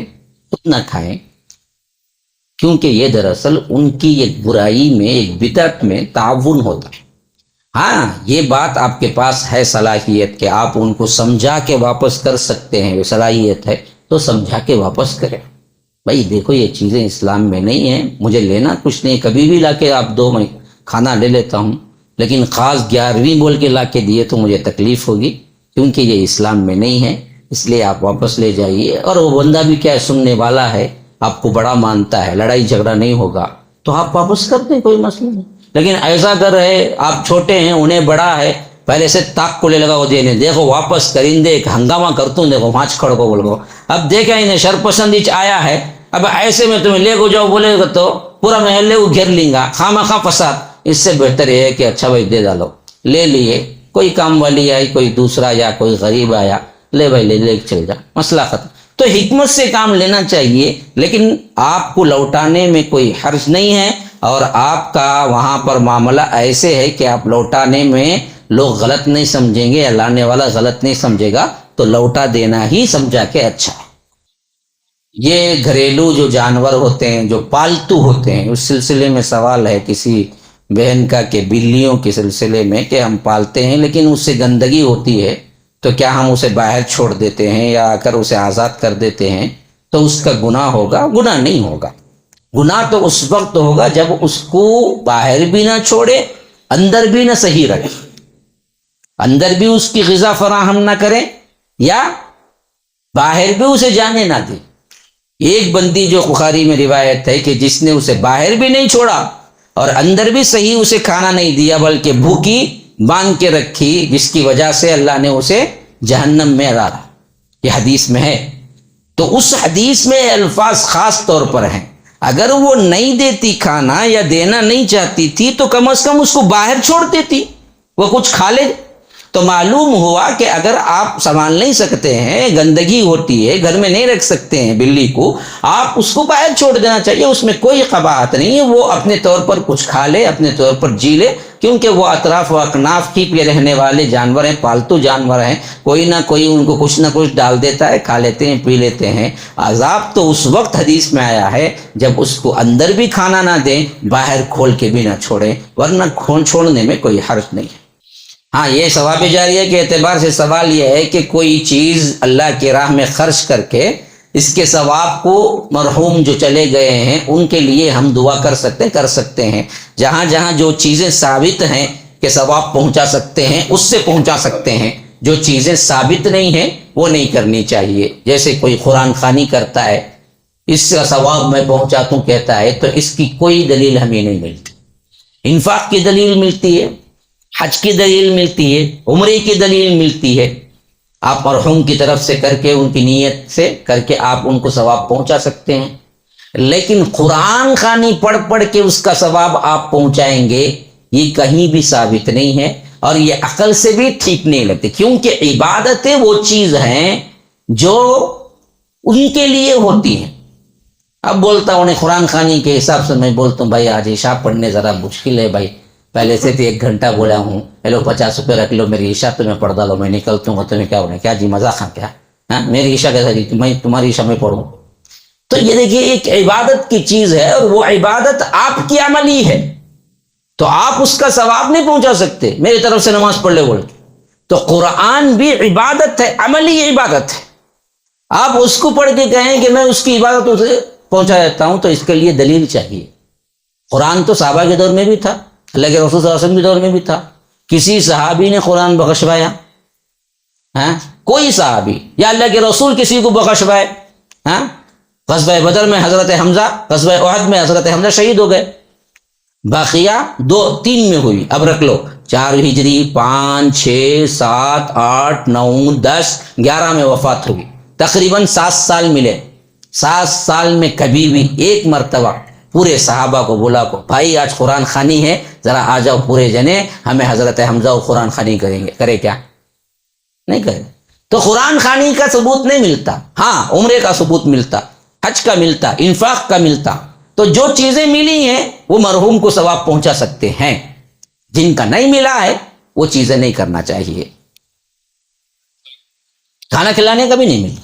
اتنا کھائیں، کیونکہ یہ دراصل ان کی ایک برائی میں، ایک بدعت میں تعاون ہوتا ہے۔ ہاں، یہ بات آپ کے پاس ہے صلاحیت کہ آپ ان کو سمجھا کے واپس کر سکتے ہیں، صلاحیت ہے تو سمجھا کے واپس کریں۔ بھائی دیکھو، یہ چیزیں اسلام میں نہیں ہیں، مجھے لینا کچھ نہیں، کبھی بھی لا کے آپ دو، میں کھانا لے لیتا ہوں، لیکن خاص 11ویں بول کے لا کے دیے تو مجھے تکلیف ہوگی، کیونکہ یہ اسلام میں نہیں ہے، اس لیے آپ واپس لے جائیے۔ اور وہ بندہ بھی کیا ہے، سننے والا ہے، آپ کو بڑا مانتا ہے، لڑائی جھگڑا نہیں ہوگا تو آپ واپس کر دیں، کوئی مسئلہ نہیں۔ لیکن ایسا کر رہے، آپ چھوٹے ہیں انہیں بڑا ہے، پہلے سے تاک کو لے لگا وہ دینے، دیکھو واپس کریں، ایک ہنگامہ کرتا ہوں، دیکھو ماچ کھڑ کو بول گو، اب دیکھا انہیں شر پسندی آیا ہے، اب ایسے میں تمہیں لے کو جاؤ بولے گا تو پورا محلے کو گھیر لیں گا، خواہ مخواہ فساد۔ اس سے بہتر یہ ہے کہ اچھا بھائی دے ڈالو، لے لیے، کوئی کام والی آئی، کوئی دوسرا یا کوئی غریب آیا، لے بھائی لے لے چل جا، مسئلہ ختم۔ تو حکمت سے کام لینا چاہیے، لیکن آپ کو لوٹانے میں کوئی حرج نہیں ہے، اور آپ کا وہاں پر معاملہ ایسے ہے کہ آپ لوٹانے میں لوگ غلط نہیں سمجھیں گے، لانے والا غلط نہیں سمجھے گا، تو لوٹا دینا ہی سمجھا کے اچھا ہے۔ یہ گھریلو جو جانور ہوتے ہیں، جو پالتو ہوتے ہیں، اس سلسلے میں سوال ہے کسی بہن کا کہ بلیوں کے سلسلے میں کہ ہم پالتے ہیں لیکن اس سے گندگی ہوتی ہے، تو کیا ہم اسے باہر چھوڑ دیتے ہیں یا اگر اسے آزاد کر دیتے ہیں تو اس کا گناہ ہوگا؟ گناہ نہیں ہوگا۔ گناہ تو اس وقت ہوگا جب اس کو باہر بھی نہ چھوڑے، اندر بھی نہ صحیح رکھے، اندر بھی اس کی غذا فراہم نہ کرے یا باہر بھی اسے جانے نہ دے۔ ایک بندی جو بخاری میں روایت ہے کہ جس نے اسے باہر بھی نہیں چھوڑا اور اندر بھی صحیح اسے کھانا نہیں دیا، بلکہ بھوکی باندھ کے رکھی، جس کی وجہ سے اللہ نے اسے جہنم میں ڈالا، یہ حدیث میں ہے۔ تو اس حدیث میں الفاظ خاص طور پر ہیں، اگر وہ نہیں دیتی کھانا یا دینا نہیں چاہتی تھی تو کم از کم اس کو باہر چھوڑ دیتی، وہ کچھ کھا لے۔ تو معلوم ہوا کہ اگر آپ سنبھال نہیں سکتے ہیں، گندگی ہوتی ہے، گھر میں نہیں رکھ سکتے ہیں بلی کو، آپ اس کو باہر چھوڑ دینا چاہیے، اس میں کوئی قباحت نہیں ہے، وہ اپنے طور پر کچھ کھا لے، اپنے طور پر جی لے، کیونکہ وہ اطراف و اکناف کی پہ رہنے والے جانور ہیں، پالتو جانور ہیں، کوئی نہ کوئی ان کو کچھ نہ کچھ ڈال دیتا ہے، کھا لیتے ہیں، پی لیتے ہیں۔ عذاب تو اس وقت حدیث میں آیا ہے جب اس کو اندر بھی کھانا نہ دیں، باہر کھول کے بھی نہ چھوڑیں، ورنہ چھوڑنے میں کوئی حرج نہیں ہے۔ ہاں یہ ثواب جاریہ کے اعتبار سے سوال یہ ہے کہ کوئی چیز اللہ کی راہ میں خرچ کر کے اس کے ثواب کو مرحوم جو چلے گئے ہیں ان کے لیے ہم دعا کر سکتے ہیں. جہاں جہاں جو چیزیں ثابت ہیں کہ ثواب پہنچا سکتے ہیں اس سے پہنچا سکتے ہیں. جو چیزیں ثابت نہیں ہیں وہ نہیں کرنی چاہیے. جیسے کوئی قرآن خوانی کرتا ہے اس کا ثواب میں پہنچاتا ہوں کہتا ہے تو اس کی کوئی دلیل ہمیں نہیں ملتی. انفاق کی دلیل ملتی ہے, حج کی دلیل ملتی ہے, عمرے کی دلیل ملتی ہے. آپ مرحوم کی طرف سے کر کے ان کی نیت سے کر کے آپ ان کو ثواب پہنچا سکتے ہیں. لیکن قرآن خوانی پڑھ کے اس کا ثواب آپ پہنچائیں گے یہ کہیں بھی ثابت نہیں ہے اور یہ عقل سے بھی ٹھیک نہیں لگتی. کیونکہ عبادتیں وہ چیز ہیں جو ان کے لیے ہوتی ہیں. اب بولتا ہوں قرآن خوانی کے حساب سے میں بولتا ہوں بھائی آج عشاء پڑھنے ذرا مشکل ہے بھائی, پہلے سے تو 1 گھنٹہ بولا ہوں, لو 50 روپے رکھ لو میری عشاء تو میں پڑھ ڈالو, میں نکلتا ہوں. تمہیں کیا ہونا, کیا جی مذاق ہے کیا, ہاں میری عشاء کیسا جی میں تمہاری عشاء میں پڑھوں. تو یہ دیکھیے ایک عبادت کی چیز ہے اور وہ عبادت آپ کی عملی ہے تو آپ اس کا ثواب نہیں پہنچا سکتے میری طرف سے نماز پڑھ لے بول کے. تو قرآن بھی عبادت ہے, عملی عبادت ہے. آپ اس کو پڑھ کے کہیں کہ میں اس کی عبادت اسے پہنچا دیتا ہوں تو اس کے لیے دلیل چاہیے. قرآن تو صحابہ کے دور میں بھی تھا, اللہ کے رسول صلی اللہ علیہ وسلم کے دور میں بھی تھا. کسی صحابی نے قرآن بخشوایا؟ ہاں کوئی صحابی یا اللہ کے رسول کسی کو بخشوائے؟ ہاں غزوہ بدر میں حضرت حمزہ, غزوہ احد میں حضرت حمزہ شہید ہو گئے. باقیہ 2-3 میں ہوئی. اب رکھ لو 4 ہجری 5 6 7 8 9 10 11 میں وفات ہوئی. تقریباً 7 سال ملے. 7 سال میں کبھی بھی ایک مرتبہ پورے صحابہ کو بولا کو بھائی آج قرآن خوانی ہے ذرا آ جاؤ پورے جنے ہمیں حضرت حمزہ و قرآن خوانی کریں گے, کرے کیا؟ نہیں کرے. تو قرآن خوانی کا ثبوت نہیں ملتا. ہاں عمرے کا ثبوت ملتا, حج کا ملتا, انفاق کا ملتا. تو جو چیزیں ملی ہیں وہ مرحوم کو ثواب پہنچا سکتے ہیں. جن کا نہیں ملا ہے وہ چیزیں نہیں کرنا چاہیے. کھانا کھلانے کا بھی نہیں ملا.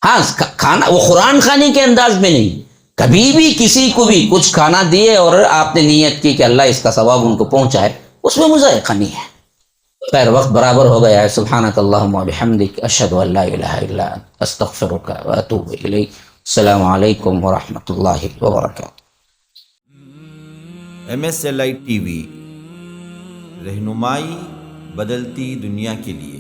ہاں کھانا وہ قرآن خوانی کے انداز میں نہیں, کبھی بھی کسی کو بھی کچھ کھانا دیے اور آپ نے نیت کی کہ اللہ اس کا ثواب ان کو پہنچائے اس میں مذائقہ نہیں ہے. خیر وقت برابر ہو گیا ہے. سبحانک اللہم و بحمدک اشہد ان لا الہ الا انت استغفرک و اتوب الیک. السلام علیکم ورحمۃ اللہ وبرکاتہ. MSLI TV رہنمائی بدلتی دنیا کے لیے.